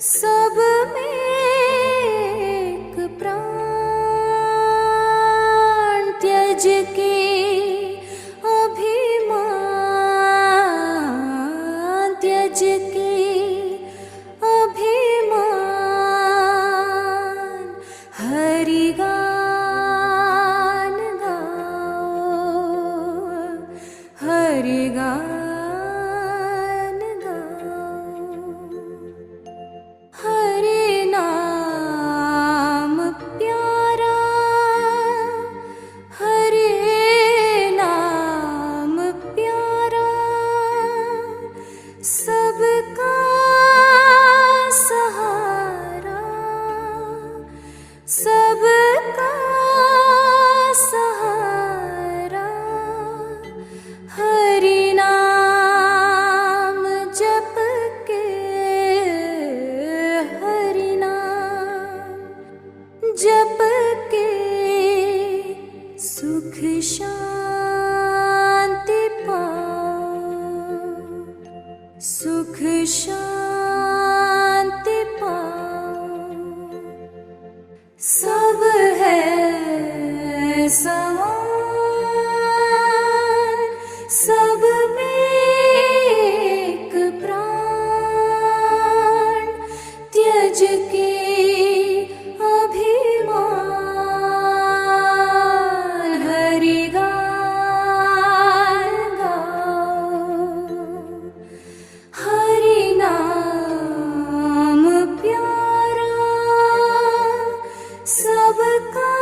सब में एक प्राण त्यज के अभिमान त्यज के अभिमान हरि गान गाओ हरि गान गाओ हरि नाम प्यारा हरि नाम प्यारा सबका सहारा सबका सहारा हरि नाम जप के हरि नाम जप के सुख शांति पाओ सुख शांति पाओ सब है समान सब में एक प्राण त्यज के अभिमान हरि गान गाओ हरि नाम प्यारा सबका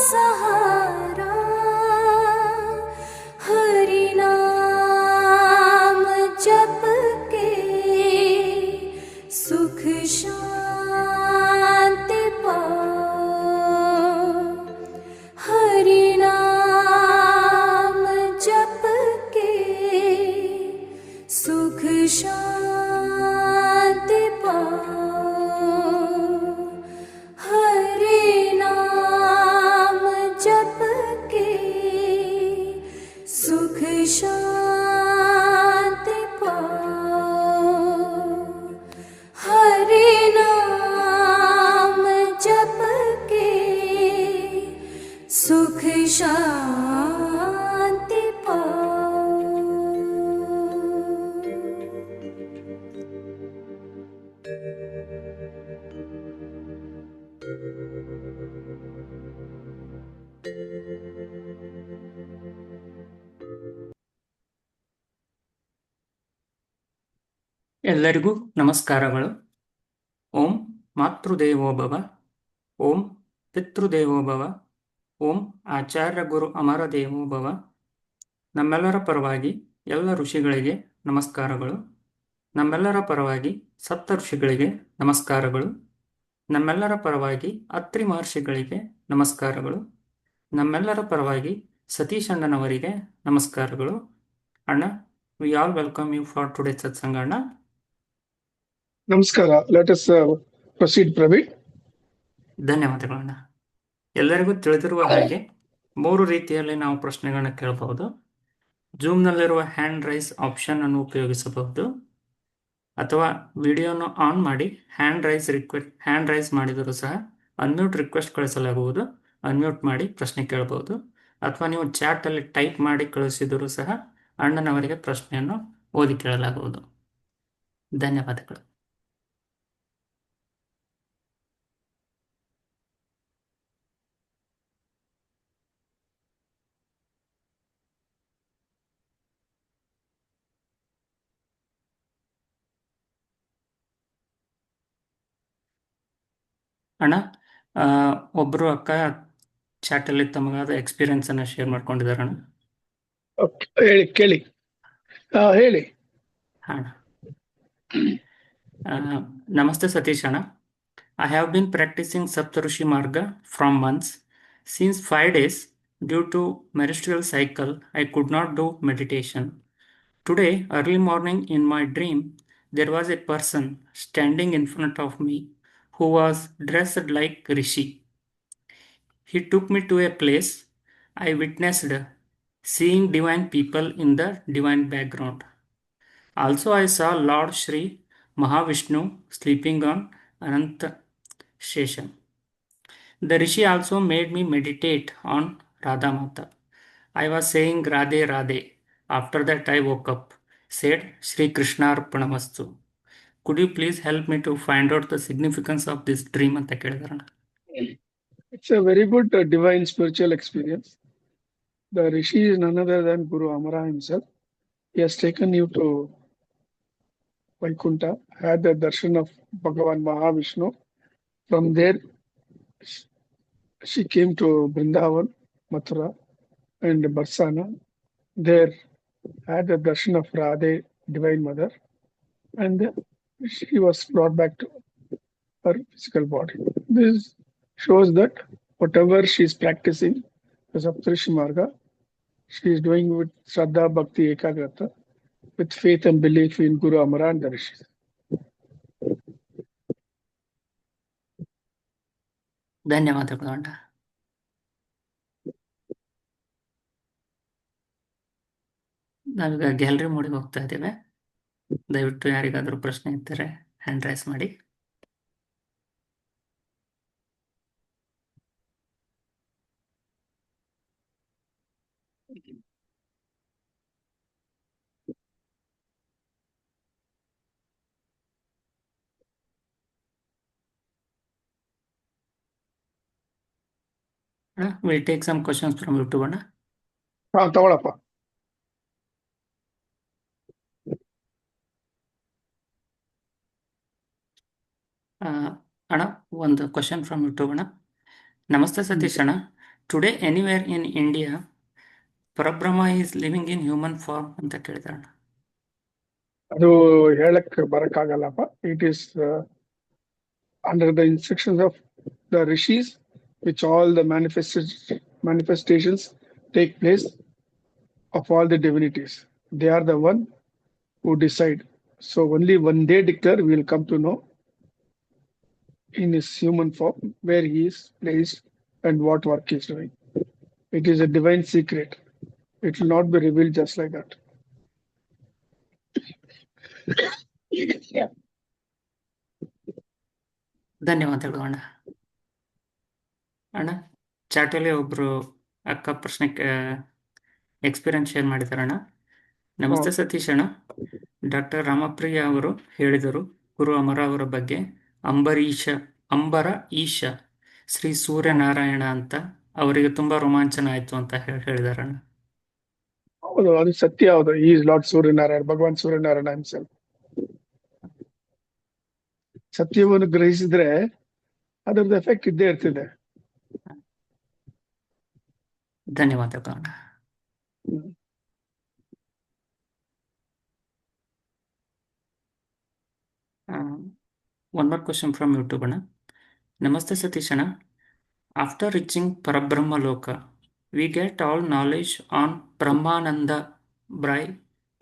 सहारा हरि नाम जप के सुख शांति पाओ हरि नाम जप के सुख शांति पाओ हरि नाम जप के सुख शांति पाओ हरि नाम जप के सुख शांति पाओ। ಎಲ್ಲರಿಗೂ ನಮಸ್ಕಾರಗಳು. ಓಂ ಮಾತೃದೇವೋ ಭವ, ಓಂ ಪಿತೃದೇವೋ ಭವ, ಓಂ ಆಚಾರ್ಯ ಗುರು ಅಮರ ದೇವೋ ಭವ. ನಮ್ಮೆಲ್ಲರ ಪರವಾಗಿ ಎಲ್ಲ ಋಷಿಗಳಿಗೆ ನಮಸ್ಕಾರಗಳು. ನಮ್ಮೆಲ್ಲರ ಪರವಾಗಿ ಸಪ್ತ ಋಷಿಗಳಿಗೆ ನಮಸ್ಕಾರಗಳು. ನಮ್ಮೆಲ್ಲರ ಪರವಾಗಿ ಅತ್ರಿ ಮಹರ್ಷಿಗಳಿಗೆ ನಮಸ್ಕಾರಗಳು. ನಮ್ಮೆಲ್ಲರ ಪರವಾಗಿ ಸತೀಶ್ ಅಣ್ಣನವರಿಗೆ ನಮಸ್ಕಾರಗಳು. ಅಣ್ಣ, we all welcome you for today satsang. ಅಣ್ಣ ನಮಸ್ಕಾರ. Let us proceed Praveen. ಧನ್ಯವಾದಗಳಣ್ಣ. ಎಲ್ಲರಿಗೂ ತಿಳಿದಿರುವ ಹಾಗೆ 3 ರೀತಿಯಲ್ಲಿ ನಾವು ಪ್ರಶ್ನೆಗಳನ್ನ ಕೇಳಬಹುದು. ಜೂಮ್ನಲ್ಲಿರುವ ಹ್ಯಾಂಡ್ ರೈಸ್ ಆಪ್ಷನ್ ಅನ್ನು ಉಪಯೋಗಿಸಬಹುದು, ಅಥವಾ ವಿಡಿಯೋನ ಆನ್ ಮಾಡಿ ಹ್ಯಾಂಡ್ ರೈಸ್ ಮಾಡಿದರೂ ಸಹ ಅನ್ಮ್ಯೂಟ್ ರಿಕ್ವೆಸ್ಟ್ ಕಳಿಸಲಾಗುವುದು. ಅನ್ಮ್ಯೂಟ್ ಮಾಡಿ ಪ್ರಶ್ನೆ ಕೇಳಬಹುದು, ಅಥವಾ ನೀವು ಚಾಟ್ ಅಲ್ಲಿ ಟೈಪ್ ಮಾಡಿ ಕಳಿಸಿದರೂ ಸಹ ಅಣ್ಣನವರಿಗೆ ಪ್ರಶ್ನೆಯನ್ನು ಓದಿ ಕೇಳಲಾಗುವುದು. ಧನ್ಯವಾದಗಳು. ಅಣ್ಣ, ಒಬ್ರು ಅಕ್ಕ ಚಾಟ್ ಅಲ್ಲಿ ತಮಗಾದ ಎಕ್ಸ್ಪೀರಿಯನ್ಸ್ ಅನ್ನ ಶೇರ್ ಮಾಡ್ಕೊಂಡಿದ್ದಾರೆ ಅಣ್ಣ. ಹೇಳಿ, ಕೇಳಿ. ಹೇಳಿ. ಅಣ್ಣ, ನಮಸ್ತೆ ಸತೀಶ್ ಅಣ್ಣ. I have been practicing Saptarushi Marga from months. Since 5 days, due to menstrual cycle, I could not do meditation. Today, early morning in my dream, there was a person standing in front of me who was dressed like Rishi. He took me to a place I witnessed seeing divine people in the divine background. Also, I saw Lord Shri Mahavishnu sleeping on Ananta Sheshan. The rishi also made me meditate on Radha Mata. I was saying Radhe Radhe. After that I woke up, said Shri Krishna Arpanamastu. Could you please help me to find out the significance of this dream ಅಂತ ಕೇಳಿದಾರಣ್ಣ. It's a very good divine spiritual experience. The Rishi is none other than Guru Amara himself. He has taken you to Vaikunta, had the darshan of Bhagavan Mahavishnu. From there, she came to Vrindavan, Mathura, and Barsana. There, had the darshan of Radhe, Divine Mother, and she was brought back to her physical body. This shows that whatever she is practicing, the Saptarishi Marga, she is doing with Shraddha, Bhakti, Ekagrata, with faith and belief in Guru Amara and the Rishis. ಧನ್ಯವಾದಗಳು ಅಣ್ಣ. ನಾವೀಗ gallery ಮೋಡಿಗೆ ಹೋಗ್ತಾ ಇದ್ದೇವೆ. ದಯವಿಟ್ಟು ಯಾರಿಗಾದರೂ ಪ್ರಶ್ನೆ ಇದ್ದರೆ hand raise ಮಾಡಿ. Will take some questions from YouTube ಅಣ್ಣ. ತಗೊಳಪ್ಪ. ಅಣ್ಣ, ಒಂದು ಕ್ವಶನ್ ಫ್ರಮ್ ಯೂಟ್ಯೂಬ್ ಅಣ್ಣ. ನಮಸ್ತೆ ಸತೀಶ್ ಅಣ್ಣ. Today anywhere in India Parabrahma is living in human form ಅಂತ ಕೇಳಿದಾರಣ್ಣ. ಅದು ಹೇಳಕ್ ಬರಕ್ಕಾಗಲ್ಲಪ್ಪ. It is under the instructions of the rishis, which all the manifestations take place of all the divinities. They are the one who decide. So only one day declare we will come to know in his human form where he is placed and what work he is doing. It is a divine secret. It will not be revealed just like that. Yeah. ಧನ್ಯವಾದಗಳು ಅಣ್ಣ. ಅಣ್ಣ, ಚಾಟಲ್ಲಿ ಒಬ್ರು ಅಕ್ಕ ಪ್ರಶ್ನೆ experience share ಮಾಡಿದಾರಣ್ಣ. ನಮಸ್ತೆ ಸತೀಶ್ ಅಣ್ಣ. Doctor Ramapriya ಅವರು ಹೇಳಿದರು ಗುರು ಅಮರ ಅವರ ಬಗ್ಗೆ ಅಂಬರ ಈಶ ಶ್ರೀ ಸೂರ್ಯನಾರಾಯಣ ಅಂತ. ಅವರಿಗೆ ತುಂಬಾ ರೋಮಾಂಚನ ಆಯ್ತು ಅಂತ ಹೇಳಿದಾರಣ್ಣ. ಹೌದು, ಅದು ಸತ್ಯ. ಹೌದು, ಈ ಲಾರ್ಡ್ ಸೂರ್ಯನಾರಾಯಣ, ಭಗವಾನ್ ಸೂರ್ಯನಾರಾಯಣ ಹಿಮ್ಸೆಲ್ಫ್. ಸತ್ಯವನ್ನು ಗ್ರಹಿಸಿದ್ರೆ ಅದರದ್ದು ಎಫೆಕ್ಟ್ ಇದ್ದೇ ಇರ್ತಿದೆ. ಧನ್ಯವಾದಗಳು ಅಣ್ಣ. One more question from YouTube ಅಣ್ಣ. ನಮಸ್ತೆ ಸತೀಶ್ ಅಣ್ಣ. After reaching Parabrahma loka we get all knowledge on Brahmananda ಬ್ರೈ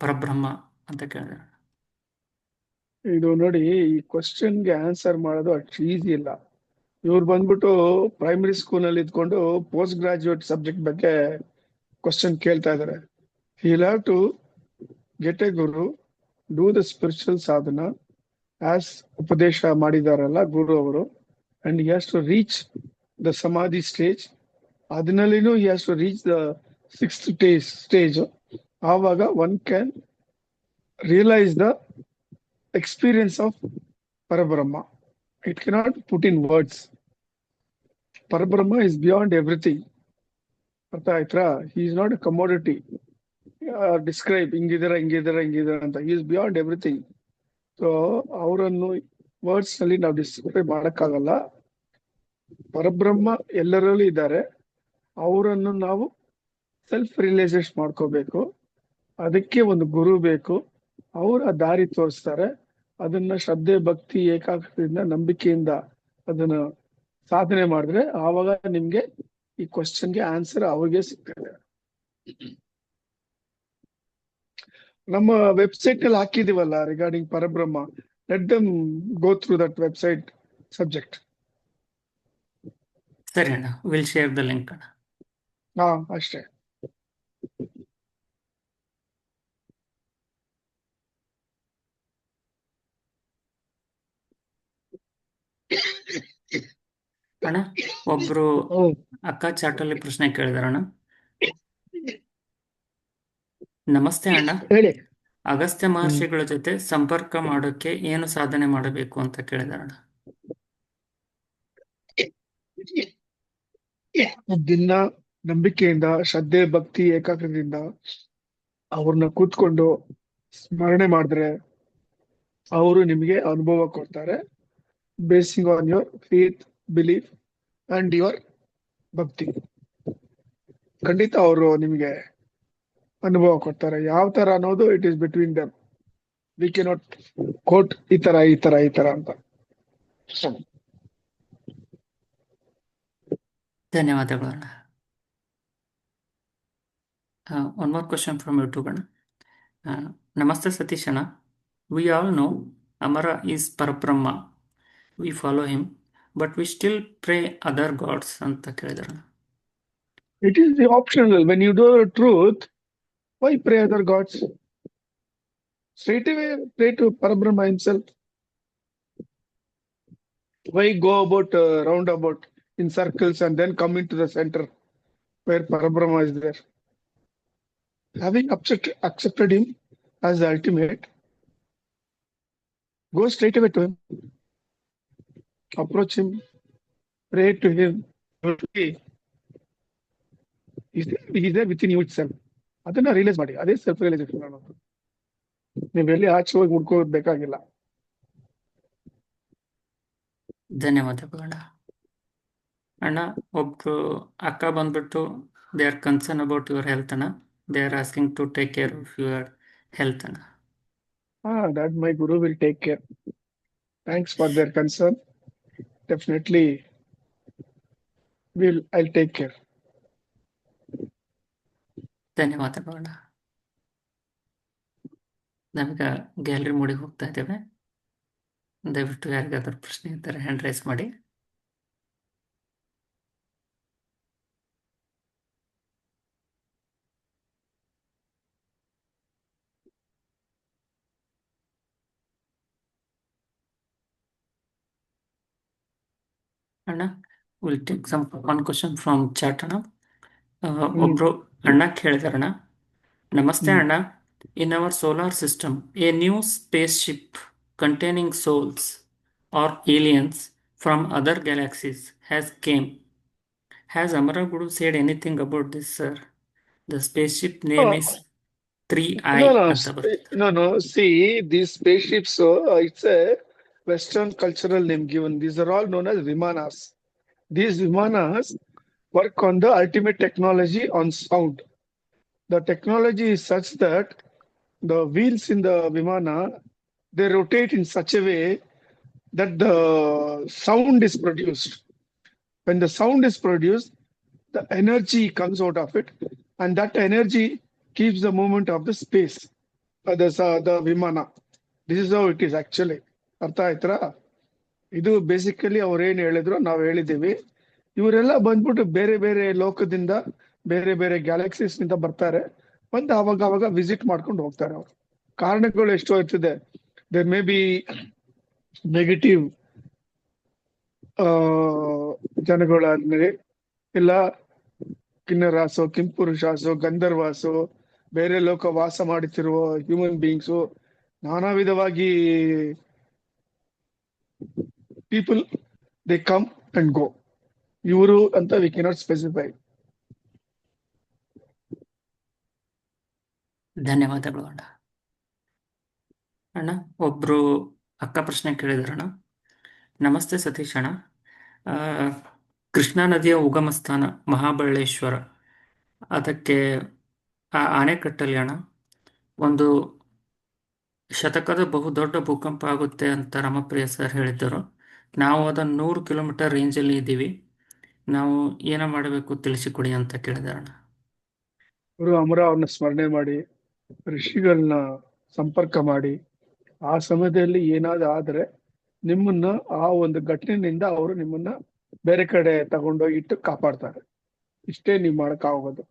ಪರಬ್ರಹ್ಮ ಅಂತ ಕೇಳಿದೆ. ಇದು ನೋಡಿ, ಈ ಕ್ವಶನ್ಗೆ ಆನ್ಸರ್ ಮಾಡೋದು ಅಷ್ಟು ಈಸಿ ಇಲ್ಲ. ಇವ್ರು ಬಂದ್ಬಿಟ್ಟು ಪ್ರೈಮರಿ ಸ್ಕೂಲ್ ನಲ್ಲಿ ಇದ್ಕೊಂಡು ಪೋಸ್ಟ್ ಗ್ರಾಜುಯೇಟ್ ಸಬ್ಜೆಕ್ಟ್ ಬಗ್ಗೆ ಕ್ವಶನ್ ಕೇಳ್ತಾ ಇದಾರೆ. He'll have to get a guru, do the spiritual sadhana as ಉಪದೇಶ ಮಾಡಿದಾರಲ್ಲ ಗುರು ಅವರು, and he has to reach the samadhi stage. ಅದನ್ನಲ್ಲಿನೂ he has to reach the 6th stage. ಆವಾಗ one can realize the experience of Parabrahma. It cannot put in words. Parabrahma is beyond everything. He is not a commodity. Describe ingidara anta. He is beyond everything. So ಅವರನ್ನು words ನಲ್ಲಿ ನಾವು describe ಮಾಡಕ್ಕಾಗಲ್ಲ. ಪರಬ್ರಹ್ಮ ಎಲ್ಲರಲ್ಲೂ ಇದ್ದಾರೆ. ಅವರನ್ನು ನಾವು self realisation ಮಾಡ್ಕೋಬೇಕು. ಅದಕ್ಕೆ ಒಂದು ಗುರು ಬೇಕು. ಅವ್ರ ದಾರಿ ತೋರಿಸ್ತಾರೆ. ಅದನ್ನ ಶ್ರದ್ಧೆ, ಭಕ್ತಿ, ಏಕಾಗ್ರತೆಯಿಂದ, ನಂಬಿಕೆಯಿಂದ ಅದನ್ನ ಸಾಧನೆ ಮಾಡಿದ್ರೆ ಆವಾಗ ನಿಮ್ಗೆ ಈ ಕ್ವಶನ್ಗೆ ಆನ್ಸರ್ ಅವ್ರಿಗೆ ಸಿಗ್ತದೆ. ನಮ್ಮ ವೆಬ್ಸೈಟ್ ನಲ್ಲಿ ಹಾಕಿದೀವಲ್ಲ ರಿಗಾರ್ಡಿಂಗ್ ಪರಬ್ರಹ್ಮ. Let them go through that website subject. ಸರಿ ಅಣ್ಣ, ವಿಲ್ ಶೇರ್ ದ ಲಿಂಕ್ ಅಣ್ಣ. ಅಷ್ಟೇ. ಅಣ್ಣ ಒಬ್ರು ಹ್ಮ್. ಅಕ್ಕ ಚಾಟಲ್ಲಿ ಪ್ರಶ್ನೆ ಕೇಳಿದಾರಣ್ಣ. ನಮಸ್ತೆ ಅಣ್ಣ, ಹೇಳಿ. ಅಗಸ್ತ್ಯ ಮಹರ್ಷಿಗಳ ಜೊತೆ ಸಂಪರ್ಕ ಮಾಡೋಕೆ ಏನು ಸಾಧನೆ ಮಾಡಬೇಕು ಅಂತ ಕೇಳಿದಾರಣ್ಣ. ದಿನ ನಂಬಿಕೆಯಿಂದ, ಶ್ರದ್ಧೆ, ಭಕ್ತಿ, ಏಕಾಗ್ರತೆಯಿಂದ ಅವ್ರನ್ನ ಕೂತ್ಕೊಂಡು ಸ್ಮರಣೆ ಮಾಡಿದ್ರೆ ಅವರು ನಿಮಗೆ ಅನುಭವ ಕೊಡ್ತಾರೆ. Basing on your faith, belief and your bhakti. ಖಂಡಿತ ಅವರು ನಿಮಗೆ ಅನುಭವ ಕೊಡ್ತಾರೆ. ಯಾವ ತರ ಅನ್ನೋದು it is between them. We cannot quote ಈ ತರ ಅಂತ. ಧನ್ಯವಾದಗಳು ಅಣ್ಣ. One more question from YouTube ಅಣ್ಣ. ನಮಸ್ತೆ ಸತೀಶ್ ಅಣ್ಣ, we all know Amara is Parabrahma, we follow him, but we still pray other gods ಅಂತ ಕೇಳಿದಾರಣ್ಣ. It is the optional. When you do the truth, why pray other gods? Straight away pray to Parabrahma himself. Why go about roundabout in circles and then come into the center where Parabrahma is there? Having accepted him as the ultimate, go straight away to him. Approach him, pray to him. He's there within you itself. ಅದನ್ನ realise ಮಾಡಿ. ಅದೇ self realisation ಅನ್ನೋದು. ನೀವೆಲ್ಲಿ ಆಚೆ ಹೋಗಿ ಹುಡ್ಕೋಬೇಕಾಗಿಲ್ಲ. ಧನ್ಯವಾದಗಳು ಅಣ್ಣ. ಅಣ್ಣ ಒಬ್ರು ಅಕ್ಕ ಬಂದ್ಬಿಟ್ಟು they are concern about your health ಅಣ್ಣ. They are asking to take care of your health ಅಣ್ಣ. That my guru will take care. Thanks for their concern. Definitely I'll take care. ಧನ್ಯವಾದಗಳು ಅಣ್ಣ. ನಾವೀಗ ಗ್ಯಾಲರಿ ಮೂಡಿಗೆ ಹೋಗ್ತಾ ಇದ್ದೇವೆ. ದಯವಿಟ್ಟು ಯಾರಿಗಾದ್ರೂ ಪ್ರಶ್ನೆ ಇದ್ದರೆ ಹ್ಯಾಂಡ್ ರೈಸ್ ಮಾಡಿ. ಅಣ್ಣ will take some one question from chat ಅಣ್ಣ. ಒಬ್ರು ಅಣ್ಣ ಕೇಳಿದಾರಣ್ಣ. ನಮಸ್ತೆ ಅಣ್ಣ, in our solar system a new spaceship containing souls or aliens from other galaxies has came. Has Amara Guru said anything about this, sir? The spaceship name is 3i. No. See, these spaceships, it's a Western cultural name given. These are all known as Vimanas. These Vimanas work on the ultimate technology on sound. The technology is such that the wheels in the Vimana, they rotate in such a way that the sound is produced. When the sound is produced, the energy comes out of it, and that energy keeps the movement of the space, the Vimana. This is how it is actually. ಅರ್ಥ ಆಯ್ತಾ? ಇದು basically ಅವ್ರು ಏನ್ ಹೇಳಿದ್ರು ನಾವು ಹೇಳಿದೀವಿ. ಇವರೆಲ್ಲ ಬಂದ್ಬಿಟ್ಟು ಬೇರೆ ಬೇರೆ ಲೋಕದಿಂದ, ಬೇರೆ ಬೇರೆ ಗ್ಯಾಲಕ್ಸೀಸ್ ನಿಂದ ಬರ್ತಾರೆ. ಬಂದು ಅವಾಗ ವಿಸಿಟ್ ಮಾಡ್ಕೊಂಡು ಹೋಗ್ತಾರೆ. ಅವ್ರು ಕಾರಣಗಳು ಎಷ್ಟೋ ಇರ್ತದೆ. ದೇರ್ ಮೇ ಬಿ ನೆಗೆಟಿವ್ ಜನಗಳಾದ್ಮೇಲೆ, ಇಲ್ಲ ಕಿನ್ನರಾಸು, ಕಿಂಪುರುಷಾಸು, ಗಂಧರ್ವಾಸು, ಬೇರೆ ಲೋಕ ವಾಸ ಮಾಡುತ್ತಿರುವ ಹ್ಯೂಮನ್ ಬೀಯಿಂಗ್ಸು, ನಾನಾ ವಿಧವಾಗಿ people they come and go. ಇವರು ಅಂತ ವಿ ಕೆನಾಟ್ ಸ್ಪೆಸಿಫೈ. ಧನ್ಯವಾದಗಳು ಅಣ್ಣ. ಅಣ್ಣ ಒಬ್ರು ಅಕ್ಕ ಪ್ರಶ್ನೆ ಕೇಳಿದಾರಣ್ಣ. ನಮಸ್ತೆ ಸತೀಶ್ ಅಣ್ಣ, ಕೃಷ್ಣಾ ನದಿಯ ಉಗಮ ಸ್ಥಾನ ಮಹಾಬಳೇಶ್ವರ, ಅದಕ್ಕೆ ಆ ಅಣೆಕಟ್ಟಲ್ಲಿ ಅಣ್ಣ ಒಂದು ಶತಕದ ಬಹುದೊಡ್ಡ ಭೂಕಂಪ ಆಗುತ್ತೆ ಅಂತ ರಾಮಪ್ರಿಯ ಸರ್ ಹೇಳಿದ್ದರು. ನಾವು ಅದನ್ನು 100 ಕಿಲೋಮೀಟರ್ ರೇಂಜಲ್ಲಿ ಇದ್ದೀವಿ, ನಾವು ಏನೋ ಮಾಡಬೇಕು ತಿಳಿಸಿಕೊಡಿ ಅಂತ ಕೇಳಿದಾರಣ್ಣ. ಗುರು ಅಮರ ಅವ್ರನ್ನ ಸ್ಮರಣೆ ಮಾಡಿ, ಋಷಿಗಳನ್ನ ಸಂಪರ್ಕ ಮಾಡಿ, ಆ ಸಮಯದಲ್ಲಿ ಏನಾದ್ರು ಆದ್ರೆ ನಿಮ್ಮನ್ನ ಆ ಒಂದು ಘಟನೆಯಿಂದ ಅವರು ನಿಮ್ಮನ್ನ ಬೇರೆ ಕಡೆ ತಗೊಂಡೋಗಿ ಇಟ್ಟು ಕಾಪಾಡ್ತಾರೆ. ಇಷ್ಟೇ ನೀವು ಮಾಡಕ್ಕಾಗೋದು.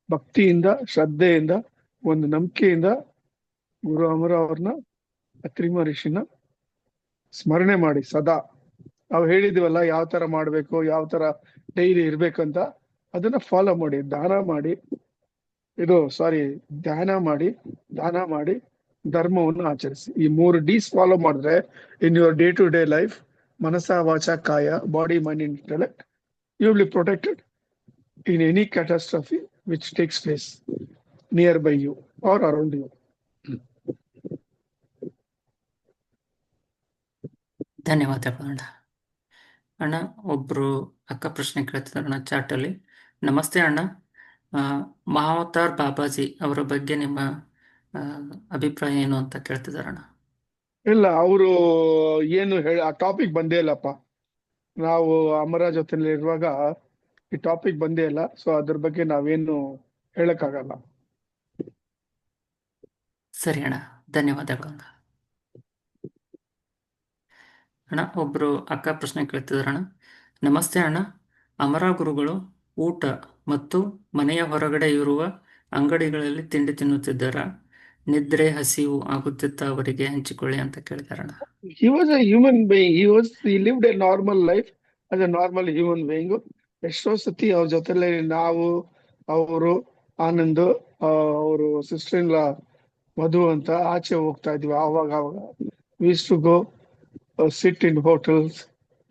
ಭಕ್ತಿಯಿಂದ, ಶ್ರದ್ಧೆಯಿಂದ, ಒಂದು ನಂಬಿಕೆಯಿಂದ ಗುರು ಅಮರ ಅವ್ರನ್ನ, ಅತ್ರಿಮ ಋಷಿನ ಸ್ಮರಣೆ ಮಾಡಿ ಸದಾ. ನಾವು ಹೇಳಿದೀವಲ್ಲ ಯಾವ ತರ ಮಾಡ್ಬೇಕು, ಯಾವ ತರ ಡೈಲಿ ಇರ್ಬೇಕಂತ, ಅದನ್ನ ಫಾಲೋ ಮಾಡಿ. ಧ್ಯಾನ ಮಾಡಿ, ದಾನ ಮಾಡಿ, ಧರ್ಮವನ್ನು ಆಚರಿಸಿ. ಈ 3 Ds ಫಾಲೋ ಮಾಡಿದ್ರೆ in your day to day life, ಮನಸ ವಾಚ ಕಾಯ, body mind intellect, you will be protected in any catastrophe which takes place nearby you or around you. ಧನ್ಯವಾದಗಳು ಅಣ್ಣ. ಅಣ್ಣ, ಒಬ್ರು ಅಕ್ಕ ಪ್ರಶ್ನೆ ಕೇಳ್ತಿದ್ದಾರೆ ಅಣ್ಣ ಚಾಟಲ್ಲಿ. ನಮಸ್ತೆ ಅಣ್ಣ, ಮಹಾವತಾರ್ ಬಾಬಾಜಿ ಅವರ ಬಗ್ಗೆ ನಿಮ್ಮ ಅಭಿಪ್ರಾಯ ಏನು ಅಂತ ಕೇಳ್ತಿದಾರಣ್ಣ. ಇಲ್ಲ, ಅವರು ಏನು ಹೇಳಿ ಆ ಟಾಪಿಕ್ ಬಂದೇ ಇಲ್ಲಪ್ಪ. ನಾವು ಅಮರ ಜೊತೆಲಿ ಇರುವಾಗ ಈ ಟಾಪಿಕ್ ಬಂದೇ ಇಲ್ಲ. ಸೊ ಅದ್ರ ಬಗ್ಗೆ ನಾವೇನು ಹೇಳಕ್ಕಾಗಲ್ಲ. ಸರಿ ಅಣ್ಣ, ಧನ್ಯವಾದಗಳು ಅಣ್ಣ. ಅಣ್ಣ, ಒಬ್ರು ಅಕ್ಕ ಪ್ರಶ್ನೆ ಕೇಳ್ತಿದಾರಣ್ಣ. ನಮಸ್ತೆ ಅಣ್ಣ, ಅಮರ ಗುರುಗಳು ಊಟ ಮತ್ತು ಮನೆಯ ಹೊರಗಡೆ ಇರುವ ಅಂಗಡಿಗಳಲ್ಲಿ ತಿಂಡಿ ತಿನ್ನುತ್ತಿದ್ದಾರ? ನಿದ್ರೆ ಹಸಿವು ಆಗುತ್ತಿತ್ತ ಅವರಿಗೆ ಹಂಚಿಕೊಳ್ಳಿ ಅಂತ ಕೇಳಿದಾರಣ್ಣ. He was a human being. He lived a normal life as a normal human being. ಎಷ್ಟೋ ಸತಿ ಅವ್ರ ಜೊತೆಲಿ ನಾವು, ಅವರು, ಆನಂದ್, ಅವರು ಸಿಸ್ಟರ್ ಇನ್ ಲಾ ಮಧು ಅಂತ ಆಚೆ ಹೋಗ್ತಾ ಇದ್ವಿ ಆವಾಗ. We used to go sit in hotels,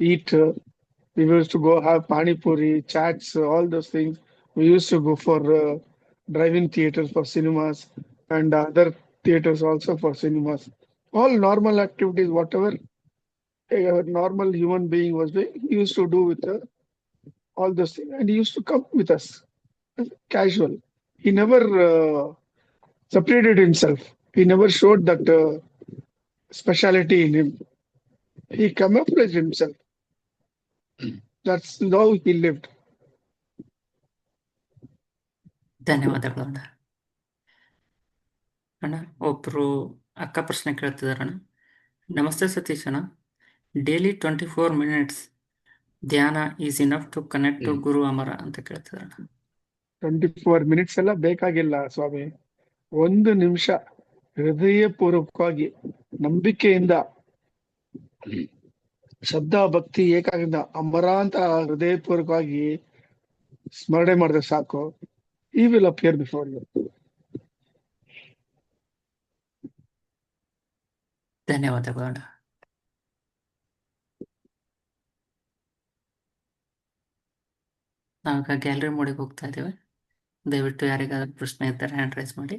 eat. We used to go have pani puri, chats, all those things. We used to go for drive-in theaters for cinemas and other theaters also for cinemas. All normal activities, whatever a normal human being was doing, he used to do with all those things, and he used to come with us casual. He never separated himself. He never showed that speciality in him. He camouflaged himself. That's how he lived. ಧನ್ಯವಾದಗಳು ಅಣ್ಣ. ಅಣ್ಣ, ಒಬ್ರು ಅಕ್ಕ ಪ್ರಶ್ನೆ ಕೇಳ್ತಿದಾರಣ್ಣ. ನಮಸ್ತೆ ಸತೀಶ್ ಅಣ್ಣ, daily 24 minutes dhyana is enough to connect to guru Amara ಅಂತ ಕೇಳ್ತಿದಾರಣ್ಣ. 24 minutes ಎಲ್ಲ ಬೇಕಾಗಿಲ್ಲ ಸ್ವಾಮಿ. 1 ನಿಮಿಷ ಹೃದಯಪೂರ್ವಕವಾಗಿ ನಂಬಿಕೆಯಿಂದ ಶ್ರದ್ಧಾ ಭಕ್ತಿ ಏಕಾಗ್ರದಿಂದ ಅಮರ ಅಂತ ಹೃದಯಪೂರ್ವಕವಾಗಿ ಸ್ಮರಣೆ ಮಾಡಿದ್ರೆ ಸಾಕು. He will appear before you. ಧನ್ಯವಾದಗಳು ಅಣ್ಣ. ನಾವೀಗ ಗ್ಯಾಲರಿ ಮೋಡಿಗೆ ಹೋಗ್ತಾ ಇದ್ದೇವೆ. ದಯವಿಟ್ಟು ಯಾರಿಗಾದ್ರೂ ಪ್ರಶ್ನೆ ಇದ್ದರೆ ಹ್ಯಾಂಡ್ ರೈಸ್ ಮಾಡಿ.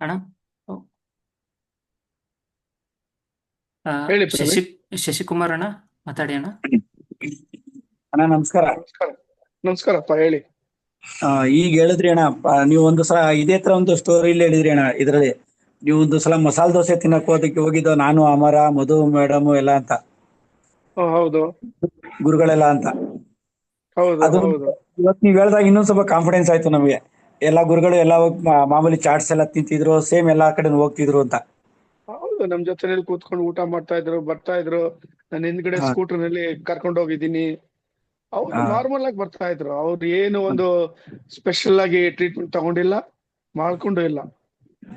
ಅಣ್ಣ, ಹೇಳಿ ಪ್ರವೀಣ್. ಶಶಿಕುಮಾರ್ ಅಣ್ಣ ಮಾತಾಡಿ ಅಣ್ಣ. ಅಣ್ಣ ನಮಸ್ಕಾರ. ನಮಸ್ಕಾರಪ್ಪ, ಹೇಳಿ. ಈಗ ಹೇಳಿದ್ರಿ ಅಣ್ಣ, ನೀವು ಒಂದು ಸಲ ಇದೇ ತರ ಒಂದು ಸ್ಟೋರಿಲಿ ಹೇಳಿದ್ರಿ ಅಣ್ಣ. ಇದ್ರಲ್ಲಿ ನೀವು ಒಂದು ಸಲ ಮಸಾಲೆ ದೋಸೆ ತಿನ್ನಕ್ ಹೋದಕ್ಕೆ ಹೋಗಿದ್ದು ನಾನು, ಅಮರ, ಮಧು ಮೇಡಮ್ ಎಲ್ಲ ಅಂತ, ಹೌದು ಗುರುಗಳೆಲ್ಲ ಅಂತ. ಅದು ಇವತ್ತು ನೀವ್ ಹೇಳ್ದಾಗ ಇನ್ನೊಂದ್ ಸ್ವಲ್ಪ ಕಾನ್ಫಿಡೆನ್ಸ್ ಆಯ್ತು ನಮಗೆ. ಎಲ್ಲಾ ಗುರುಗಳು ಎಲ್ಲ ಮಾಮೂಲಿ ಚಾಟ್ಸ್ ಎಲ್ಲ ತಿಂತಿದ್ರು, ಸೇಮ್ ಎಲ್ಲಾ ಕಡೆ ಹೋಗ್ತಿದ್ರು ಅಂತ. ಹೌದು, ನಮ್ ಜೊತೆನಲ್ಲಿ ಕೂತ್ಕೊಂಡು ಊಟ ಮಾಡ್ತಾ ಇದ್ರು, ಬರ್ತಾ ಇದ್ರು. ನಾನು ಹಿಂದ್ಗಡೆ ಸ್ಕೂಟರ್ ನಲ್ಲಿ ಕರ್ಕೊಂಡು ಹೋಗಿದ್ದೀನಿ. ಅವ್ರು ನಾರ್ಮಲ್ ಆಗಿ ಬರ್ತಾ ಇದ್ರು. ಅವ್ರು ಏನು ಒಂದು ಸ್ಪೆಷಲ್ ಆಗಿ ಟ್ರೀಟ್ಮೆಂಟ್ ತಗೊಂಡಿಲ್ಲ, ಮಾಡ್ಕೊಂಡು ಇಲ್ಲ.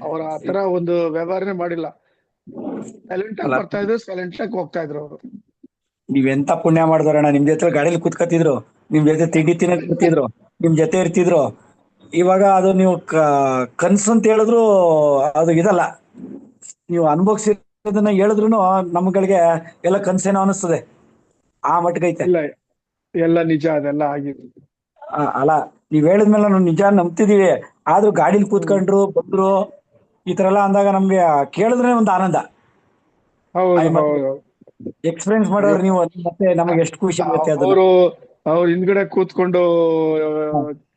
ಅವ್ರ ಆತರ ಒಂದು ವ್ಯವಹಾರನೇ ಮಾಡಿಲ್ಲ. ಸೈಲೆಂಟ್ ಆಗಿ ಬರ್ತಾ ಇದ್ರು, ಸೈಲೆಂಟ್ ಆಗಿ ಹೋಗ್ತಾ ಇದ್ರು ಅವರು. ನೀವೆಂತ ಪುಣ್ಯ ಮಾಡಿದ್ರಣ್ಣ. ನಿಮ್ ಜೊತೆ ಗಾಡಿಲಿ ಕೂತ್ಕತಿದ್ರು, ನಿಮ್ ಜೊತೆ ತಿಂಡಿ ತಿನ್ನಕ್ ಕೂತಿದ್ರು, ನಿಮ್ ಜೊತೆ ಇರ್ತಿದ್ರು. ಇವಾಗ ಅದು ನೀವು ಕನ್ಸು ಅಂತ ಹೇಳಿದ್ರು ಅದು ಇದಲ್ಲ. ನೀವು ಅನುಭವಿಸಿರೋದನ್ನ ಹೇಳಿದ್ರು ನಮ್ಗಳಿಗೆ ಎಲ್ಲ ಕನ್ಸೇನೋ ಅನಿಸ್ತದೆ. ಆ ಮಟ್ಟಗೈತೆ. ಎಲ್ಲ ನಿಜ, ಅದೆಲ್ಲ ಆಗಿದೆ. ಅಲ್ಲ, ನೀವ್ ಹೇಳಿದ್ಮೇಲೆ ನಾವು ನಿಜ ನಂಬ್ತಿದೀವಿ. ಆದ್ರೂ ಗಾಡಿಲಿ ಕೂತ್ಕೊಂಡ್ರು ಬಂದ್ರು ಈ ತರ ಎಲ್ಲ ಅಂದಾಗ ನಮ್ಗೆ ಕೇಳಿದ್ರೆ ಒಂದು ಆನಂದ. ಎಕ್ಸ್ಪೀರಿಯನ್ಸ್ ಮಾಡೋರು ನೀವು, ಮತ್ತೆ ನಮಗೆ ಎಷ್ಟು ಖುಷಿ ಆಗುತ್ತೆ. ಅವರು ಹಿಂದ್ಗಡೆ ಕೂತ್ಕೊಂಡು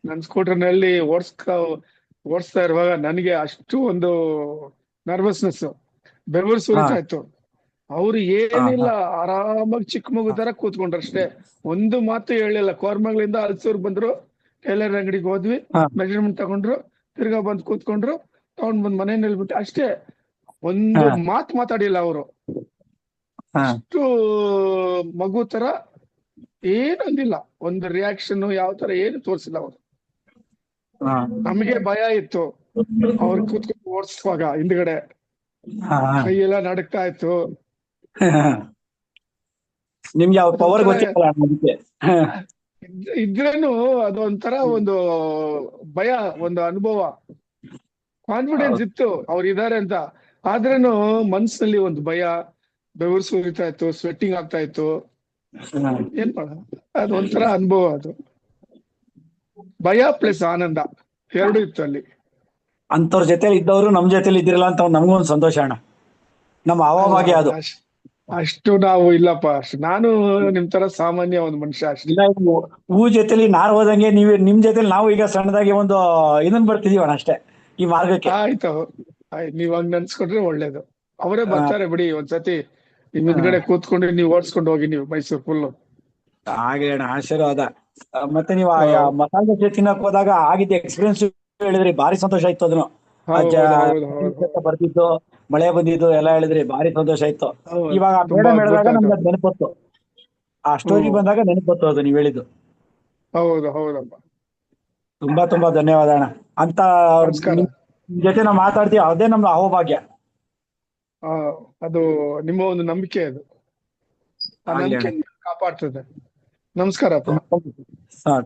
ನನ್ ಸ್ಕೂಟರ್ ನಲ್ಲಿ ಓಡಿಸ್ತಾ ಇರುವಾಗ ನನಗೆ ಅಷ್ಟು ಒಂದು ನರ್ವಸ್ನೆಸ್, ಬೆವರು ಸುರಿತಾ ಇತ್ತು. ಅವ್ರು ಏನಿಲ್ಲ, ಆರಾಮಾಗಿ ಚಿಕ್ಕ ಮಗು ತರ ಕೂತ್ಕೊಂಡ್ರು ಅಷ್ಟೇ. ಒಂದು ಮಾತು ಹೇಳಿಲ್ಲ. ಕೋರ್ಮಂಗ್ಲಿಂದ ಹಲ್ಸೂರ್ ಬಂದ್ರು, ಟೈಲರ್ ಅಂಗಡಿಗೆ ಹೋದ್ವಿ, ಮೆಜರ್ಮೆಂಟ್ ತಗೊಂಡ್ರು, ತಿರ್ಗಾ ಬಂದ್ ಕೂತ್ಕೊಂಡ್ರು, ತಗೊಂಡ್ ಬಂದ್ ಮನೆಯಲ್ಲಿ ಬಿಟ್ಟು ಅಷ್ಟೇ. ಒಂದು ಮಾತು ಮಾತಾಡಿಲ್ಲ ಅವರು. ಹಾ ಅಷ್ಟು ಮಗು ತರ ಏನು ಅಂದಿಲ್ಲ, ಒಂದು ರಿಯಾಕ್ಷನ್ ಯಾವ ತರ ಏನು ತೋರಿಸಿಲ್ಲ ಅವರು. ಹಾ ನಮಗೆ ಭಯ ಇತ್ತು ಅವ್ರು ಕೂತ್ಕೊಂಡು ಓಡಿಸುವಾಗ, ಹಿಂದ್ಗಡೆ ಹಾ ಕೈಯೆಲ್ಲ ನಡುಕ್ತಾ ಇತ್ತು. ನಿಮ್ಗೆ ಯಾವ ಪವರ್ ಅದೊಂಥರ ಗೊತ್ತಿಲ್ಲ ಅದಕ್ಕೆ. ಇದ್ರೇನು ಅದೊಂಥರ ಒಂದು ಭಯ, ಒಂದು ಅನುಭವ. ಕಾನ್ಫಿಡೆನ್ಸ್ ಇತ್ತು ಅವ್ರು ಇದಾರೆ ಅಂತ, ಆದ್ರೇನು ಮನ್ಸಿನಲ್ಲಿ ಒಂದು ಭಯ, ಬೆವರು ಸುರಿತಾ ಇತ್ತು, ಸ್ವೆಟ್ಟಿಂಗ್ ಆಗ್ತಾ ಇತ್ತು. ಏನ್ ಮಾಡ, ಅದೊಂಥರ ಅನುಭವ. ಅದು ಭಯ ಪ್ಲಸ್ ಆನಂದ ಎರಡು ಇತ್ತು ಅಲ್ಲಿ. ಅಂತವ್ರ ಜೊತೆ ಇದ್ದವರು ನಮ್ ಜೊತೆಲಿ ಇದ್ದಿರಲ್ಲ ಅಂತ ನಮಗೂ ಒಂದು ಸಂತೋಷ ಅಣ್ಣ. ನಮ್ಮ ಅಹೋಭಾಗ್ಯ ಅದು. ಅಷ್ಟು ನಾವು ಇಲ್ಲಪ್ಪ, ಅಷ್ಟು ನಾನು ನಿಮ್ ತರ ಸಾಮಾನ್ಯ ಒಂದು ಮನುಷ್ಯ ಅಷ್ಟೇ. ಇಲ್ಲ, ಹೂ ಜೊತೆಲಿ ನಾರ್ ಹೋದಂಗೆ ನೀವ್ ನಿಮ್ ಜೊತೆಲಿ ನಾವು ಈಗ ಸಣ್ಣದಾಗಿ ಒಂದು ಇದನ್ ಬರ್ತಿದೀವಣ್ಣ ಅಷ್ಟೇ ಈ ಮಾರ್ಗಕ್ಕೆ. ಆಯ್ತು, ನೀವ್ ಹಂಗ್ ನನ್ಸ್ಕೊಂಡ್ರೆ ಒಳ್ಳೇದು. ಅವರೇ ಬರ್ತಾರೆ ಬಿಡಿ ಒಂದ್ಸತಿ ನಿಮ್ ಹಿಂದ್ಗಡೆ ಕೂತ್ಕೊಂಡು ನೀವು ಓಡಿಸ್ಕೊಂಡು ಹೋಗಿ, ನೀವು ಮೈಸೂರು ಫುಲ್. ಹಾಗೆ ಅಣ್ಣ, ಆಶೀರ್ವಾದ. ಮತ್ತೆ ನೀವು ಮಸಾಲೆ ದೋಸೆ ತಿನ್ನಕ್ ಹೋದಾಗ ಆಗಿದ್ದ ಎಕ್ಸ್ಪೀರಿಯನ್ಸ್ ಹೇಳಿದ್ರಿ, ಭಾರಿ ಸಂತೋಷ ಆಯ್ತು. ಅದನ್ನು ಬರ್ತಿದ್ದು, ಮಳೆ ಬಂದಿದ್ದು ಎಲ್ಲ ಹೇಳಿದ್ರಿ, ಭಾರಿ ಸಂತೋಷ ಆಯ್ತು. ಇವಾಗ ಮೇಡಮ್ ಹೇಳಿದಾಗ ನಮ್ಗೆ ಅದು ನೆನಪತ್ತು, ಆ ಸ್ಟೋರಿ ಬಂದಾಗ ನೆನಪತ್ತು ಅದು ನೀವ್ ಹೇಳಿದ್ದು. ಹೌದು ಹೌದಪ್ಪ. ತುಂಬಾ ತುಂಬಾ ಧನ್ಯವಾದ ಅಣ್ಣ. ಅಂತ ನಿಮ್ ಜೊತೆ ನಾವು ಮಾತಾಡ್ತೀವಿ, ಅದೇ ನಮ್ದು ಅಹೋಭಾಗ್ಯ. ಅದು ನಿಮ್ಮ ಒಂದು ನಂಬಿಕೆ, ಅದು ಆ ನಂಬಿಕೆ ಕಾಪಾಡ್ತದೆ. ನಮಸ್ಕಾರಪ್ಪ.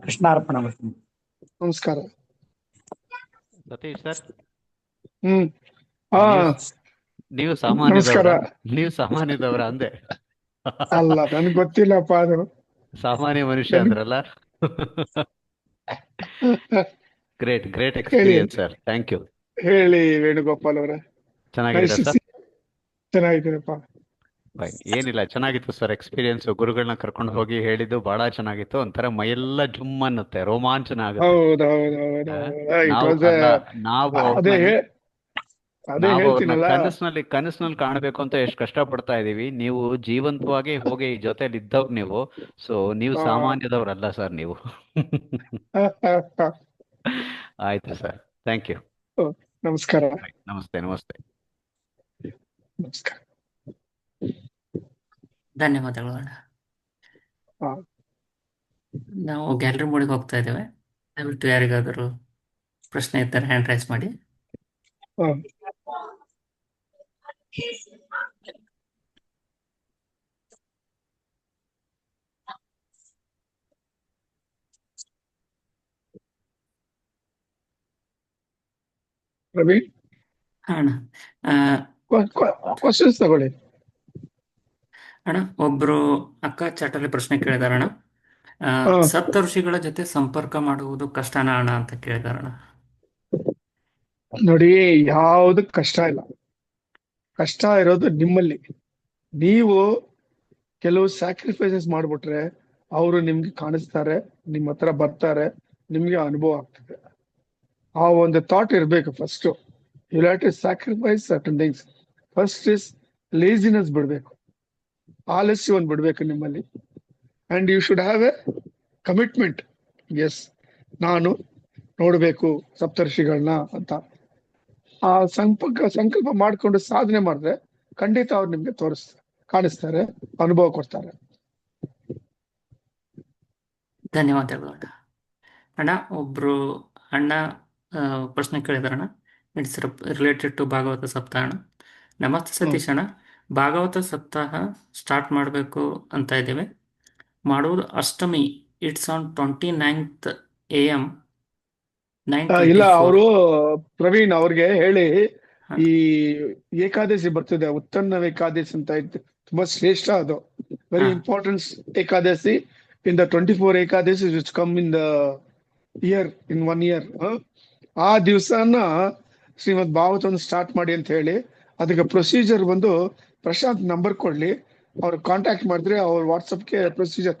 ಕೃಷ್ಣಾರ್ಪಣ. ನಮಸ್ಕಾರ ಸತೀಶ್ ಸರ್. ನೀವು ಸಾಮಾನ್ಯದವರ ಅಂದೆ. ಅಲ್ಲ, ನನ್ಗೆ ಗೊತ್ತಿಲ್ಲಪ್ಪ, ಅದು ಸಾಮಾನ್ಯ ಮನುಷ್ಯ ಅಂದ್ರಲ್ಲ. Great experience sir. Thank you. ಹೇಳಿ ವೇಣುಗೋಪಾಲ್ ಅವರೇ. ಚೆನ್ನಾಗಿದೆ ಸರ್. ಚೆನ್ನಾಗಿದ್ದೀನಪ್ಪ. ಏನಿಲ್ಲ, ಚೆನ್ನಾಗಿತ್ತು ಸರ್ ಎಕ್ಸ್ಪೀರಿಯನ್ಸ್. ಗುರುಗಳನ್ನ ಕರ್ಕೊಂಡು ಹೋಗಿ ಹೇಳಿದ್ದು ಬಹಳ ಚೆನ್ನಾಗಿತ್ತು. ಒಂಥರ ಮೈಯೆಲ್ಲ ಜುಮ್ ಅನ್ನುತ್ತೆ, ರೋಮಾಂಚನ ಆಗುತ್ತೆ. ಕನಸಿನಲ್ಲಿ ಕಾಣಬೇಕು ಅಂತ ಎಷ್ಟು ಕಷ್ಟ ಪಡ್ತಾ ಇದೀವಿ. ನೀವು ಜೀವಂತವಾಗಿ ಹೋಗಿ ಜೊತೆಲಿ ಇದ್ದವ್ರು ನೀವು. ಸೊ ನೀವು ಸಾಮಾನ್ಯದವ್ರಲ್ಲ ಸರ್ ನೀವು. ಆಯ್ತು ಸರ್, ಥ್ಯಾಂಕ್ ಯು. ನಮಸ್ಕಾರ. ನಮಸ್ತೆ. ನಮಸ್ಕಾರ. ಧನ್ಯವಾದಗಳು ಅಣ್ಣ. ನಾವು ಗ್ಯಾಲರಿ ಮೋಡಿಗೆ ಹೋಗ್ತಾ ಇದ್ದೇವೆ. ದಯವಿಟ್ಟು ಯಾರಿಗಾದರೂ ಪ್ರಶ್ನೆ ಇದ್ದರೆ ಹ್ಯಾಂಡ್ ರೈಸ್ ಮಾಡಿ. ರವಿ, ಅಣ್ಣ ಕ್ವಶನ್ಸ್ ತಗೊಳ್ಳಿ. ಅಣ್ಣ, ಒಬ್ರು ಅಕ್ಕ ಚಾಟಲ್ಲಿ ಪ್ರಶ್ನೆ ಕೇಳಿದಾರಣ್ಣ. ಸಪ್ತ ಋಷಿಗಳ ಜೊತೆ ಸಂಪರ್ಕ ಮಾಡುವುದು ಕಷ್ಟನಾ ಅಣ್ಣ ಅಂತ ಕೇಳಿದಾರಣ್ಣ. ನೋಡಿ, ಯಾವುದು ಕಷ್ಟ ಇಲ್ಲ. ಕಷ್ಟ ಇರೋದು ನಿಮ್ಮಲ್ಲಿ. ನೀವು ಕೆಲವು ಸ್ಯಾಕ್ರಿಫೈಸಸ್ ಮಾಡ್ಬಿಟ್ರೆ ಅವರು ನಿಮ್ಗೆ ಕಾಣಿಸ್ತಾರೆ, ನಿಮ್ಮ ಹತ್ರ ಬರ್ತಾರೆ, ನಿಮ್ಗೆ ಅನುಭವ ಆಗ್ತದೆ. ಆ ಒಂದು ಥಾಟ್ ಇರ್ಬೇಕು first. You have to sacrifice certain things. First is laziness ಬಿಡ್ಬೇಕು, ಆಲಸ್ಯ ಒಂದು ಬಿಡ್ಬೇಕು ನಿಮ್ಮಲ್ಲಿ. And you should have a commitment. Yes, ನಾನು ನೋಡ್ಬೇಕು ಸಪ್ತರ್ಷಿಗಳನ್ನ ಅಂತ ಆ ಸಂಕಲ್ಪ ಮಾಡ್ಕೊಂಡು ಸಾಧನೆ ಮಾಡಿದ್ರೆ ಖಂಡಿತ ಅವ್ರು ನಿಮ್ಗೆ ಕಾಣಿಸ್ತಾರೆ, ಅನುಭವ ಕೊಡ್ತಾರೆ. ಧನ್ಯವಾದಗಳು ಅಣ್ಣ. ಅಣ್ಣ, ಒಬ್ರು ಅಣ್ಣ ಪ್ರಶ್ನೆ ಕೇಳಿದಾರಣ್ಣ. ಇಟ್ಸ್ ರಿಲೇಟೆಡ್ ಟು ಭಾಗವತ ಸಪ್ತಾಹ ಅಣ್ಣ. ನಮಸ್ತೆ ಸತೀಶ್ ಅಣ್ಣ, ಭಾಗವತ ಸಪ್ತಾಹ ಸ್ಟಾರ್ಟ್ ಮಾಡಬೇಕು ಅಂತ ಇದ್ದೇವೆ. ಮಾಡುವುದು ಅಷ್ಟಮಿ, ಇಟ್ಸ್ ಆನ್ 29th AM 9:24. ಇಲ್ಲ, ಅವರು ಪ್ರವೀಣ್ ಅವ್ರಿಗೆ ಹೇಳಿ, ಈ ಏಕಾದಶಿ ಬರ್ತದೆ, ಉತ್ತನ್ನ ಏಕಾದಶಿ ಅಂತ ಇತ್ತು, ತುಂಬಾ ಶ್ರೇಷ್ಠ ಅದು. Very important Ekadashi in the 24 Ekadashi which come in the year, in 1 year. ಆ ದಿವಸನ ಶ್ರೀಮದ್ ಭಾಗವತವನ್ನು ಸ್ಟಾರ್ಟ್ ಮಾಡಿ ಅಂತ ಹೇಳಿ. ಅದಕ್ಕೆ ಪ್ರೊಸೀಜರ್ ಬಂದು ಪ್ರಶಾಂತ್ ನಂಬರ್ ಕೊಡ್ಲಿ, ಅವ್ರು ಕಾಂಟ್ಯಾಕ್ಟ್ ಮಾಡಿದ್ರೆ ಅವ್ರು ವಾಟ್ಸಪ್ಗೆ ಪ್ರೊಸೀಜರ್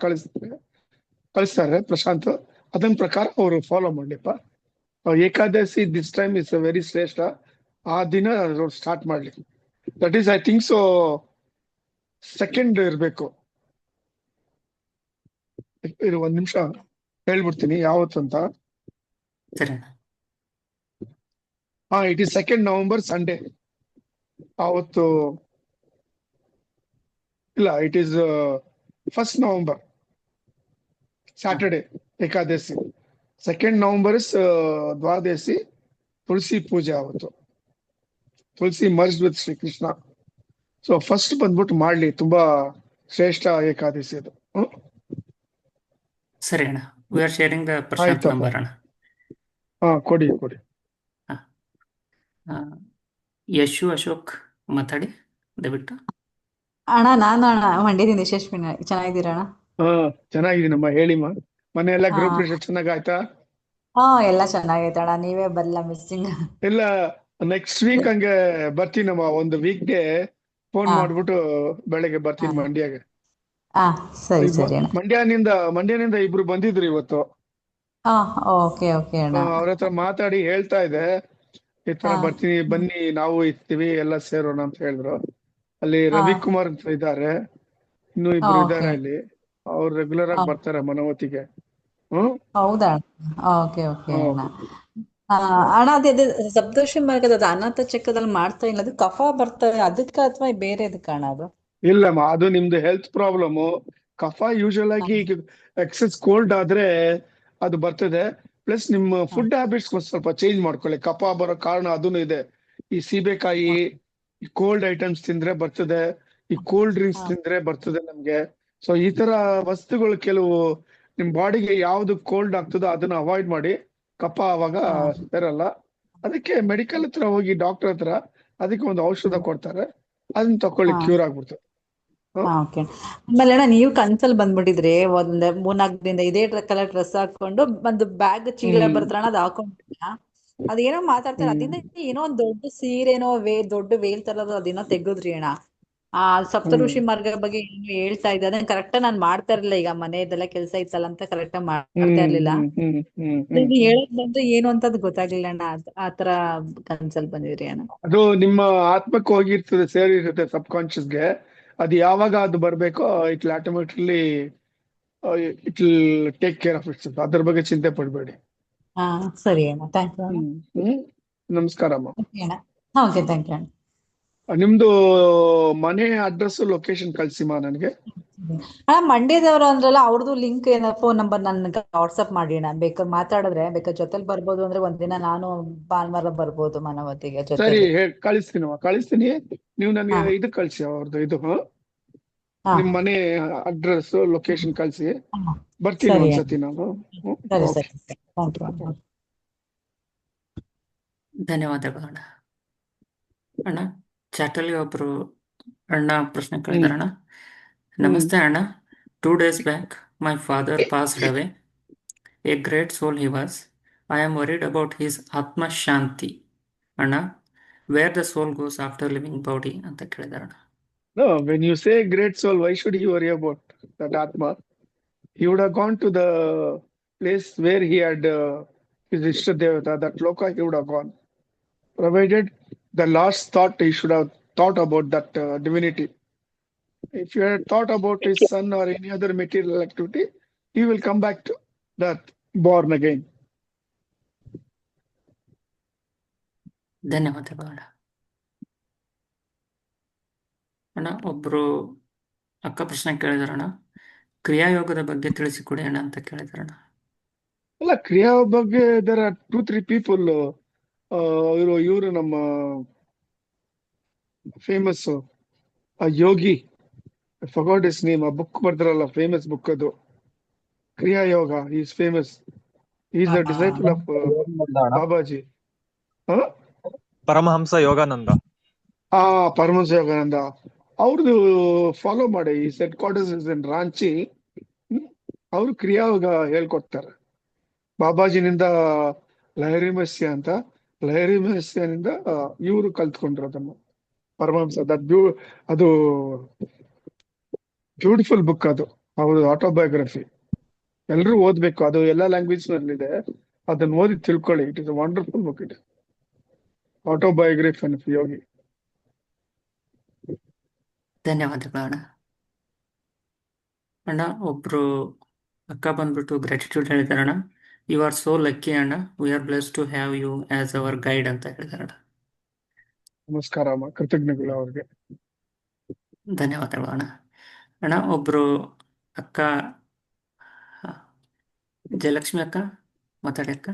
ಕಳಿಸ್ತಾರೆ ಪ್ರಶಾಂತ್. ಅದನ್ನ ಪ್ರಕಾರ ಅವರು ಫಾಲೋ ಮಾಡ್ಲಿಪ್ಪ. Ekadashi this time is very ಶ್ರೇಷ್ಠ. ಆ ದಿನ ಸ್ಟಾರ್ಟ್ ಮಾಡ್ಲಿ. That is, I think so, 2nd ಇರ್ಬೇಕು. ಇದು 1 ನಿಮಿಷ ಹೇಳ್ಬಿಡ್ತೀನಿ ಯಾವತ್ತು ಅಂತ. ಸರಿ. It is 2nd November Sunday. ಅವತ್ತು ಇಲ್ಲ, it is 1st November, Saturday, Ekadashi. 2nd November is Dwadashi, Tulsi ಪೂಜೆ ಅವತ್ತು. Tulsi merge with Shri Krishna. So first ಬಂದ್ಬಿಟ್ಟು ಮಾಡ್ಲಿ, ತುಂಬಾ ಶ್ರೇಷ್ಠ ಏಕಾದಶಿ ಅದು. ಸರಿ ಅಣ್ಣ, we are sharing the Prashant ಆಯ್ತಪ್ಪ. ನಂಬರ್ ಅಣ್ಣ. ಕೊಡಿ. ಆ, ಯಶು ಅಶೋಕ್ ಮಾತಾಡಿ ದಯವಿಟ್ಟು. ಅಣ್ಣ ಮಂಡ್ಯದಿಂದ ಯಶಸ್ವಿನಿ. ಚೆನ್ನಾಗಿದ್ದೀರಾ ಅಣ್ಣ? ಚೆನ್ನಾಗಿದ್ದೀನಮ್ಮ, ಹೇಳಿಮ್ಮ. ಮನೆಯೆಲ್ಲ ಹಾ. ಗೃಹ ಪ್ರವೇಶ ಚೆನ್ನಾಗಾಯ್ತಾ? ಎಲ್ಲ ಚೆನ್ನಾಗೈತೆ ಅಣ್ಣ, ನೀವೇ ಬರಲ್ಲ ಮಿಸ್ಸಿಂಗ್. ಇಲ್ಲ, ನೆಕ್ಸ್ಟ್ ವೀಕ್ ಹಂಗೆ ಬರ್ತೀನಮ್ಮ. ಒಂದು ವೀಕ್ಗೆ ಫೋನ್ ಹಾ. ಮಾಡ್ಬಿಟ್ಟು ಬೆಳಗ್ಗೆ ಬರ್ತೀನಿ ಹಾ. ಮಂಡ್ಯಗೆ. ಸರಿ ಸರಿ ಅಣ್ಣ. ಮಂಡ್ಯನಿಂದ ಇಬ್ರು ಬಂದಿದ್ರು ಇವತ್ತು. ಓಕೆ ಅಣ್ಣ. ಅವ್ರ ಹತ್ರ ಮಾತಾಡಿ ಹೇಳ್ತಾ ಇದೆ, ಈ ತರ ಹಾ. ಬರ್ತೀನಿ, ಬನ್ನಿ ನಾವು ಇರ್ತೀವಿ, ಎಲ್ಲ ಸೇರೋಣ ಅಂತ ಹೇಳಿದ್ರು. ಅಲ್ಲಿ ಹಾ. ರವಿಕುಮಾರ್ ಅಂತ ಇದ್ದಾರೆ, ಇನ್ನು ಇಬ್ರು ಇದ್ದಾರೆ ಓಕೆ. ಅಲ್ಲಿ. ಅವ್ರು ರೆಗ್ಯುಲರ್ ಆಗಿ ಬರ್ತಾರೆ ಮನವತಿಗೆ. ಹೌದಾ? ಓಕೆ ಅಣ್ಣ. ಹಾ. ಅಣ್ಣ, ಅದೇ ಸಪ್ತರ್ಷಿ ಮಾರ್ಗದ ಅನಾಥ ಚಕ್ರದಲ್ಲಿ ಮಾಡ್ತಾ ಇಲ್ಲ, ಅದು ಕಫ ಬರ್ತದೆ ಅದಕ್ಕ ಅಥವಾ ಬೇರೆ ಅದಕ್ಕ ಅಣ್ಣ ಅದು? ಇಲ್ಲಮ್ಮ, ಅದು ನಿಮ್ದು ಹೆಲ್ತ್ ಪ್ರಾಬ್ಲಮ್. ಕಫ ಯೂಶುವಲ್ ಆಗಿ ಎಕ್ಸೆಸ್ ಕೋಲ್ಡ್ ಆದ್ರೆ ಅದು ಬರ್ತದೆ. ಪ್ಲಸ್ ನಿಮ್ಮ ಫುಡ್ ಹ್ಯಾಬಿಟ್ಸ್ ಸ್ವಲ್ಪ ಚೇಂಜ್ ಮಾಡ್ಕೊಳ್ಳಿ. ಕಫ ಬರೋ ಕಾರಣ ಅದನ್ನು ಇದೆ. ಈ ಸೀಬೆಕಾಯಿ, ಈ ಕೋಲ್ಡ್ ಐಟಮ್ಸ್ ತಿಂದ್ರೆ ಬರ್ತದೆ, ಈ ಕೋಲ್ಡ್ ಡ್ರಿಂಕ್ಸ್ ತಿಂದ್ರೆ ಬರ್ತದೆ ನಮ್ಗೆ. ಸೊ ಈ ತರ ವಸ್ತುಗಳು ಕೆಲವು ನಿಮ್ ಬಾಡಿಗೆ ಯಾವ್ದು ಕೋಲ್ಡ್ ಆಗ್ತದೋ ಅದನ್ನ ಅವಾಯ್ಡ್ ಮಾಡಿ. ಕಫ ಅವಾಗ ಇರಲ್ಲ. ಅದಕ್ಕೆ ಮೆಡಿಕಲ್ ಹತ್ರ ಹೋಗಿ, ಡಾಕ್ಟರ್ ಹತ್ರ, ಅದಕ್ಕೆ ಒಂದು ಔಷಧ ಕೊಡ್ತಾರೆ, ಅದನ್ನ ತಕೊಳ್ಳಿ, ಕ್ಯೂರ್ ಆಗ್ಬಿಡ್ತದೆ. ಓಕೆ. ಆಮೇಲೆ ಅಣ್ಣ, ನೀವು ಕನ್ಸಲ್ ಬಂದ್ಬಿಟ್ಟಿದ್ರಿ ಒಂದ್ 3-4 ದಿನದಿಂದ ಇದೇ ಕಲರ್ ಡ್ರೆಸ್ ಹಾಕೊಂಡು ಒಂದು ಬ್ಯಾಗ್ ಚೀಲ ಬರ್ತಾರಣ, ಅದು ಹಾಕೊಂಡಿಲ್ಲ. ಅದೇನೋ ಮಾತಾಡ್ತಾರೆ, ಅದಿಂದ ಏನೋ ಒಂದ್ ದೊಡ್ಡ ಸೀರೆನೋ ದೊಡ್ಡ ವೇಲ್ ತರದು ಅದೇನೋ ತೆಗದ್ರಿ ಅಣ್ಣ. ಸಪ್ತಋಷಿ ಮಾರ್ಗ ಬಗ್ಗೆ ಏನು ಹೇಳ್ತಾ ಇದ್ದೆ, ಅದನ್ನ ಕರೆಕ್ಟ್ ನಾನ್ ಮಾಡ್ತಾ ಇರ್ಲಿಲ್ಲ. ಈಗ ಮನೆಯದೆಲ್ಲ ಕೆಲಸ ಇತ್ತಲ್ಲ ಅಂತ ಕರೆಕ್ಟ್ ಮಾಡ್ತಾ ಇರ್ಲಿಲ್ಲ. ನೀವು ಹೇಳಕ್ ಬಂದು ಏನು ಅಂತ ಅದು ಗೊತ್ತಾಗ್ಲಿಲ್ಲ ಅಣ್ಣ. ಆತರ ಕನ್ಸಲ್ ಬಂದಿದ್ರಿ ಅಣ್ಣ. ಅದು ನಿಮ್ಮ ಆತ್ಮಕ್ಕೆ ಹೋಗಿರ್ತದೆ, ಸೇರಿರುತ್ತೆ ಸಬ್ ಕಾನ್ಶಿಯಸ್ಗೆ. ಅದು ಯಾವಾಗ ಅದು ಬರ್ಬೇಕೋ it will automatically it will take care of its. ಅದ್ರ ಬಗ್ಗೆ ಚಿಂತೆ ಪಡ್ಬೇಡಿ. ಸರಿ ಅಣ್ಣ, ಥ್ಯಾಂಕ್ ಯು ಅಣ್ಣ. ನಮಸ್ಕಾರಮ್ಮ. ಓಕೆ ಅಣ್ಣ. ಓಕೆ, ಥ್ಯಾಂಕ್ ಯು ಅಣ್ಣ. ನಿಮ್ದು ಮನೆ ಅಡ್ರೆಸ್, ಲೊಕೇಶನ್ ಕಳ್ಸಿಮ್ಮ ನನಗೆ. ಅಣ್ಣ, ಮಂಡ್ಯದವ್ರು ಅಂದ್ರಲ್ಲ, ಅವ್ರದ್ದು ಲಿಂಕ್ ಏನೋ ಫೋನ್ ನಂಬರ್ ನನ್ಗೆ ವಾಟ್ಸಪ್ ಮಾಡಿ ಅಣ್ಣ. ಬೇಕಾದ್ರೆ ಮಾತಾಡಿದ್ರೆ, ಬೇಕಾದ್ರೆ ಜೊತೆಲಿ ಬರ್ಬೋದು ಅಂದ್ರೆ ಒಂದಿನ ನಾನು ಭಾನುವಾರ ಬರ್ಬೋದು ಮನವತಿಗೆ ಸರಿ, ಜೊತೆಲಿ. ಕಳಿಸ್ತೀನಿ. ನೀವು ನನಗೆ ಇದು ಕಳ್ಸಿ, ಅವ್ರದ್ದು ಇದು ನಿಮ್ ಮನೆ ಅಡ್ರೆಸ್, ಲೊಕೇಶನ್ ಕಳ್ಸಿ, ಬರ್ತೀನಿ ಸರಿ ಒಂದ್ಸತಿ ನಾನು. ಸರಿ ಓಕೆ. ಸರಿ ಥ್ಯಾಂಕ್ ಯು. ಧನ್ಯವಾದಗಳು ಅಣ್ಣ. ಅಣ್ಣ, ಚಾಟಲ್ಲಿ ಒಬ್ರು ಅಣ್ಣ ಪ್ರಶ್ನೆ ಕೇಳಿದಾರಣ್ಣ. ನಮಸ್ತೆ ಅಣ್ಣ, 2 days back my father passed away. A great soul he was. I am worried about his Atma Shanti. ಅಣ್ಣ, where the soul goes after living body ಅಂತ ಕೇಳಿದಾರಣ್ಣ. No, when you say great soul, why should he worry about that Atma? He would have gone to the place where he had his Ishtadevata, that Loka, he would have gone. Provided the last thought, he should have thought about that divinity. If you had thought about his son or any other material activity, he will come back to that, born again. ಧನ್ಯವಾದಗಳು ಅಣ್ಣ. ಅಣ್ಣ, ಒಬ್ರು ಅಕ್ಕ ಪ್ರಶ್ನೆ ಕೇಳಿದಾರಣ್ಣ, ಕ್ರಿಯಾಯೋಗದ ಬಗ್ಗೆ ತಿಳಿಸಿಕೊಡಿ ಅಣ್ಣ ಅಂತ ಕೇಳಿದಾರಣ್ಣ. ಅಲ್ಲ, ಕ್ರಿಯಾ ಬಗ್ಗೆ there are 2-3 people. ಇವರು ನಮ್ಮ famous Yogi, I forgot his name. ಆ ಬುಕ್ ಬರ್ತಾರಲ್ಲ, ಫೇಮಸ್ ಬುಕ್ ಅದು, ಕ್ರಿಯಾ ಯೋಗ. he is famous. He is the disciple of Babaji. Paramahamsa Yogananda. Paramahamsa Yogananda ಅವ್ರದ್ದು ಫಾಲೋ ಮಾಡಿ. ಈ head quarters is in Ranchi. ಅವರು ಕ್ರಿಯಾಯೋಗ ಹೇಳ್ಕೊಡ್ತಾರೆ. ಬಾಬಾಜಿನಿಂದ ಲಹರಿ ಮಹಸ್ಯ ಅಂತ, ಲಹರಿ ಮಹಸ್ಯನಿಂದ ಇವರು ಕಲ್ತ್ಕೊಂಡಿರೋದನ್ನ, ಪರಮಹಂಸ. ಅದು ಬ್ಯೂಟಿಫುಲ್ ಬುಕ್. ಅದು ಅವ್ರ ಆಟೋಬಯೋಗ್ರಫಿ. ಎಲ್ರೂ ಓದ್ಬೇಕು. ಅದು ಎಲ್ಲಾ ಲ್ಯಾಂಗ್ವೇಜ್ ನಲ್ಲಿದೆ. ಅದನ್ನ ಓದಿ ತಿಳ್ಕೊಳ್ಳಿ. It is a wonderful book. It autobiography of yogi. ಧನ್ಯವಾದಗಳು ಅಣ್ಣ. ಅಣ್ಣ, ಒಬ್ರು ಅಕ್ಕ ಬಂದ್ಬಿಟ್ಟು ಗ್ರಾಟಿಟ್ಯೂಡ್ ಹೇಳಿದಾರಣ್ಣ. ಯು ಆರ್ ಸೋ ಲಕ್ಕಿ ಅಣ್ಣ, we are blessed to have you as our guide ಅಂತ ಹೇಳಿದಾರಣ್ಣ. ನಮಸ್ಕಾರ ಅಮ್ಮ, ಕೃತಜ್ಞಗಳು ಅವ್ರಿಗೆ. ಧನ್ಯವಾದಗಳು ಅಣ್ಣ. ಅಣ್ಣ ಒಬ್ರು ಅಕ್ಕ ಹ, ಜಯಲಕ್ಷ್ಮಿ ಅಕ್ಕ ಮಾತಾಡಿ ಅಕ್ಕ.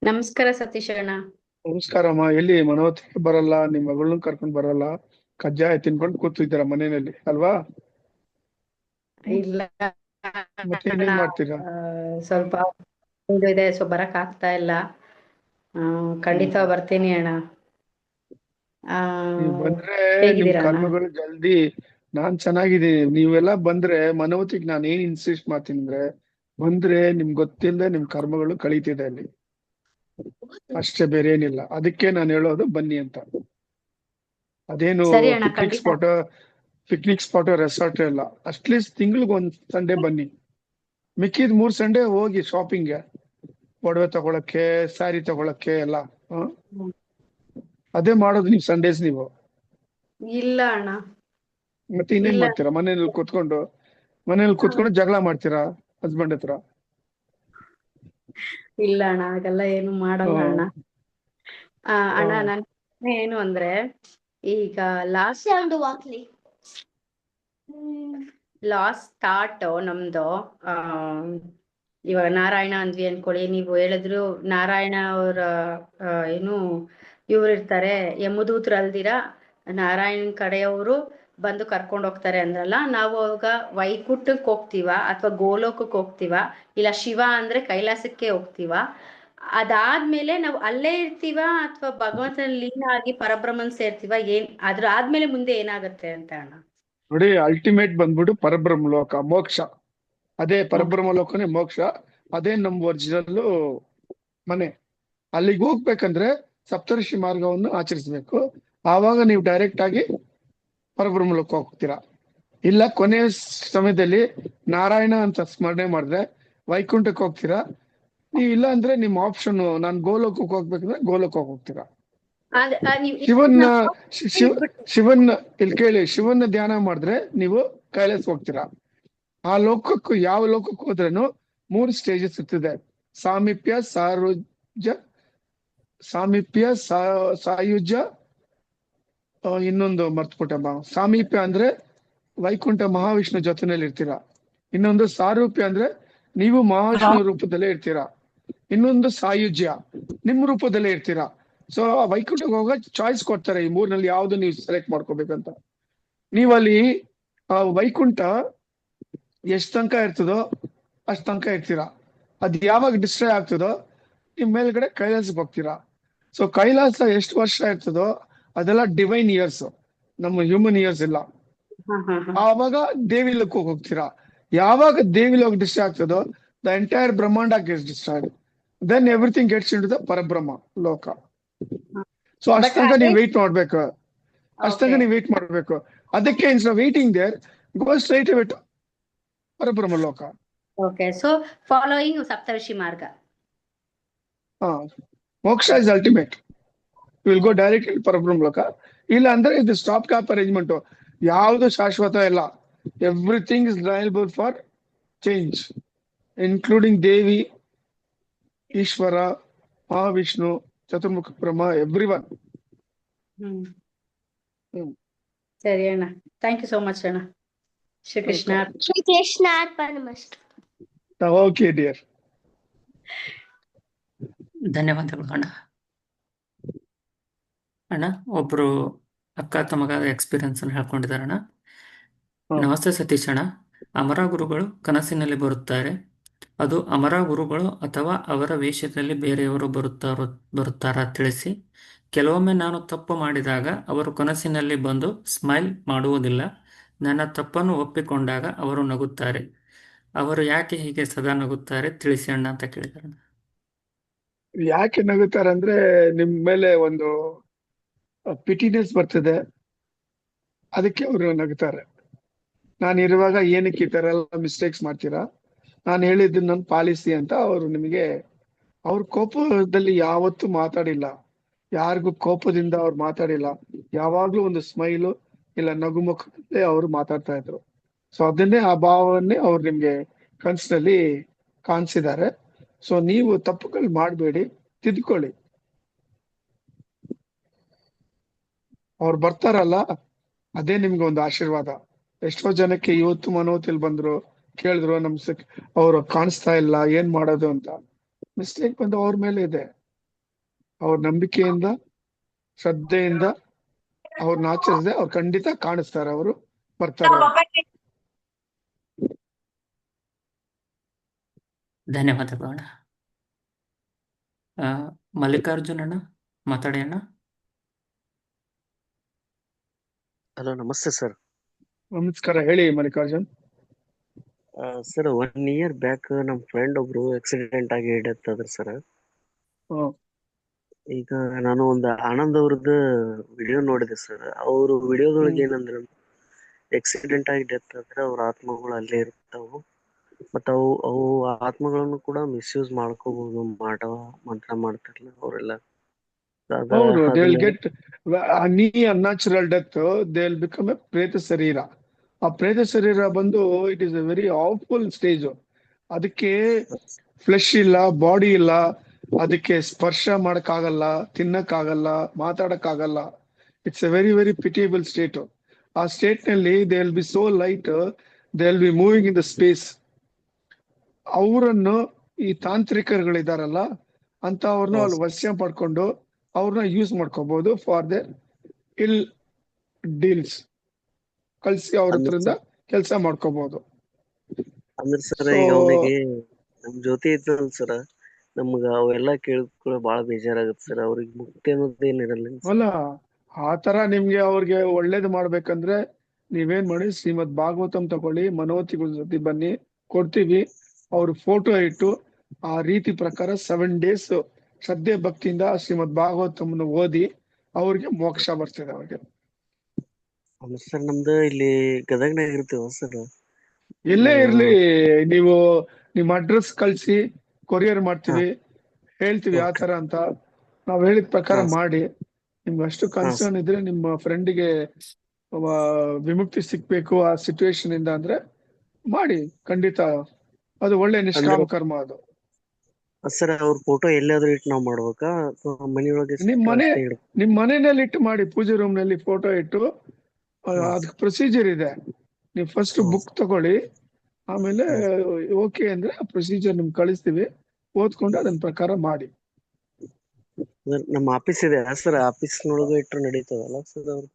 ನಮಸ್ಕಾರ ಸತೀಶ್ ಅಣ್ಣ. ನಮಸ್ಕಾರಮ್ಮ. ಎಲ್ಲಿ ಮನೋಹರಕ್ಕೆ ಬರಲ್ಲ, ನಿಮ್ಮ ಮಗಳನ್ನ ಕರ್ಕೊಂಡ್ ಬರಲ್ಲ, ಕಜ್ಜಾಯ ತಿನ್ಕೊಂಡು ಕೂತಿದ್ದೀರಾ ಮನೆಯಲ್ಲಿ ಅಲ್ವಾ? ಇಲ್ಲ ಮತ್ತೆ ಅಣ್ಣ, ಇನ್ನೇನ್ ಮಾಡ್ತೀರಾ? ಸ್ವಲ್ಪ ಇದು ಇದೆ, ಸೊ ಬರಕ್ ಆಗ್ತಾ ಇಲ್ಲ. ಖಂಡಿತ ಬರ್ತೀನಿ ಅಣ್ಣ. ನೀವ್ ಬಂದ್ರೆ ನಿಮ್ ಹೇಗಿದ್ದೀರಾ ಅಣ್ಣ? ಕರ್ಮಗಳು ಜಲ್ದಿ. ನಾನ್ ಚೆನ್ನಾಗಿದ್ದೀನಿ. ನೀವೆಲ್ಲ ಬಂದ್ರೆ ಮನೋತಿಗ್ ನಾನು ಏನ್ ಇನ್ಸಿಸ್ಟ್ ಮಾಡ್ತೀನಿ ಅಂದ್ರೆ, ಬಂದ್ರೆ ನಿಮ್ಗೆ ಗೊತ್ತಿಲ್ಲದೆ ನಿಮ್ ಕರ್ಮಗಳು ಕಳೀತಿದೆ ಅಲ್ಲಿ, ಅಷ್ಟೇ, ಬೇರೆ ಏನಿಲ್ಲ. ಅದಕ್ಕೆ ನಾನು ಹೇಳೋದು ಬನ್ನಿ ಅಂತ. ಅದೇನು ಸರಿ ಅಣ್ಣ, ಪಿಕ್ನಿಕ್ ಸ್ಪಾಟ್ ರೆಸಾರ್ಟ್ ಇಲ್ಲ. ಅಟ್ಲೀಸ್ಟ್ ತಿಂಗ್ಳಿಗೆ ಒಂದ್ ಸಂಡೇ ಬನ್ನಿ. ಮಿಕ್ಕಿದ್ 3 ಸಂಡೇ ಹೋಗಿ ಶಾಪಿಂಗ್ಗೆ, ಒಡವೆ ತಗೊಳಕ್ಕೆ, ಸ್ಯಾರಿ ತಗೊಳಕ್ಕೆ ಎಲ್ಲ. ಅದೇ ಮಾಡೋದು ನೀವು ಸಂಡೇಸ್ ನೀವು. ಇಲ್ಲ ಅಣ್ಣ, ಮತ್ತೆ ಇನ್ನೇನ್ ಇಲ್ಲ. ಮಾಡ್ತೀರಾ? ಮನೇಲಿ ಕೂತ್ಕೊಂಡು ಜಗಳ ಮಾಡ್ತೀರಾ ಹಸ್ಬೆಂಡ್ ಹತ್ರ? ಇಲ್ಲ ಅಣ್ಣ, ಹಾಗೆಲ್ಲ ಏನು ಮಾಡಲ್ಲ ಅಣ್ಣ. ಅಣ್ಣ, ನನ್ ಪ್ರಶ್ನೆ ಏನು ಅಂದ್ರೆ, ಈಗ ಲಾಸ್ಟ್ ಥಾಟ್ ನಮ್ದು, ಇವಾಗ ನಾರಾಯಣ ಅಂದ್ವಿ ಅನ್ಕೊಳ್ಳಿ. ನೀವು ಹೇಳಿದ್ರು ನಾರಾಯಣ ಅವರ ಏನು ಇವ್ರು ಇರ್ತಾರೆ, ಯಮದೂತರು ಅಲ್ದಿರ ನಾರಾಯಣ್ ಕಡೆಯವರು ಬಂದು ಕರ್ಕೊಂಡು ಹೋಗ್ತಾರೆ ಅಂದ್ರಲ್ಲ. ನಾವು ಅವಾಗ ವೈಕುಂಠಕ್ಕೆ ಹೋಗ್ತೀವ ಅಥವಾ ಗೋಲೋಕಕ್ಕೆ ಹೋಗ್ತೀವ, ಇಲ್ಲ ಶಿವ ಅಂದ್ರೆ ಕೈಲಾಸಕ್ಕೆ ಹೋಗ್ತೀವ? ಅದಾದ್ಮೇಲೆ ನಾವು ಅಲ್ಲೇ ಇರ್ತೀವ ಅಥವಾ ಭಗವಂತನ ಲೀನ ಆಗಿ ಪರಬ್ರಹ್ಮನ್ ಸೇರ್ತೀವ? ಅದ್ರ ಆದ್ಮೇಲೆ ಮುಂದೆ ಏನಾಗತ್ತೆ ಅಂತ ಅಣ್ಣ? ನೋಡಿ, ಅಲ್ಟಿಮೇಟ್ ಬಂದ್ಬಿಟ್ಟು ಪರಬ್ರಹ್ಮ ಲೋಕ, ಮೋಕ್ಷ. ಅದೇ ಪರಬ್ರಹ್ಮ ಲೋಕನೇ ಮೋಕ್ಷ. ಅದೇ ನಮ್ ಒರಿಜಿನಲ್ ಮನೆ. ಅಲ್ಲಿಗೆ ಹೋಗ್ಬೇಕಂದ್ರೆ ಸಪ್ತರ್ಷಿ ಮಾರ್ಗವನ್ನು ಆಚರಿಸ್ಬೇಕು. ಆವಾಗ ನೀವು ಡೈರೆಕ್ಟ್ ಆಗಿ ಪರಬ್ರಹ್ಮ ಲೋಕ ಹೋಗ್ತೀರಾ. ಇಲ್ಲ ಕೊನೆಯ ಸಮಯದಲ್ಲಿ ನಾರಾಯಣ ಅಂತ ಸ್ಮರಣೆ ಮಾಡಿದ್ರೆ ವೈಕುಂಠಕ್ಕೆ ಹೋಗ್ತೀರಾ. ನೀವು ಇಲ್ಲ ಅಂದ್ರೆ ನಿಮ್ಮ ಆಪ್ಷನ್, ನಾನ್ ಗೋಲೋಕಕ್ಕೆ ಹೋಗ್ಬೇಕಂದ್ರೆ ಗೋಲೋಕಕ್ಕೆ ಹೋಗ್ತೀರಾ. ಶಿವನ್ನ ಇಲ್ಲಿ ಕೇಳಿ, ಶಿವನ್ನ ಧ್ಯಾನ ಮಾಡಿದ್ರೆ ನೀವು ಕೈಲಾಸ ಹೋಗ್ತೀರಾ. ಆ ಲೋಕಕ್ಕೂ ಯಾವ ಲೋಕಕ್ಕೆ ಹೋದ್ರೇನು 3 ಸ್ಟೇಜಸ್ ಇರ್ತದೆ: ಸಾಮೀಪ್ಯ, ಸಾಯುಜ್ಯ, ಇನ್ನೊಂದು ಮರ್ತ್ಬಿಟ್ಟಮ್ಮ. ಸಾಮೀಪ್ಯ ಅಂದ್ರೆ ವೈಕುಂಠ ಮಹಾವಿಷ್ಣು ಜೊತೆನಲ್ಲಿ ಇರ್ತೀರಾ. ಇನ್ನೊಂದು ಸಾರೂಪ್ಯ ಅಂದ್ರೆ ನೀವು ಮಹಾವಿಷ್ಣು ರೂಪದಲ್ಲೇ ಇರ್ತೀರಾ. ಇನ್ನೊಂದು ಸಾಯುಜ್ಯ, ನಿಮ್ ರೂಪದಲ್ಲೇ ಇರ್ತೀರಾ. ಸೊ ವೈಕುಂಠಕ್ಕೆ ಹೋಗೋ ಚಾಯ್ಸ್ ಕೊಡ್ತಾರೆ, ಈ 3ನಲ್ಲಿ ಯಾವ್ದು ನೀವು ಸೆಲೆಕ್ಟ್ ಮಾಡ್ಕೋಬೇಕಂತ. ನೀವಲ್ಲಿ ವೈಕುಂಠ ಎಷ್ಟ್ ತನಕ ಇರ್ತದೋ ಅಷ್ಟ್ ತನಕ ಇರ್ತೀರಾ. ಅದ್ ಯಾವಾಗ ಡಿಸ್ಟ್ರಾಯ್ ಆಗ್ತದೋ ನಿಮ್ ಮೇಲ್ಗಡೆ ಕೈಲಾಸಕ್ಕೆ ಹೋಗ್ತೀರಾ. ಸೊ ಕೈಲಾಸ ಎಷ್ಟು ವರ್ಷ ಇರ್ತದೋ ಅದೆಲ್ಲ ಡಿವೈನ್ ಇಯರ್ಸ್, ನಮ್ಮ ಹ್ಯೂಮನ್ ಇಯರ್ಸ್ ಇಲ್ಲ. ಆವಾಗ ದೇವಿ ಲೋಕಕ್ಕೆ ಹೋಗ್ತೀರಾ. ಯಾವಾಗ ದೇವಿ ಲೋಕ ಡಿಸ್ಟ್ರಾಯ್ ಆಗ್ತದೋ ದ ಎಂಟೈರ್ ಬ್ರಹ್ಮಾಂಡ gets destroyed. Then everything gets into the ಪರಬ್ರಹ್ಮ ಲೋಕ. ಸೊ ಅಷ್ಟ್ ತನಕ ನೀವು ವೆಯ್ಟ್ ಮಾಡ್ಬೇಕು. ಅದಕ್ಕೆ instead of waiting there, go straight away to ಪರಬ್ರಹ್ಮ ಲೋಕ. ಓಕೆ, ಸೊ ಫಾಲೋಯಿಂಗ್ ಸಪ್ತರ್ಷಿ ಮಾರ್ಗ. ಮೋಕ್ಷ is ultimate. Will go direct ಪರಬ್ರಹ್ಮ ಲೋಕ. ಇಲ್ಲ ಅಂದ್ರೆ ಇದು ಸ್ಟಾಪ್ ಕ್ಯಾಪ್ ಅರೇಂಜ್ಮೆಂಟ್. ಯಾವುದು ಶಾಶ್ವತ ಇಲ್ಲ. Everything is liable for change, including Devi, Ishwara, Mahavishnu, Chaturmukha Brahma, everyone. ಸರಿ ಅಣ್ಣ, ಥ್ಯಾಂಕ್ ಯು ಸೋ ಮಚ್ ಅಣ್ಣ. ಶ್ರೀಕೃಷ್ಣ. ಓಕೆ ಡಿಯರ್, ಧನ್ಯವಾದಗಳು ಅಣ್ಣ. ಅಣ್ಣ ಒಬ್ರು ಅಕ್ಕ ತಮಗಾದ ಎಕ್ಸ್ಪೀರಿಯನ್ಸ್ ಅನ್ನು ಹೇಳ್ಕೊಂಡಿದ್ದಾರೆ ಅಣ್ಣ. ನಮಸ್ತೆ ಸತೀಶ್ ಅಣ್ಣ. ಅಮರ ಗುರುಗಳು ಕನಸಿನಲ್ಲಿ ಬರುತ್ತಾರೆ. ಅದು ಅಮರ ಗುರುಗಳು ಅಥವಾ ಅವರ ವೇಷದಲ್ಲಿ ಬೇರೆಯವರು ಬರುತ್ತಾರಾ ತಿಳಿಸಿ. ಕೆಲವೊಮ್ಮೆ ನಾನು ತಪ್ಪು ಮಾಡಿದಾಗ ಅವರು ಕನಸಿನಲ್ಲಿ ಬಂದು ಸ್ಮೈಲ್ ಮಾಡುವುದಿಲ್ಲ. ನನ್ನ ತಪ್ಪನ್ನು ಒಪ್ಪಿಕೊಂಡಾಗ ಅವರು ನಗುತ್ತಾರೆ. ಅವರು ಯಾಕೆ ಹೀಗೆ ಸದಾ ನಗುತ್ತಾರೆ ತಿಳಿಸಿ ಅಣ್ಣ ಅಂತ ಕೇಳಿದ್ದಾರೆ. ಯಾಕೆ ನಗುತ್ತಾರೆ ಅಂದ್ರೆ ನಿಮ್ ಮೇಲೆ ಒಂದು ಪಿಟಿನೆಸ್ ಬರ್ತದೆ, ಅದಕ್ಕೆ ಅವರು ನಗುತ್ತಾರೆ. ನಾನು ಇರುವಾಗ ಏನಕ್ಕೆ ಈ ತರ ಎಲ್ಲ ಮಿಸ್ಟೇಕ್ಸ್ ಮಾಡ್ತೀರಾ, ನಾನು ಹೇಳಿದ್ದನ್ನ ಪಾಲಿಸಿ ಅಂತ ಅವರು ನಿಮಗೆ. ಅವ್ರ ಕೋಪದಲ್ಲಿ ಯಾವತ್ತೂ ಮಾತಾಡಿಲ್ಲ, ಯಾರಿಗೂ ಕೋಪದಿಂದ ಅವ್ರು ಮಾತಾಡಿಲ್ಲ. ಯಾವಾಗ್ಲೂ ಒಂದು ಸ್ಮೈಲು ಇಲ್ಲ ನಗುಮುಖದಲ್ಲೇ ಅವರು ಮಾತಾಡ್ತಾ ಇದ್ರು. ಸೊ ಅದನ್ನೇ, ಆ ಭಾವವನ್ನೇ ಅವ್ರು ನಿಮ್ಗೆ ಕನ್ಸಿನಲ್ಲಿ ಕಾಣಿಸಿದ್ದಾರೆ. ಸೊ ನೀವು ತಪ್ಪುಗಳು ಮಾಡಬೇಡಿ, ತಿದ್ಕೊಳ್ಳಿ. ಅವ್ರು ಬರ್ತಾರಲ್ಲ, ಅದೇ ನಿಮ್ಗೆ ಒಂದು ಆಶೀರ್ವಾದ. ಎಷ್ಟೋ ಜನಕ್ಕೆ ಇವತ್ತು ಮನೋತಿಲ್ ಬಂದ್ರು, ಕೇಳಿದ್ರು ಅವ್ರು ಕಾಣಿಸ್ತಾ ಇಲ್ಲ, ಏನ್ ಮಾಡೋದು ಅಂತ. ಮಿಸ್ಟೇಕ್ ಬಂದು ಅವ್ರ ಮೇಲೆ ಇದೆ. ಅವ್ರ ನಂಬಿಕೆಯಿಂದ, ಶ್ರದ್ಧೆಯಿಂದ ಅವ್ರನ್ನ ಆಚರಿಸಿದೆ, ಅವ್ರು ಖಂಡಿತ ಕಾಣಿಸ್ತಾರೆ, ಅವರು ಬರ್ತಾರೆ. ಧನ್ಯವಾದಗಳು. ಮಲ್ಲಿಕಾರ್ಜುನ್ ಅಣ್ಣ ಮಾತಾಡಿ ಅಣ್ಣ. ಹಲೋ, ನಮಸ್ತೆ ಸರ್. ನಮಸ್ಕಾರ, ಹೇಳಿ ಮಲ್ಲಿಕಾರ್ಜುನ್. ಸರ್ 1 year ಬ್ಯಾಕ್ ನಮ್ ಫ್ರೆಂಡ್ ಒಬ್ರು ಆಕ್ಸಿಡೆಂಟ್ ಆಗಿ ಡೆತ್ ಆದ್ರ ಸರ್. ಈಗ ನಾನು ಒಂದು ಆನಂದ್ ಅವ್ರದ್ದು ವಿಡಿಯೋ ನೋಡಿದೆ ಸರ್. ಅವ್ರ ವಿಡಿಯೋದೊಳಗೆ ಏನಂದ್ರೆ, ಆಕ್ಸಿಡೆಂಟ್ ಆಗಿ ಡೆತ್ ಆದ್ರೆ ಅವ್ರ ಆತ್ಮಗಳು ಅಲ್ಲೇ ಇರ್ತಾವು, ಮತ್ತ ಅವು ಆತ್ಮಗಳನ್ನು ಕೂಡ ಮಿಸ್ಯೂಸ್ ಮಾಡ್ಕೋಬಹುದು, ಮಂತ್ರ ಮಾಡ್ತಾರಲ್ಲ ಅವರೆಲ್ಲ. ಹೌದು, they will get any unnatural death, they will become a preta sharira. ಆ ಪ್ರೇತ ಶರೀರ ಬಂದು it is a very awful stage. ಅದಕ್ಕೆ ಫ್ಲೆಶ್ ಇಲ್ಲ, ಬಾಡಿ ಇಲ್ಲ, ಅದಕ್ಕೆ ಸ್ಪರ್ಶ ಮಾಡಕ್ಕಾಗಲ್ಲ, ತಿನ್ನಕ್ಕಾಗಲ್ಲ, ಮಾತಾಡಕ್ಕಾಗಲ್ಲ. It's a very very pitiable state. ಆ ಸ್ಟೇಟ್ ನಲ್ಲಿ they will be so light, they will be moving in the space. ಅವರನ್ನು ಈ ತಾಂತ್ರಿಕರುಗಳಿದಾರಲ್ಲ ಅಂತ ಅವ್ರನ್ನ ಅಲ್ಲಿ ವಶ್ಯ ಪಡ್ಕೊಂಡು ಅವ್ರನ್ನ ಯೂಸ್ ಮಾಡ್ಕೋಬಹುದು ಫಾರ್ ದೇರ್ ಇಲ್ ಡೀಲ್ಸ್. ಕಳ್ಸಿ ಅವ್ರ ಹತ್ರದಿಂದ ಕೆಲಸ ಮಾಡ್ಕೋಬಹುದು. ಅಂದ್ರೆ ಸರ್ ಈಗ ಅವನಿಗೆ ನಮ್ ಜೊತೆ ಇದ್ದಲ್ಲ ಸರ್, ನಮ್ಗ ಅವೆಲ್ಲ ಕೇಳಿದ್ಕೂಡ ಬಹಳ ಬೇಜಾರಾಗತ್ತೆ ಸರ್. ಅವ್ರಿಗೆ ಮುಕ್ತಿ ಅನ್ನೋದು ಏನಿರಲ್ಲ ಅಲ್ಲ, ಆ ತರ ನಿಮ್ಗೆ ಅವ್ರಿಗೆ ಒಳ್ಳೇದು ಮಾಡ್ಬೇಕಂದ್ರೆ ನೀವೇನ್ ಮಾಡಿ, ಶ್ರೀಮದ್ ಭಾಗವತಂ ತಗೊಳ್ಳಿ, ಮನೋತಿಗಳ ಜೊತೆ ಬನ್ನಿ, ಕೊಡ್ತೀವಿ. ಅವ್ರ ಫೋಟೋ ಇಟ್ಟು ಆ ರೀತಿ ಪ್ರಕಾರ 7 days ಶ್ರದ್ಧೆ ಭಕ್ತಿಯಿಂದ ಶ್ರೀಮದ್ ಭಾಗವತಂನ ಓದಿ ಅವ್ರಿಗೆ ಮೋಕ್ಷ ಬರ್ತದೆ ಅವ್ರಿಗೆ. ಸರ್ ನಮ್ದು ಇಲ್ಲಿ ಗದಗ್ನಾಗ ಇರ್ತೀವ ಸರ್. ಎಲ್ಲೇ ಇರ್ಲಿ, ನೀವು ನಿಮ್ ಅಡ್ರೆಸ್ ಕಳ್ಸಿ, ಕೊರಿಯರ್ ಮಾಡ್ತೀವಿ, ಹೇಳ್ತೀವಿ ಯಾವ ತರ ಅಂತ. ನಾವ್ ಹೇಳಿದ ಪ್ರಕಾರ ಮಾಡಿ. ನಿಮ್ಗೆ ಅಷ್ಟು ಕನ್ಸರ್ನ್ ಇದ್ರೆ, ನಿಮ್ಮ ಫ್ರೆಂಡಿಗೆ ವಿಮುಕ್ತಿ ಸಿಕ್ಬೇಕು ಆ ಸಿಚುವೇಶನ್ ಇಂದ ಅಂದ್ರೆ ಮಾಡಿ, ಖಂಡಿತ ಅದು ಒಳ್ಳೆ ನಿಷ್ಕಾಮ ಕರ್ಮ. ಅದು ಸರ್ ಅವ್ರ ಫೋಟೋ ಎಲ್ಲಾದ್ರೂ ಇಟ್ಟು ನಾವ್ ಮಾಡ್ಬೇಕಾ, ಮನೆಯೊಳಗೆ ನಿಮ್ ಮನೆಯಲ್ಲಿ ಇಟ್ಟು ಮಾಡಿ, ಪೂಜೆ ರೂಮ್ ನಲ್ಲಿ ಫೋಟೋ ಇಟ್ಟು. ಅದಕ್ಕೆ ಪ್ರೊಸೀಜರ್ ಇದೆ. ನೀವು ಫಸ್ಟ್ ಬುಕ್ ತಗೊಳ್ಳಿ, ಆಮೇಲೆ ಓಕೆ ಅಂದ್ರೆ ಆ ಪ್ರೊಸೀಜರ್ ನಿಮ್ಗೆ ಕಳಿಸ್ತೀವಿ, ಓದ್ಕೊಂಡು ಅದನ್ನ ಪ್ರಕಾರ ಮಾಡಿ. ನಮ್ಮ ಆಫೀಸ್ ಇದೆ ಸರ್, ಆಫೀಸ್ ನೊಳಗೆ ಇಟ್ಟರು ನಡೀತದಲ್ಲ ಸರ್?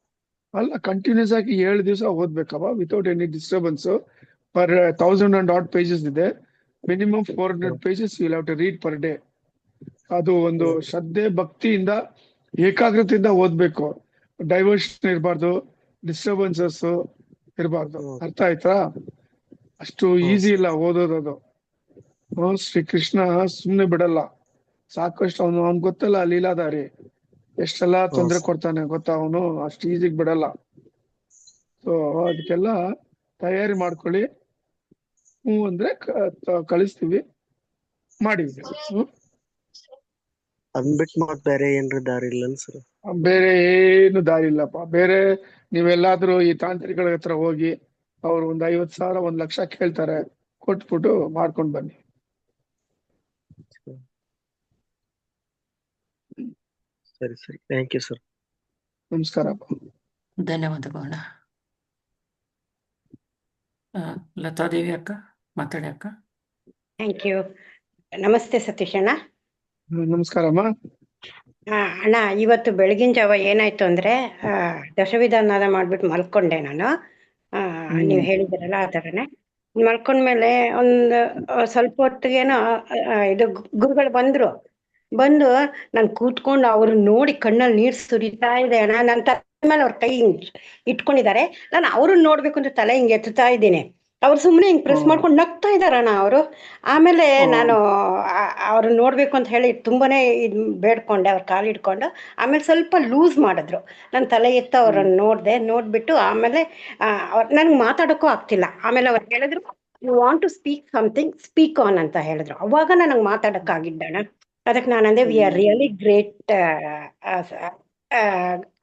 ಅಲ್ಲ, ಕಂಟಿನ್ಯೂಸ್ ಆಗಿ 7 ದಿವಸ ಓದ್ಬೇಕವ, without any disturbance. Per 1000 and odd pages ಇದೆ. Minimum 400 pages you will have to read per day. ಅದು ಒಂದು ಶ್ರದ್ಧೆ ಭಕ್ತಿಯಿಂದ ಏಕಾಗ್ರತೆಯಿಂದ ಓದ್ಬೇಕು. ಡೈವರ್ಷನ್ ಇರಬಾರ್ದು, ಡಿಸ್ಟರ್ಬೆನ್ಸಸ್ ಇರಬಾರ್ದು. ಅರ್ಥ ಆಯ್ತಾ? ಅಷ್ಟು ಈಸಿ ಇಲ್ಲ ಓದೋದು. ಶ್ರೀಕೃಷ್ಣ ಸುಮ್ನೆ ಬಿಡಲ್ಲ, ಸಾಕಷ್ಟು ಅವ್ನ್ ಗೊತ್ತಲ್ಲ ಲೀಲಾಧಾರಿ, ಎಷ್ಟೆಲ್ಲಾ ತೊಂದರೆ ಕೊಡ್ತಾನೆ ಗೊತ್ತಾ ಅವನು, ಅಷ್ಟು ಈಸಿಗೆ ಬಿಡಲ್ಲ. ಸೊ ಅದಕ್ಕೆಲ್ಲ ತಯಾರಿ ಮಾಡ್ಕೊಳ್ಳಿ. ಅಂದ್ರೆ ಕಳಿಸ್ತೀವಿ, ಮಾಡಿ. ಅದ್ಬಿಟ್ಟು ಮತ್ ಬೇರೆ ಏನ್ರ ದಾರಿ ಇಲ್ಲ ಸರ್? ಬೇರೆ ಏನು ದಾರಿ ಇಲ್ಲಪ್ಪ. ಬೇರೆ ನೀವೆಲ್ಲಾದ್ರೂ ಈ ತಾಂತ್ರಿಕರ ಹತ್ರ ಹೋಗಿ, ಅವ್ರು 50,000 1 ಲಕ್ಷ ಕೇಳ್ತಾರೆ, ಕೊಟ್ಬಿಟ್ಟು ಮಾಡ್ಕೊಂಡ್ ಬನ್ನಿ. ಸರಿ ಸರಿ, ಥ್ಯಾಂಕ್ ಯು ಸರ್. ನಮಸ್ಕಾರ. ಧನ್ಯವಾದಗಳು. ಲತಾದೇವಿ ಅಕ್ಕ ಮಾತಾಡಿ ಅಕ್ಕ. Thank you. ನಮಸ್ತೆ ಸತೀಶ್ ಅಣ್ಣ. ನಮಸ್ಕಾರಮ್ಮ. ಅಣ್ಣ, ಇವತ್ತು ಬೆಳಗಿನ ಜಾವ ಏನಾಯ್ತು ಅಂದ್ರೆ, ದಶವಿಧಾನಾದ ಮಾಡ್ಬಿಟ್ಟು ಮಲ್ಕೊಂಡೆ ನಾನು. ನೀವು ಹೇಳಿದಿರಲ್ಲ ಆ ಥರನೇ ಮಲ್ಕೊಂಡ್ಮೇಲೆ ಒಂದು ಸ್ವಲ್ಪ ಹೊತ್ತಿಗೇನೋ ಇದು ಗುರುಗಳು ಬಂದು ನಾನು ಕೂತ್ಕೊಂಡು ಅವ್ರನ್ನ ನೋಡಿ ಕಣ್ಣಲ್ಲಿ ನೀರು ಸುರಿತಾ ಇದೆ ಅಣ್ಣ. ನನ್ನ ತಲೆ ಮೇಲೆ ಅವ್ರ ಕೈ ಹಿಂಗ್ ಇಟ್ಕೊಂಡಿದ್ದಾರೆ, ನಾನು ಅವ್ರನ್ನ ನೋಡ್ಬೇಕು ಅಂತ ತಲೆ ಹಿಂಗೆ ಎತ್ತುತ್ತಾ ಇದ್ದೀನಿ. ಅವ್ರು ಸುಮ್ಮನೆ ಹಿಂಗೆ ಪ್ರೆಸ್ ಮಾಡ್ಕೊಂಡು ನಗ್ತಾ ಇದ್ದಾರಣ್ಣ ಅವರು. ಆಮೇಲೆ ನಾನು ಅವ್ರನ್ನ ನೋಡ್ಬೇಕು ಅಂತ ಹೇಳಿ ತುಂಬಾನೇ ಬೇಡ್ಕೊಂಡೆ, ಅವ್ರ ಕಾಲು ಹಿಡ್ಕೊಂಡು. ಆಮೇಲೆ ಸ್ವಲ್ಪ ಲೂಸ್ ಮಾಡಿದ್ರು. ನಾನು ತಲೆ ಎತ್ತ ಅವ್ರನ್ನ ನೋಡ್ಬಿಟ್ಟು ಆಮೇಲೆ ನನ್ಗೆ ಮಾತಾಡೋಕ್ಕೂ ಆಗ್ತಿಲ್ಲ. ಆಮೇಲೆ ಅವ್ರು ಹೇಳಿದ್ರು, you want to speak something, speak on ಅಂತ ಹೇಳಿದ್ರು. ಅವಾಗ ನನಗೆ ಮಾತಾಡೋಕ್ಕಾಗಿದ್ದಣ್ಣ. ಅದಕ್ಕೆ ನಾನು ಅಂದೆ, ವಿ ಆರ್ ರಿಯಲಿ ಗ್ರೇಟ್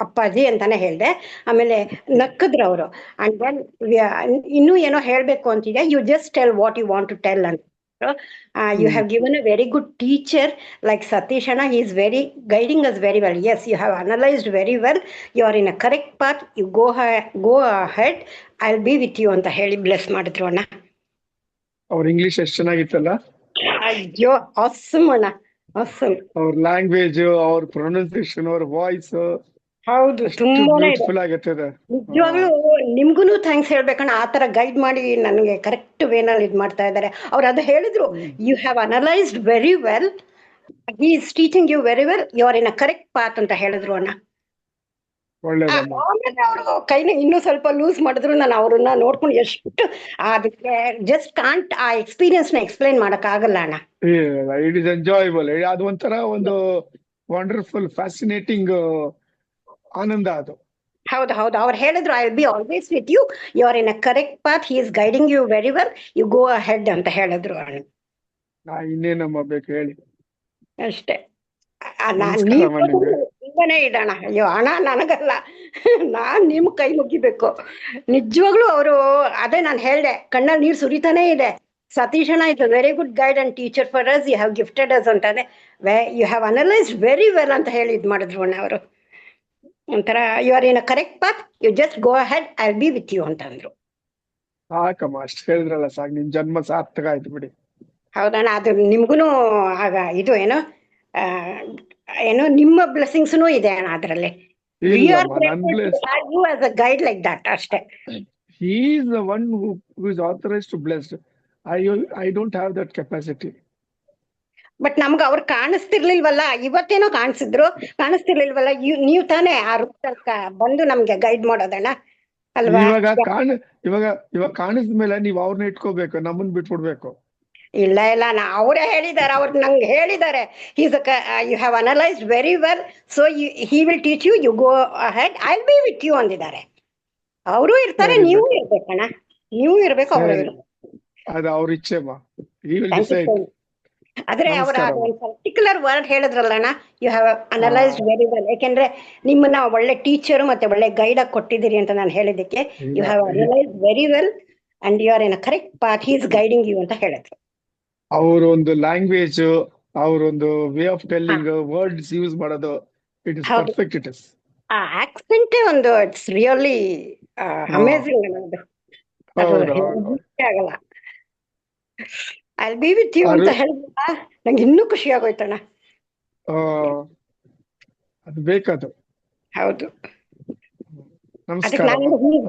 ಅಪ್ಪಾಜಿ ಅಂತಾನೆ ಹೇಳ್ದೆ. ಆಮೇಲೆ ನಕ್ಕದ್ರು ಅವರು. ಅಂಡ್ ದೆನ್ ಇನ್ನೂ ಏನೋ ಹೇಳ್ಬೇಕು ಅಂತಿದೆ, you just tell what you want to tell ಅಂತ. You have given a very good teacher like Satish Anna. He is very guiding us very well. Yes, you have analyzed very well. You are in a correct path. You go ahead. I'll be with you ಅಂತ ಹೇಳಿ bless ಮಾಡಿದ್ರು ಅಣ್ಣ. ಅವ್ರ English ಎಷ್ಟ್ ಚೆನ್ನಾಗಿತ್ತಲ್ಲ, ಅಯ್ಯೋ awesome ಅಣ್ಣ, awesome. ಅವ್ರ language, ಅವ್ರ ಪ್ರೊನೌನ್ಸಿಯೇಷನ್, ಅವ್ರ ವಾಯ್ಸ್ ಹೌದು, ಎಷ್ಟು ತುಂಬಾನೇ ಇದೆ. ಬ್ಯೂಟಿಫುಲ್ ಆಗಿರ್ತದೆ. ನಿಜವಾಗ್ಲೂ ನಿಮ್ಗುನು ಥ್ಯಾಂಕ್ಸ್ ಹೇಳ್ಬೇಕಣ್ಣ. ಆ ತರ ಗೈಡ್ ಮಾಡಿ ನನಗೆ ಕರೆಕ್ಟ್ ವೇನಲ್ಲಿ ಇದ್ ಮಾಡ್ತಾ ಇದ್ದಾರೆ. ಅವ್ರು ಅದು ಹೇಳಿದ್ರು, you have analysed very well, he is teaching you very well, you are in a correct path ಅಂತ ಹೇಳಿದ್ರು ಅಣ್ಣ. ಒಳ್ಳೇದಮ್ಮ. ಆಮೇಲೆ ಅವರು ಕೈನ ಇನ್ನೂ ಸ್ವಲ್ಪ ಲೂಸ್ ಮಾಡಿದ್ರು. ನಾನು ಅವ್ರನ್ನ ನೋಡ್ಕೊಂಡು ಎಷ್ಟು ಅದಕ್ಕೆ ಜಸ್ಟ್ ಕಾಂಟ್ ಆ ಎಕ್ಸ್ಪೀರಿಯನ್ಸ್ ನ ಎಕ್ಸ್ಪ್ಲೈನ್ ಮಾಡಕ್ ಆಗಲ್ಲ ಅಣ್ಣ. It is enjoyable. ಅದು ಒಂಥರ ಒಂದು ವಂಡರ್ಫುಲ್ ಫ್ಯಾಸಿನೇಟಿಂಗ್ ಆನಂದ ಅದು. ಹೌದು ಹೌದು, ಅವ್ರು ಹೇಳಿದ್ರು I will be always with you, you are in a correct path, he is guiding you very well, you go ahead ಅಂತ ಹೇಳಿದ್ರು ಅಣ್ಣ. ಇನ್ನೇನಮ್ಮ ಬೇಕು ಹೇಳಿ. ಅಷ್ಟೇ. ನಮಸ್ಕಾರಮ್ಮ ನಿಮ್ಗೆ. ತುಂಬಾನೇ ಇಡಣ. ಅಯ್ಯೋ ಅಣ್ಣ ನನಗಲ್ಲ, ನಾನ್ ನಿಮ್ ಕೈ ಮುಗಿಬೇಕು ನಿಜವಾಗ್ಲೂ. ಅವರು ಅದೇ ನಾನು ಹೇಳ್ದೆ, ಕಣ್ಣಲ್ಲಿ ನೀರು ಸುರಿತಾನೇ ಇದೆ. ಸತೀಶ್ ಅಣ್ಣ is a very good guide and teacher for us, you have gifted us ಅಂತಾನೆ, you have analysed very well ಅಂತ ಹೇಳಿ ಇದ್ ಮಾಡಿದ್ರು ಅಣ್ಣ ಅವರು. ಒಂಥರ you are in a correct path, you just go ahead, I will be with you ಅಂತಂದ್ರು. ಸಾಕಮ್ಮ, ಅಷ್ಟು ಹೇಳಿದ್ರಲ್ಲ ಸಾಕು, ನಿಮ್ ಜನ್ಮ ಸಾರ್ಥಕ ಆಯ್ತು ಬಿಡಿ. ಹೌದಣ್ಣ, ಅದು ನಿಮ್ಗುನು ಆಗ ಇದು ಏನೋ ಏನೋ ನಿಮ್ಮ ಬ್ಲೆಸ್ಸಿಂಗ್ಸ್ನು ಇದೆ ಅಣ್ಣ ಅದರಲ್ಲಿ. You as a guide like that ಅಷ್ಟೇ. He is the one who is authorized to bless. I don't have that capacity. But ನಮ್ಗೆ ಅವ್ರು ಕಾಣಿಸ್ತಿರ್ಲಿಲ್ವಲ್ಲ, ಇವತ್ತೇನೋ ಕಾಣಿಸ್ತಿರ್ಲಿಲ್ವಲ್ಲ. ನೀವು ತಾನೇ ಆ ರೂಟ್ ತನಕ ಬಂದು ನಮ್ಗೆ ಗೈಡ್ ಮಾಡೋದಣ್ಣ ಅಲ್ವಾ? ಇವಾಗ ಕಾಣಿಸಿದ ಮೇಲೆ ನೀವ್ ಅವ್ರನ್ನ ಇಟ್ಕೋಬೇಕು, ನಮ್ಮನ್ ಬಿಟ್ಬಿಡ್ಬೇಕು. ಇಲ್ಲ ಅವರೇ ಹೇಳಿದ್ದಾರೆ, ಅವ್ರು ನಂಗೆ ಹೇಳಿದ್ದಾರೆ, you have analysed very well, so he will teach you, you go ahead, I will be with you ಅಂದಿದ್ದಾರೆ. ಅವರು ಇರ್ತಾರೆ, ನೀವು ಇರ್ಬೇಕಣ್ಣ, ನೀವು ಇರ್ಬೇಕು, ಅವರು ಇರ್ಬೇಕು. ಅದು ಅವ್ರ ಇಚ್ಛೆ. ಆದ್ರೆ ಅವರ ಒಂದು ಪರ್ಟಿಕ್ಯುಲರ್ ವರ್ಡ್ ಹೇಳಿದ್ರಲ್ಲ ಅಣ್ಣ, you have analysed very well. ಯಾಕೆಂದ್ರೆ ನಿಮ್ಮನ್ನ ಒಳ್ಳೆ ಟೀಚರು ಮತ್ತೆ ಒಳ್ಳೆ ಗೈಡ್ ಆಗಿ ಕೊಟ್ಟಿದ್ದೀರಿ ಅಂತ ನಾನು ಹೇಳಿದ್ದಕ್ಕೆ, you have analysed very well and you are in a correct path, he is guiding you ಅಂತ ಹೇಳಿದ್ರು. ಅವರೊಂದು ಲ್ಯಾಂಗ್ವೇಜ್, ಅವರೊಂದು way of telling, words use ಮಾಡೋದು, it is perfect. It is a accent ಒಂದು ಇಟ್ಸ್ ರಿಯಲಿ ಅಮೇಜಿಂಗ್ ಅನ್ನೋದು. ಆಗಲ್ಲ. I will be with you ಅಂತ ಹೇಳಿದ ನಂಗೆ ಇನ್ನೂ ಖುಷಿ ಆಗೋಯ್ತಣ್ಣ. ಅದು ಬೇಕದು. ಹೌದು, ನಮಸ್ಕಾರ.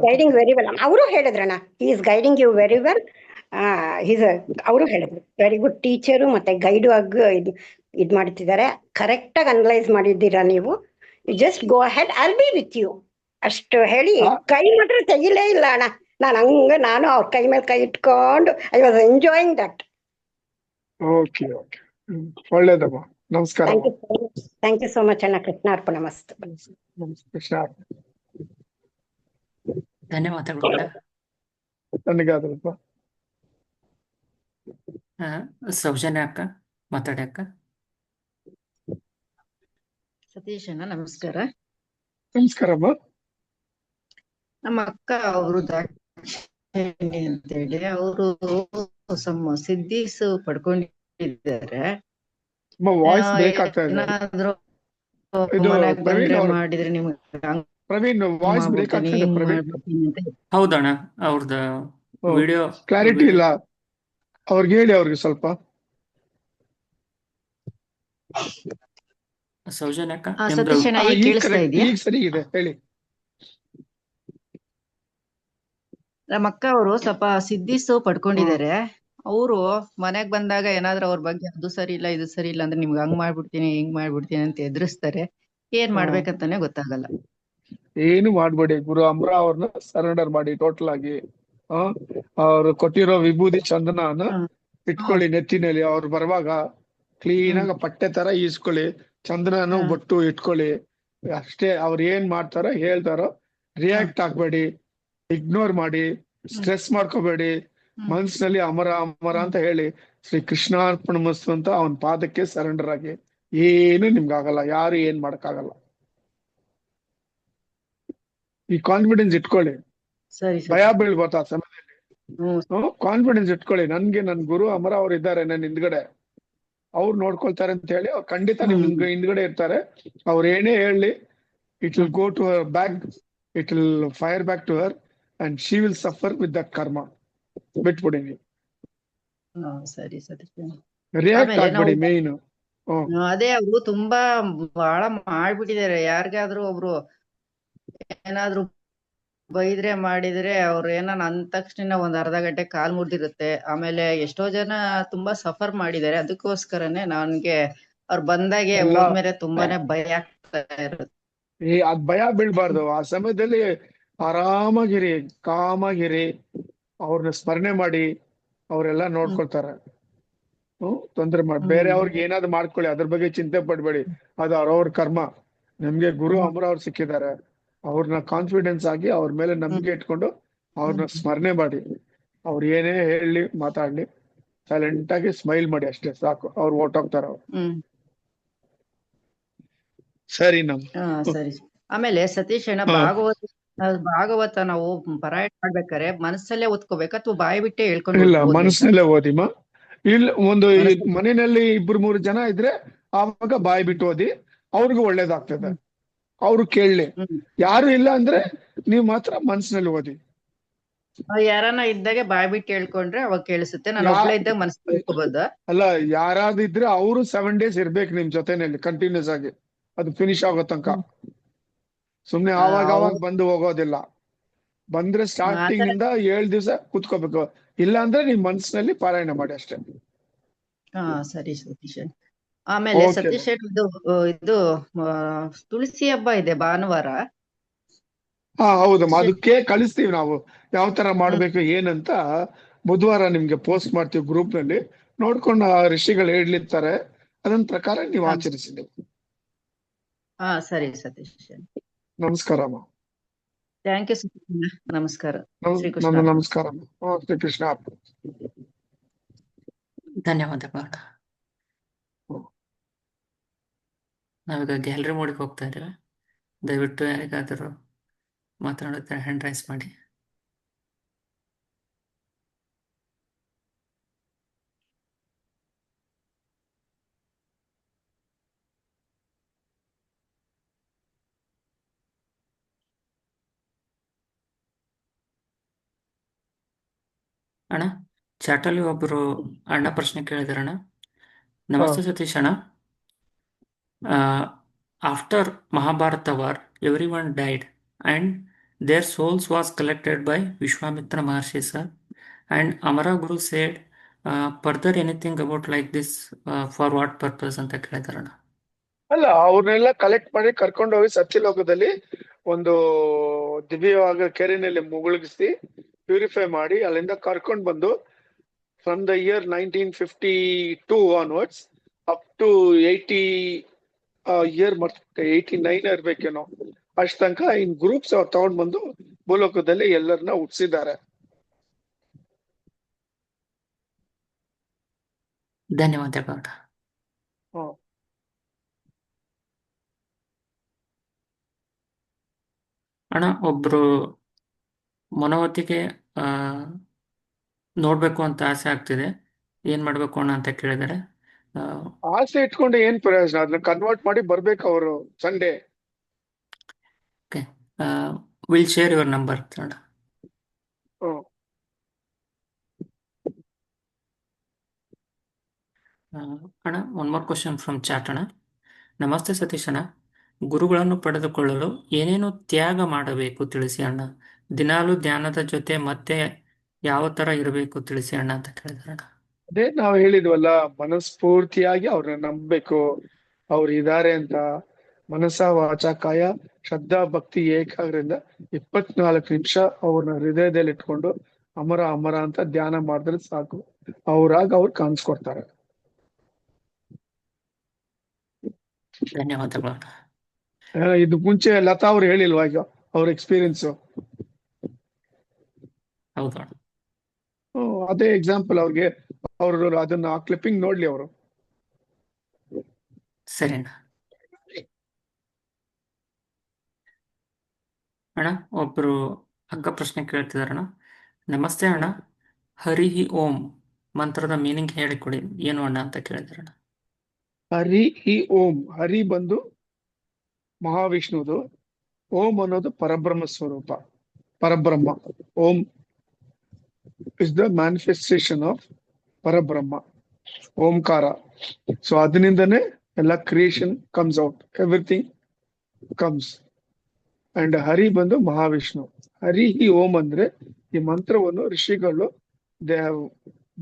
Guiding very well. ಅವರು ಹೇಳಿದ್ರಣ್ಣ, he is guiding you very well. ಅವರು ಹೇಳಿದ್ರು ವೆರಿ ಗುಡ್ ಟೀಚರು ಮತ್ತೆ ಗೈಡು ಆಗಿ ಇದ್ ಮಾಡ್ತಿದ್ದಾರೆ, ಕರೆಕ್ಟ್ ಆಗಿ ಅನಲೈಸ್ ಮಾಡಿದ್ದೀರಾ ನೀವು, you just go ahead, I will be with you ಅಷ್ಟು ಹೇಳಿ ಕೈ ಮಾತ್ರ ತೆಗಿಲೇ ಇಲ್ಲ ಅಣ್ಣ. ನಾನು ಅವ್ರ ಕೈ ಮೇಲೆ ಕೈ ಇಟ್ಕೊಂಡು I was enjoying that. Okay okay, ಒಳ್ಳೇದಮ್ಮ. ನಮಸ್ಕಾರ. ಥ್ಯಾಂಕ್ ಯು ಸೋ ಮಚ್ ಅಣ್ಣ. ಕೃಷ್ಣಾರ್ಪಣ ಮಸ್ತ್. ಧನ್ಯವಾದಗಳು. ನನಗಾದ್ರಪ್ಪ. ಸೌಜನ್ಯ ಅಕ್ಕ ಮಾತಾಡಿ ಅಕ್ಕ. ಸತೀಶ್ ಅಣ್ಣ ನಮಸ್ಕಾರ. ನಮಸ್ಕಾರಮ್ಮ. ನಮ್ಮ ಅಕ್ಕ ಅವರು ದಾಕ್ಷಾಯಿಣಿ ಅಂತೇಳಿ ಅವರು ಸಿದ್ಧೀಸ್ ಪಡ್ಕೊಂಡಿದ್ದಾರೆ. ಏನಾದ್ರು ಮಾಡಿದ್ರೆ ನಿಮ್ಗೆ ಹೌದಣ್ಣ, ಅವ್ರದ್ದು ವಿಡಿಯೋ ಕ್ಲಾರಿಟಿ ಇಲ್ಲ. ಅವ್ರಿಗೆ ಹೇಳಿ, ಅವ್ರಿಗೆ ಸ್ವಲ್ಪ. ಸೌಜನ್ಯ ಅಕ್ಕ ಸತೀಶ್ ಅಣ್ಣ ಈಗ ಸರಿ ಇದೆ, ಹೇಳಿ. ನಮ್ಮ ಅಕ್ಕ ಅವರು ಸ್ವಲ್ಪ ಸಿದ್ಧಿಸು ಪಡ್ಕೊಂಡಿದ್ದಾರೆ. ಅವರು ಮನೆಗ್ ಬಂದಾಗ ಏನಾದ್ರು ಅವ್ರ ಬಗ್ಗೆ ಅದು ಸರಿ ಇಲ್ಲ ಇದು ಸರಿ ಇಲ್ಲ ಅಂದ್ರೆ ನಿಮ್ಗೆ ಹಂಗ್ ಮಾಡ್ಬಿಡ್ತೀನಿ ಹಿಂಗ್ ಮಾಡ್ಬಿಡ್ತೀನಿ ಅಂತ ಎದುರಿಸ್ತಾರೆ. ಏನ್ ಮಾಡ್ಬೇಕಂತಾನೆ ಗೊತ್ತಾಗಲ್ಲ. ಏನು ಮಾಡ್ಬೇಡಿ, ಗುರು ಅಮ್ರ ಅವ್ರನ್ನ ಸರೆಂಡರ್ ಮಾಡಿ ಟೋಟಲ್ ಆಗಿ. ಅವ್ರು ಕೊಟ್ಟಿರೋ ವಿಭೂತಿ ಚಂದನ ಇಟ್ಕೊಳ್ಳಿ ನೆತ್ತಿನಲ್ಲಿ. ಅವ್ರು ಬರುವಾಗ ಕ್ಲೀನ್ ಆಗ ಪಟ್ಟೆ ತರ ಈಸ್ಕೊಳ್ಳಿ, ಚಂದನನು ಬೊಟ್ಟು ಇಟ್ಕೊಳ್ಳಿ ಅಷ್ಟೇ. ಅವ್ರು ಏನ್ ಮಾಡ್ತಾರೋ ಹೇಳ್ತಾರೋ ರಿಯಾಕ್ಟ್ ಆಗ್ಬೇಡಿ, ಇಗ್ನೋರ್ ಮಾಡಿ, ಸ್ಟ್ರೆಸ್ ಮಾಡ್ಕೋಬೇಡಿ. ಮನ್ಸಿನಲ್ಲಿ ಅಮರ ಅಮರ ಅಂತ ಹೇಳಿ ಶ್ರೀ ಕೃಷ್ಣಾರ್ಪಣ ಮಸ್ತು ಅಂತ ಅವನ ಪಾದಕ್ಕೆ ಸರೆಂಡರ್ ಆಗಿ. ಏನು ನಿಮ್ಗಾಗಲ್ಲ, ಯಾರು ಏನ್ ಮಾಡಕ್ಕಾಗಲ್ಲ. ಈ ಕಾನ್ಫಿಡೆನ್ಸ್ ಇಟ್ಕೊಳ್ಳಿ. ಭಯ ಬೀಳ್ಬಾರ್ದು ಆ ಸಮಯದಲ್ಲಿ. ಹ್ಮ್ ಕಾನ್ಫಿಡೆನ್ಸ್ ಇಟ್ಕೊಳ್ಳಿ, ನನ್ಗೆ ನನ್ ಗುರು ಅಮರ ಅವ್ರು ಇದ್ದಾರೆ ನನ್ನ ಹಿಂದ್ಗಡೆ, ಅವ್ರು ನೋಡ್ಕೊಳ್ತಾರೆ ಅಂತ ಹೇಳಿ ಅವ್ರು ಖಂಡಿತ ನಿಮ್ ಹಿಂದ್ಗಡೆ ಇರ್ತಾರೆ. ಅವ್ರು ಏನೇ ಹೇಳಿ, it will go to her back, it will fire back to her and she will suffer with that karma. ಬಿಟ್ಬಿಡಿ ನೀವು, ಸರಿ ಸರಿ. ರಿಯಾಕ್ಟ್ ಆಮೇಲೆ ನಾವು ಆಗ್ಬೇಡಿ ಮೇನ್. ಅದೇ ಅವರು ತುಂಬಾ ಬಹಳ ಮಾಡ್ಬಿಟ್ಟಿದ್ದಾರೆ. ಯಾರಿಗಾದ್ರೂ ಒಬ್ರು ಏನಾದ್ರು ಬೈದ್ರೆ ಮಾಡಿದ್ರೆ ಅವ್ರು ಏನೋ ಅಂದ ತಕ್ಷಣ ಒಂದ್ ಅರ್ಧ ಗಂಟೆ ಕಾಲ್ ಮುರಿದಿರುತ್ತೆ. ಆಮೇಲೆ ಎಷ್ಟೋ ಜನ ತುಂಬಾ ಸಫರ್ ಮಾಡಿದ್ದಾರೆ. ಅದಕ್ಕೋಸ್ಕರನೇ ನನ್ಗೆ ಅವ್ರು ಬಂದಾಗೆ ಎಲ್ಲ ಹೋದ್ಮೇಲೆ ತುಂಬಾನೇ ಭಯ ಆಗ್ತಾ ಇರುತ್ತೆ. ಅದ್ ಭಯ ಬೀಳ್ಬಾರ್ದು. ಆ ಸಮಯದಲ್ಲಿ ಆರಾಮಾಗಿರಿ, ಕಾಮಾಗಿರಿ, ಅವ್ರನ್ನ ಸ್ಮರಣೆ ಮಾಡಿ, ಅವರೆಲ್ಲ ನೋಡ್ಕೊಳ್ತಾರೆ. ತೊಂದ್ರೆ ಮಾಡಿ ಬೇರೆ ಅವ್ರಿಗೆ ಏನಾದ್ರು ಮಾಡ್ಕೊಳ್ಳಿ, ಅದ್ರ ಬಗ್ಗೆ ಚಿಂತೆ ಪಡ್ಬೇಡಿ, ಅದು ಅವ್ರವ್ರ ಕರ್ಮ. ನಮ್ಗೆ ಗುರು ಅಮರ ಅವ್ರು ಸಿಕ್ಕಿದ್ದಾರೆ, ಅವ್ರನ್ನ ಕಾನ್ಫಿಡೆನ್ಸ್ ಆಗಿ ಅವ್ರ ಮೇಲೆ ನಂಬಿಕೆ ಇಟ್ಕೊಂಡು ಅವ್ರನ್ನ ಸ್ಮರಣೆ ಮಾಡಿ. ಅವ್ರು ಏನೇ ಹೇಳಿ ಮಾತಾಡ್ಲಿ, ಸೈಲೆಂಟ್ ಆಗಿ ಸ್ಮೈಲ್ ಮಾಡಿ, ಅಷ್ಟೇ ಸಾಕು, ಅವ್ರು ಹೊರ್ಟೋಗ್ತಾರ. ಅವ್ರು ಸರಿ ಸರಿ. ಆಮೇಲೆ ಸತೀಶ್ ಅಣ್ಣ, ಭಾಗವತ ನಾವು ಪಾರಾಯಣ ಮಾಡ್ಬೇಕಾರೆ ಮನಸ್ಸಲ್ಲೇ ಓದ್ಕೋಬೇಕು ಅಥವಾ ಬಾಯಿ ಬಿಟ್ಟೆ ಹೇಳ್ಕೊಂಡು ಇಲ್ಲ, ಓದ್ಬೇಕಾ? ಮನಸ್ಸಿನಲ್ಲೇ ಓದಿಮ್ಮ. ಇಲ್ಲ, ಒಂದು ಮನೆಯಲ್ಲಿ 2-3 ಜನ ಇದ್ರೆ ಆವಾಗ ಬಾಯಿ ಬಿಟ್ಟು ಓದಿ, ಅವ್ರಿಗೂ ಒಳ್ಳೇದಾಗ್ತದೆ, ಅವ್ರು ಕೇಳಲಿ. ಯಾರು ಇಲ್ಲ ಅಂದ್ರೆ ನೀವ್ ಮಾತ್ರ ಮನಸ್ಸಿನಲ್ಲಿ ಓದಿ. ಯಾರನ್ನ ಇದ್ದಾಗೆ ಬಾಯಿ ಬಿಟ್ಟು ಹೇಳ್ಕೊಂಡ್ರೆ ಅವಾಗ ಕೇಳಿಸುತ್ತೆ. ನಾನು ಒಬ್ಳೆ ಇದ್ದಾಗ ಮನಸ್ಸಲ್ಲಿ ಓದ್ಕೋಬೋದಾ? ಅಲ್ಲ, ಯಾರಾದಿದ್ರೆ ಅವರು 7 days ಇರ್ಬೇಕು ನಿಮ್ ಜೊತೆನಲ್ಲಿ ಕಂಟಿನ್ಯೂಸ್ ಆಗಿ, ಅದು ಫಿನಿಶ್ ಆಗೋ ತನಕ. ಸುಮ್ನೆ ಆವಾಗ ಬಂದು ಹೋಗೋದಿಲ್ಲ. ಬಂದ್ರೆ ಸ್ಟಾರ್ಟಿಂಗ್ ಇಂದ 7 ದಿವಸ ಕುತ್ಕೋಬೇಕು. ಇಲ್ಲ ಅಂದ್ರೆ ನಿಮ್ ಮನಸ್ಸಿನಲ್ಲಿ ಪಾರಾಯಣ ಮಾಡಿ ಅಷ್ಟೇ. ಸರಿ ಸತೀಶ್. ಆಮೇಲೆ ಸತೀಶ್ ಇದು ತುಳಸಿ ಹಬ್ಬ ಇದೆ ಭಾನುವಾರ. ಹೌದಮ್ಮ, ಅದಕ್ಕೆ ಕಳಿಸ್ತೀವಿ ನಾವು ಯಾವ ತರ ಮಾಡ್ಬೇಕು ಏನಂತ. ಬುಧವಾರ ನಿಮ್ಗೆ ಪೋಸ್ಟ್ ಮಾಡ್ತೀವಿ ಗ್ರೂಪ್ ನಲ್ಲಿ, ನೋಡ್ಕೊಂಡು ಆ ಋಷಿಗಳು ಹೇಳಿರ್ತಾರೆ, ಅದನ್ನ ಪ್ರಕಾರ ನೀವು ಆಚರಿಸಿ ನೀವು. ಸರಿ ಸತೀಶ್. ನಮಸ್ಕಾರ ಅಮ್ಮ. Thank you Satish. ನಮಸ್ಕಾರ. ನನ್ನ ನಮಸ್ಕಾರ. ಶ್ರೀಕೃಷ್ಣ. ಧನ್ಯವಾದಗಳು. ನಾವೀಗ ಗ್ಯಾಲರಿ ಮೋಡಿಗೆ ಹೋಗ್ತಾ ಇದ್ದೇವೆ. ದಯವಿಟ್ಟು ಯಾರಿಗಾದರೂ ಮಾತನಾಡುತ್ತಾರೆ ಹ್ಯಾಂಡ್ ರೈಸ್ ಮಾಡಿ. ಅಣ್ಣ, ಚಾಟಲ್ಲಿ ಒಬ್ಬರು ಅಣ್ಣ ಪ್ರಶ್ನೆ ಕೇಳಿದಾರಣ್ಣ. ನಮಸ್ತೆ ಸತೀಶ್ ಅಣ್ಣ. After Mahabharata war every one died and their souls was collected by Vishwamitra Maharshi sir, and Amara Guru said further anything about like this, for what purpose ಅಂತ ಕೇಳಿದಾರಣ್ಣ. ಅಲ್ಲ, ಅವ್ರನ್ನೆಲ್ಲ ಕಲೆಕ್ಟ್ ಮಾಡಿ ಕರ್ಕೊಂಡು ಹೋಗಿ ಸತ್ಯಲೋಕದಲ್ಲಿ ಒಂದು ದಿವ್ಯವಾದ ಕೆರೆನಲ್ಲಿ ಮುಳುಗಿಸಿ ಪ್ಯೂರಿಫೈ ಮಾಡಿ ಅಲ್ಲಿಂದ ಕರ್ಕೊಂಡು ಬಂದು from the year 1952 onwards up to 89 ಇರ್ಬೇಕೇನೋ, ಅಷ್ಟ ತನಕ ಇನ್ ಗ್ರೂಪ್ಸ್ ಅವ್ರು ತಗೊಂಡ್ ಬಂದು ಭೂಲೋಕದಲ್ಲಿ ಎಲ್ಲರನ್ನ ಹುಟ್ಟಿಸಿದ್ದಾರೆ. ಧನ್ಯವಾದಗಳು. ಅಣ್ಣ, ಒಬ್ರು ಮನೋವತಿಗೆ ನೋಡ್ಬೇಕು ಅಂತ ಆಸೆ ಆಗ್ತಿದೆ, ಏನ್ ಮಾಡ್ಬೇಕು ಅಣ್ಣ ಅಂತ ಕೇಳಿದರೆ. ಆಸೆ ಇಟ್ಕೊಂಡು ಏನ್ ಪ್ರಯೋಜನ, ಅದನ್ನ ಕನ್ವರ್ಟ್ ಮಾಡಿ ಬರ್ಬೇಕು ಅವರು Sunday. Okay, will share your number ಅಣ್ಣ. ಅಣ್ಣ, one more question from chat ಅಣ್ಣ. ನಮಸ್ತೆ ಸತೀಶ್ ಅಣ್ಣ, ಗುರುಗಳನ್ನು ಪಡೆದುಕೊಳ್ಳಲು ಏನೇನು ತ್ಯಾಗ ಮಾಡಬೇಕು ತಿಳಿಸಿ ಅಣ್ಣ. ದಿನಾಲು ಧ್ಯಾನದ ಜೊತೆ ಮತ್ತೆ ಯಾವ ತರ ಇರಬೇಕು ತಿಳಿಸಿ ಅಣ್ಣ ಅಂತ ಕೇಳಿದಾರೆ ಅಣ್ಣ. ಅದೇ ನಾವು ಹೇಳಿದ್ವಲ್ಲ, ಮನಸ್ಫೂರ್ತಿಯಾಗಿ ಅವ್ರನ್ನ ನಂಬಬೇಕು, ಅವ್ರು ಇದಾರೆ ಅಂತ. ಮನಸ ವಾಚ ಕಾಯ ಶ್ರದ್ಧಾ ಭಕ್ತಿ ಏಕಾಗ್ರದಿಂದ 24 ನಿಮಿಷ ಅವ್ರನ್ನ ಹೃದಯದಲ್ಲಿ ಇಟ್ಕೊಂಡು ಅಮರ ಅಮರ ಅಂತ ಧ್ಯಾನ ಮಾಡಿದ್ರೆ ಸಾಕು, ಅವ್ರಾಗ ಅವ್ರು ಕಾಣಿಸ್ಕೊಡ್ತಾರೆ. ಧನ್ಯವಾದಗಳು. ಇದು ಮುಂಚೆ ಲತಾ ಅವ್ರು ಹೇಳಿಲ್ವಾ ಈಗ ಅವ್ರ ಎಕ್ಸ್ಪೀರಿಯನ್ಸ್? ಹೌದು, ಅದೇ ಎಕ್ಸಾಂಪಲ್ ಅವ್ರಿಗೆ. ಅವ್ರು ಅದನ್ನ ಕ್ಲಿಪ್ಪಿಂಗ್ ನೋಡ್ಲಿ ಅವರು. ಸರಿ ಅಣ್ಣ. ಅಣ್ಣ, ಒಬ್ರು ಅಕ್ಕ ಪ್ರಶ್ನೆ ಕೇಳ್ತಿದಾರಣ್ಣ. ನಮಸ್ತೆ ಅಣ್ಣ, ಹರಿ ಓಂ ಮಂತ್ರದ ಮೀನಿಂಗ್ ಹೇಳಿಕೊಡಿ ಏನು ಅಣ್ಣ ಅಂತ ಕೇಳಿದಾರಣ್ಣ. ಹರಿ ಹಿ ಓಂ. ಹರಿ ಬಂದು ಮಹಾವಿಷ್ಣುದು, ಓಂ ಅನ್ನೋದು ಪರಬ್ರಹ್ಮ ಸ್ವರೂಪ, ಪರಬ್ರಹ್ಮ. Om is the manifestation of Parabrahma, ಓಂಕಾರ. ಸೊ ಅದರಿಂದನೇ ಎಲ್ಲ creation comes out, everything comes. And Hari ಬಂದು ಮಹಾವಿಷ್ಣು. ಹರಿ ಹಿ ಓಂ ಅಂದ್ರೆ ಈ ಮಂತ್ರವನ್ನು ಋಷಿಗಳು they have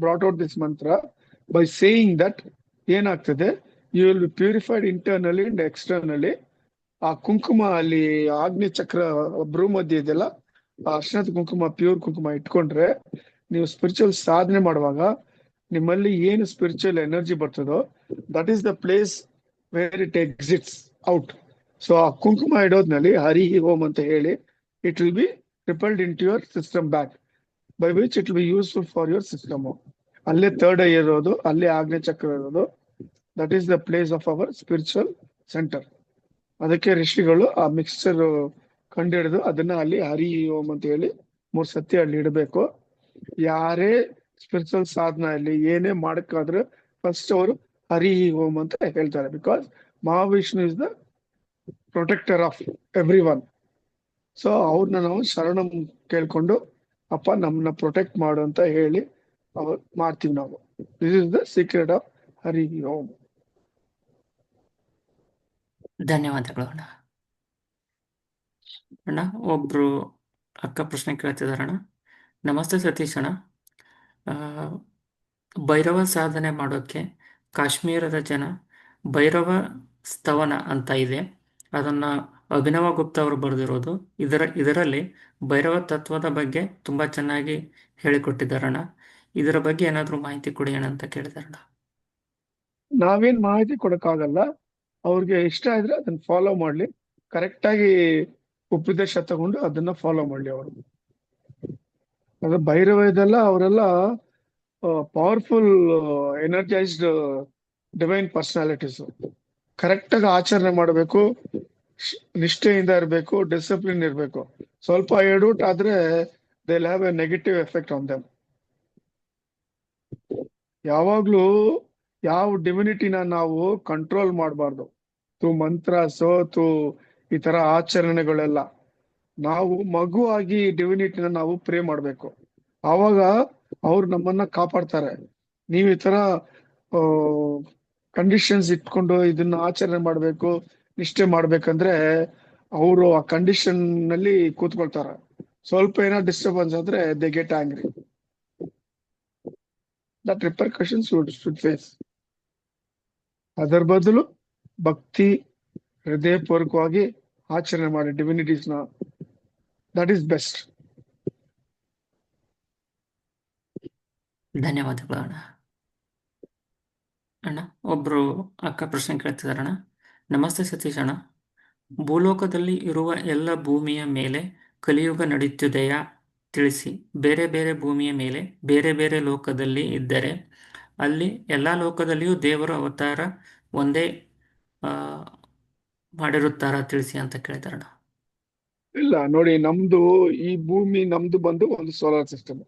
brought out this mantra by saying that ಏನಾಗ್ತದೆ, you will be purified internally and externally. ಆ ಕುಂಕುಮ ಅಲ್ಲಿ ಆಗ್ನೇಯ ಚಕ್ರ ಭ್ರೂ ಮಧ್ಯೆ ಇದೆಯಲ್ಲ, ಆ ಅರ್ಶನದ ಕುಂಕುಮ, ಪ್ಯೂರ್ ಕುಂಕುಮ ಇಟ್ಕೊಂಡ್ರೆ ನೀವು ಸ್ಪಿರಿಚುವಲ್ ಸಾಧನೆ ಮಾಡುವಾಗ ನಿಮ್ಮಲ್ಲಿ ಏನು ಸ್ಪಿರಿಚುವಲ್ ಎನರ್ಜಿ ಬರ್ತದೋ that is the place where it exits out. So ಆ ಕುಂಕುಮ ಇಡೋದ್ನಲ್ಲಿ ಹರಿ ಓಂ ಅಂತ ಹೇಳಿ it will be rippled in to your system back, by which it will be useful for your system. ಅಲ್ಲೇ ಥರ್ಡ್ ಐ ಇರೋದು, ಅಲ್ಲೇ ಆಗ್ನೇಯ ಚಕ್ರ ಇರೋದು, that is the place of our spiritual centre. ಅದಕ್ಕೆ ಋಷಿಗಳು ಆ ಮಿಕ್ಸ್ಚರ್ ಕಂಡಿಡಿದು ಅದನ್ನ ಅಲ್ಲಿ ಹರಿ ಓಂ ಅಂತ ಹೇಳಿ 3 ಸತಿ ಅಲ್ಲಿ ಇಡಬೇಕು. ಯಾರೇ ಸ್ಪಿರಿಚುವಲ್ ಸಾಧನ ಅಲ್ಲಿ ಏನೇ ಮಾಡಕ್ಕಾದ್ರೆ ಫಸ್ಟ್ ಅವರು ಹರಿ ಓಂ ಅಂತ ಹೇಳ್ತಾರೆ. Because Mahavishnu is the protector of every one. So ಅವ್ರನ್ನ ನಾವು ಶರಣಂ ಕೇಳ್ಕೊಂಡು ಅಪ್ಪ ನಮ್ಮನ್ನ ಪ್ರೊಟೆಕ್ಟ್ ಮಾಡು ಅಂತ ಹೇಳಿ ಮಾಡ್ತೀವಿ ನಾವು. This is the secret of Hari Om. ಧನ್ಯವಾದಗಳು ಅಣ್ಣ. ಅಣ್ಣ ಒಬ್ರು ಅಕ್ಕ ಪ್ರಶ್ನೆ ಕೇಳ್ತಿದಾರಣ್ಣ. ನಮಸ್ತೆ ಸತೀಶ್ ಅಣ್ಣ, ಭೈರವ ಸಾಧನೆ ಮಾಡೋಕ್ಕೆ ಕಾಶ್ಮೀರದ ಜನ ಭೈರವ ಸ್ತವನ ಅಂತ ಇದೆ, ಅದನ್ನ ಅಭಿನವ ಗುಪ್ತ ಅವರು ಬರೆದಿರೋದು. ಇದರಲ್ಲಿ ಭೈರವ ತತ್ವದ ಬಗ್ಗೆ ತುಂಬಾ ಚೆನ್ನಾಗಿ ಹೇಳಿಕೊಟ್ಟಿದ್ದಾರಣ್ಣ. ಇದರ ಬಗ್ಗೆ ಏನಾದರೂ ಮಾಹಿತಿ ಕೊಡಿ ಅಣ್ಣ ಅಂತ ಕೇಳಿದಾರಣ್ಣ. ನಾವೇನ್ ಮಾಹಿತಿ ಕೊಡಕ್ಕಾಗಲ್ಲ, ಅವ್ರಿಗೆ ಇಷ್ಟ ಇದ್ರೆ ಅದನ್ನ ಫಾಲೋ ಮಾಡ್ಲಿ, ಕರೆಕ್ಟ್ ಆಗಿ ಉಪದೇಶ ತಗೊಂಡು ಅದನ್ನ ಫಾಲೋ ಮಾಡ್ಲಿ ಅವರು. ಅದು ಭೈರವ ಇದೆಲ್ಲ ಅವರೆಲ್ಲ powerful energised divine personalities. Correct ಆಗಿ ಆಚರಣೆ ಮಾಡಬೇಕು, ನಿಷ್ಠೆಯಿಂದ ಇರಬೇಕು, ಡಿಸಿಪ್ಲಿನ್ ಇರಬೇಕು. ಸ್ವಲ್ಪ ಎಡೂಟ್ ಆದ್ರೆ they will have A negative effect on them. ಯಾವಾಗ್ಲೂ ಯಾವ ಡಿವಿನಿಟಿನ ನಾವು ಕಂಟ್ರೋಲ್ ಮಾಡಬಾರ್ದು. ಮಂತ್ರ ಸೋತು ಈ ತರ ಆಚರಣೆಗಳೆಲ್ಲ ನಾವು ಮಗು ಆಗಿ ಡಿವಿನಿಟಿನ ನಾವು ಪ್ರೇ ಮಾಡ್ಬೇಕು. ಆವಾಗ ಅವ್ರು ನಮ್ಮನ್ನ ಕಾಪಾಡ್ತಾರೆ. ನೀವು ಈ ತರ ಕಂಡೀಷನ್ಸ್ ಇಟ್ಕೊಂಡು ಇದನ್ನ ಆಚರಣೆ ಮಾಡ್ಬೇಕು, ನಿಷ್ಠೆ ಮಾಡ್ಬೇಕಂದ್ರೆ ಅವರು ಆ ಕಂಡೀಷನ್ ನಲ್ಲಿ ಕೂತ್ಕೊಳ್ತಾರೆ. ಸ್ವಲ್ಪ ಏನೋ ಡಿಸ್ಟರ್ಬೆನ್ಸ್ ಆದ್ರೆ they get angry. That repercussions should face. ಅದರ ಬದಲು ಭಕ್ತಿ ಹೃದಯಪೂರ್ವಕವಾಗಿ ಆಚರಣೆ ಮಾಡಿ ಡಿವಿನಿಟೀಸ್ ನ, ದಟ್ ಈಸ್ ಬೆಸ್ಟ್. ಧನ್ಯವಾದಗಳು ಅಣ್ಣ. ಅಣ್ಣ ಒಬ್ರು ಅಕ್ಕ ಪ್ರಶ್ನೆ ಕೇಳ್ತಿದಾರಣ್ಣ. ನಮಸ್ತೆ ಸತೀಶ್ ಅಣ್ಣ, ಭೂಲೋಕದಲ್ಲಿ ಇರುವ ಎಲ್ಲ ಭೂಮಿಯ ಮೇಲೆ ಕಲಿಯುಗ ನಡೆಯುತ್ತಿದೆಯಾ ತಿಳಿಸಿ. ಬೇರೆ ಬೇರೆ ಭೂಮಿಯ ಮೇಲೆ ಬೇರೆ ಬೇರೆ ಲೋಕದಲ್ಲಿ ಇದ್ದರೆ ಅಲ್ಲಿ ಎಲ್ಲ ಲೋಕದಲ್ಲಿಯೂ ದೇವರ ಅವತಾರ ಒಂದೇ ಮಾಡಿರುತ್ತಾರ ತಿಳಿಸಿ ಅಂತ ಕೇಳಿದಾರಣ್ಣ. ಇಲ್ಲ ನೋಡಿ, ನಮ್ದು ಈ ಭೂಮಿ ನಮ್ದು ಬಂದು ಒಂದು ಸೋಲಾರ್ ಸಿಸ್ಟಮ್.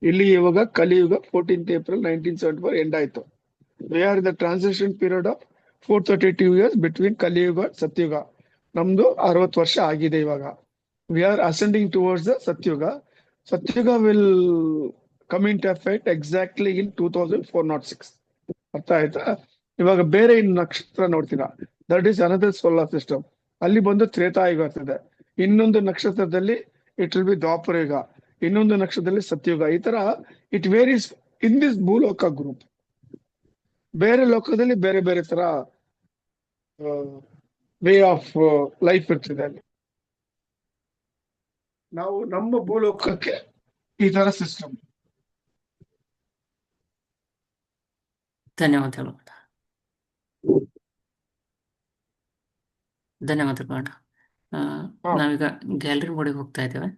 ಇಲ್ಲಿ ಇವಾಗ ಕಲಿಯುಗ 14th April 1974 ಎಂಡ್ ಆಯ್ತು. We are the transition period of 432 years between Kaliyuga Satyuga. ನಮ್ದು 60 ವರ್ಷ ಆಗಿದೆ ಇವಾಗ. We are ascending towards the Satyuga. Satyuga will come into effect exactly in 2406. ಅರ್ಥ ಆಯ್ತಾ? ಇವಾಗ ಬೇರೆ ಇನ್ ನಕ್ಷತ್ರ ನೋಡ್ತೀರಾ, that is another solar system. ಅಲ್ಲಿ ಬಂದು ತ್ರೇತಾಯುಗ ಆಗ್ತದೆ. ಇನ್ನೊಂದು ನಕ್ಷತ್ರದಲ್ಲಿ ಇಟ್ ವಿಲ್ ಬಿ ದ್ವಾಪರ ಯುಗ, ಇನ್ನೊಂದು ನಕ್ಷತ್ರದಲ್ಲಿ ಸತ್ಯುಗ. ಈ ತರ ಇಟ್ ವೇರೀಸ್ ಇನ್ ದಿಸ್ ಭೂಲೋಕ ಗ್ರೂಪ್. ಬೇರೆ ಲೋಕದಲ್ಲಿ ಬೇರೆ ಬೇರೆ ತರ ವೇ ಆಫ್ ಲೈಫ್ ಇರ್ತದೆ ಅಲ್ಲಿ. ನಾವು ನಮ್ಮ ಭೂಲೋಕಕ್ಕೆ ಈ ತರ ಸಿಸ್ಟಮ್. ಧನ್ಯವಾದಗಳು ಅಣ್ಣ. ನಾವೀಗ ಗ್ಯಾಲರಿ ಮೋಡಿಗೆ ಹೋಗ್ತಾ ಇದ್ದೇವೆ.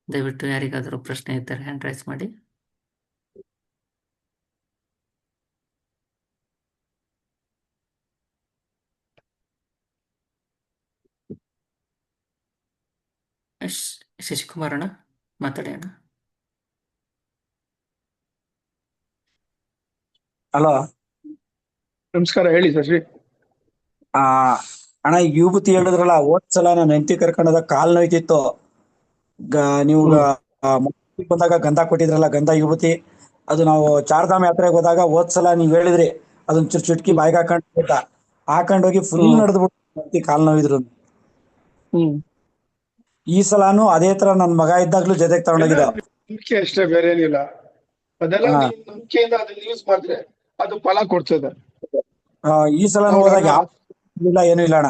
ದಯವಿಟ್ಟು ಯಾರಿಗಾದರೂ ಪ್ರಶ್ನೆ ಇದ್ದರೆ ಹ್ಯಾಂಡ್ ರೈಸ್ ಮಾಡಿ. ಶಶಿಕುಮಾರ್ ಅಣ್ಣ ಮಾತಾಡಿ ಅಣ್ಣ. ಹಲೋ. ನಮಸ್ಕಾರ, ಹೇಳಿ ಶಶಿ. ಆ ಅಣ್ಣ, ಈಗ ವಿಭೂತಿ ಹೇಳಿದ್ರಲ್ಲ, ಸಲ ನಾನು ಹೆಂಡತಿ ಕರ್ಕೊಂಡೋದ ಕಾಲ್ ನೋಯ್ತಿತ್ತು. ನೀವು ಮಕ್ಕಳಿಗೆ ಬಂದಾಗ ಗಂಧ ಕೊಟ್ಟಿದ್ರಲ್ಲ, ಗಂಧ ವಿಭೂತಿ, ಅದು ನಾವು ಚಾರ್ಧಾಮ ಯಾತ್ರೆಗೆ ಹೋದಾಗ ಸಲ ನೀವ್ ಹೇಳಿದ್ರಿ ಅದನ್ನ ಚುಟ್ಕಿ ಬಾಯಿಗೆ ಹಾಕೊಂಡೋಗಿ ಫುಲ್ ನಡೆದ್ಬಿಟ್ಟು ಕಾಲ್ ನೋವಿದ್ರು. ಈ ಸಲಾನು ಅದೇ ತರ ನನ್ ಮಗ ಇದ್ದಾಗ್ಲೂ ಜೊತೆಗೆ ತಗೊಂಡೋಗಿದ್ದ. ನಂಬಿಕೆ ಅಷ್ಟೇ, ಬೇರೆ ಏನಿಲ್ಲ. ಅದೆಲ್ಲ ನೀವು ನಂಬಿಕೆಯಿಂದ ಅದನ್ನ ಯೂಸ್ ಮಾಡಿದ್ರೆ ಅದು ಫಲ ಕೊಡ್ತದೆ. ಈ ಸಲ ಹೋದಾಗ ಯಾವ ಏನು ಇಲ್ಲ ಅಣ್ಣ.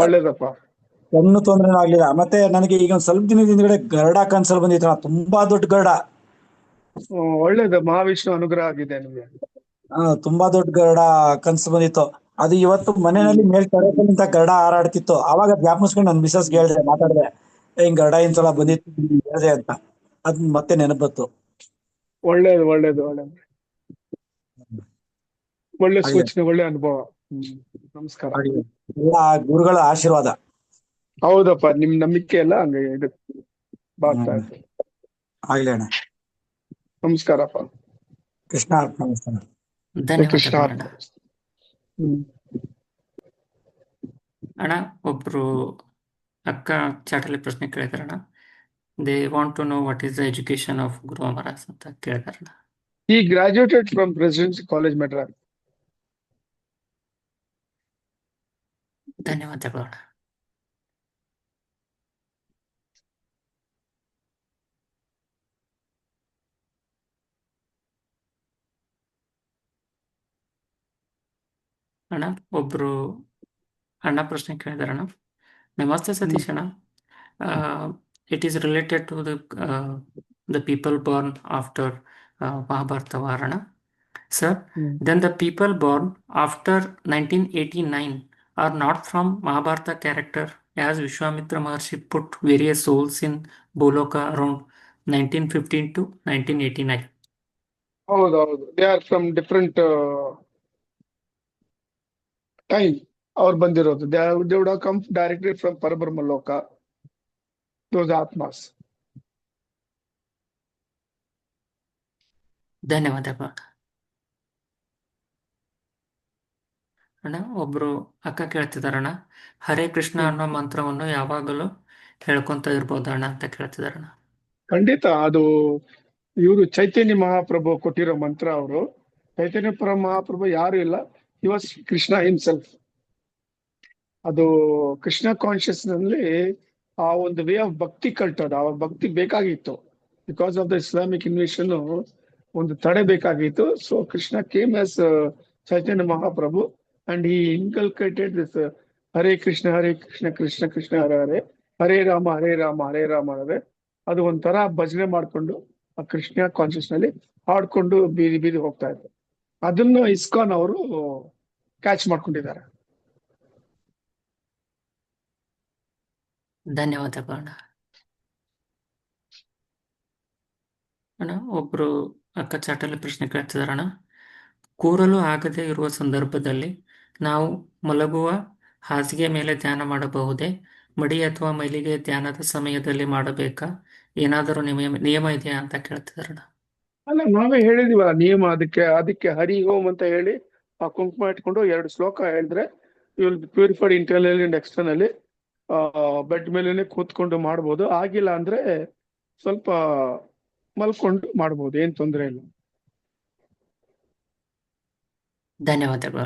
ಒಳ್ಳೇದಪ್ಪ. ಒಂದು ತೊಂದ್ರೆನೂ ಆಗ್ಲಿಲ್ಲ. ಮತ್ತೆ ನನಗೆ ಈಗ ಒಂದ್ ಸ್ವಲ್ಪ ದಿನದ ಹಿಂದ್ಗಡೆ ಗರುಡ ಕನ್ಸಲ್ ಬಂದಿತ್ತು, ತುಂಬಾ ದೊಡ್ಡ ಗರುಡ. ಒಳ್ಳೇದು, ಮಹಾವಿಷ್ಣು ಅನುಗ್ರಹ ಆಗಿದೆ ನಿಮ್ಗೆ. ತುಂಬಾ ದೊಡ್ಡ ಗರುಡ ಕನ್ಸು ಬಂದಿತ್ತು. ಅದು ಇವತ್ತು ಮನೆಯಲ್ಲಿ ಮೇಲ್ ನಿಂತ ಗರುಡ ಹಾರಾಡ್ತಿತ್ತು. ಅವಾಗ ಜ್ಞಾಪಿಸ್ಕೊಂಡು ನನ್ ಮಿಸಸ್ ಹೇಳ್ದೆ, ಮಾತಾಡ್ದೆ, ಹಿಂಗ್ ಗರುಡ ಸಲ ಬಂದಿತ್ತು ಹೇಳ್ದೆ ಅಂತ. ಅದ್ ಮತ್ತೆ ನೆನಪತ್ತು. ಒಳ್ಳೇದು ಒಳ್ಳೇದು ಒಳ್ಳೇದು, ಒಳ್ಳೆ ಸೂಚನೆ, ಒಳ್ಳೆ ಅನುಭವ. ನಮಸ್ಕಾರ. ಎಲ್ಲ ಗುರುಗಳ ಆಶೀರ್ವಾದ. ಹೌದಪ್ಪ, ನಿಮ್ ನಂಬಿಕೆ ಎಲ್ಲ ಹಂಗ ಇದು ಬಾಗ್ತಾ ಇತ್ತು. ಆಗ್ಲಿ ಅಣ್ಣ. ನಮಸ್ಕಾರಪ್ಪ. ಕೃಷ್ಣ ಅರ್ಪಣ. ಕೃಷ್ಣ ಧನ್ಯವಾದಗಳು ಅಣ್ಣ. ಒಬ್ರು ಅಕ್ಕ ಚಾಟಲ್ಲಿ ಪ್ರಶ್ನೆ ಕೇಳಿದಾರಣ್ಣ. They want to know what is the education of guru Amaras ಅಂತ ಕೇಳಿದಾರಣ್ಣ. He graduated from Presidency College, Madras. ಧನ್ಯವಾದಗಳು ಅಣ್ಣ. ಅಣ್ಣ, ಒಬ್ರು ಅಣ್ಣ ಪ್ರಶ್ನೆ ಕೇಳಿದಾರಣ್ಣ. ನಮಸ್ತೆ ಸತೀಶ್ ಅಣ್ಣ. It is related to the people born after Mahabharata Varana. Sir, then the people born after 1989 are not from Mahabharata character, as Vishwamitra Maharshi put various souls in Boloka around 1915 to 1989. ಹೌದು, they are from different time ಅವ್ರು ಬಂದಿರೋದು. They would have come directly from ಪರಬ್ರಹ್ಮ ಲೋಕ, ದೋಸ್ ಆತ್ಮಾಸ್. ಧನ್ಯವಾದಗಳು ಅಣ್ಣ. ಒಬ್ರು ಅಕ್ಕ ಕೇಳ್ತಿದಾರಣ್ಣ, ಹರೇ ಕೃಷ್ಣ ಅನ್ನೋ ಮಂತ್ರವನ್ನು ಯಾವಾಗಲೂ ಹೇಳ್ಕೊಂತ ಇರ್ಬೋದಣ್ಣ ಅಂತ ಕೇಳ್ತಿದಾರಣ್ಣ. ಖಂಡಿತ, ಅದು ಇವರು ಚೈತನ್ಯ ಮಹಾಪ್ರಭು ಕೊಟ್ಟಿರೋ ಮಂತ್ರ. ಅವರು ಚೈತನ್ಯ ಮಹಾಪ್ರಭು ಯಾರು ಇಲ್ಲ, ಹಿ ವಾಸ್ ಕೃಷ್ಣ ಹಿಮ್ಸೆಲ್ಫ್. ಅದು ಕೃಷ್ಣ ಕಾನ್ಶಿಯಸ್ ನಲ್ಲಿ ಆ ಒಂದು ವೇ ಆಫ್ ಭಕ್ತಿ ಕಲ್ಟದ. ಆ ಭಕ್ತಿ ಬೇಕಾಗಿತ್ತು, because of the Islamic invasion ಒಂದು ತಡೆ ಬೇಕಾಗಿತ್ತು. ಸೊ ಕೃಷ್ಣ ಕೇಮ್ ಆಸ್ ಚೈತನ್ಯ ಮಹಾಪ್ರಭು and he inculcated this Hare Krishna Krishna Krishna ಹರೇ ಹರೇ, ಹರೇ ರಾಮ ಹರೇ ರಾಮ ಹರೇ. ಅದು ಒಂಥರ ಭಜನೆ ಮಾಡ್ಕೊಂಡು ಆ ಕೃಷ್ಣ ಕಾನ್ಶಿಯಸ್ ನಲ್ಲಿ ಹಾಡ್ಕೊಂಡು ಬೀದಿ ಬೀದಿ ಹೋಗ್ತಾ ಇದ್ರು. ಅದನ್ನು ಇಸ್ಕಾನ್ ಅವರು ಕ್ಯಾಚ್ ಮಾಡ್ಕೊಂಡಿದ್ದಾರೆ. ಧನ್ಯವಾದಗಳು ಅಣ್ಣ. ಅಣ್ಣ, ಒಬ್ರು ಅಕ್ಕ ಚಾಟಲ್ಲಿ ಪ್ರಶ್ನೆ ಕೇಳ್ತಿದಾರಣ್ಣ. ಕೂರಲು ಆಗದೆ ಇರುವ ಸಂದರ್ಭದಲ್ಲಿ ನಾವು ಮಲಗುವ ಹಾಸಿಗೆ ಮೇಲೆ ಧ್ಯಾನ ಮಾಡಬಹುದೇ? ಮಡಿ ಅಥವಾ ಮೈಲಿಗೆ ಧ್ಯಾನದ ಸಮಯದಲ್ಲಿ ಮಾಡಬೇಕಾ? ಏನಾದರೂ ನಿಯಮ ಇದೆಯಾ ಅಂತ ಕೇಳ್ತಿದಾರಣ್ಣ. ಅಲ್ಲ, ನಾವೇ ಹೇಳಿದೀವಲ್ಲ ನಿಯಮ. ಅದಕ್ಕೆ ಹರಿ ಓಂ ಅಂತ ಹೇಳಿ ಆ ಕುಂಕುಮ ಇಟ್ಕೊಂಡು 2 ಶ್ಲೋಕ ಹೇಳಿದ್ರೆ you will be purified internally and externally. Bed ಮೇಲೆನೆ ಕೂತ್ಕೊಂಡು ಮಾಡ್ಬೋದು. ಆಗಿಲ್ಲ ಅಂದ್ರೆ ಸ್ವಲ್ಪ ಮಲ್ಕೊಂಡು ಮಾಡ್ಬೋದು, ಏನ್ ತೊಂದರೆ ಇಲ್ಲ. ಧನ್ಯವಾದಗಳು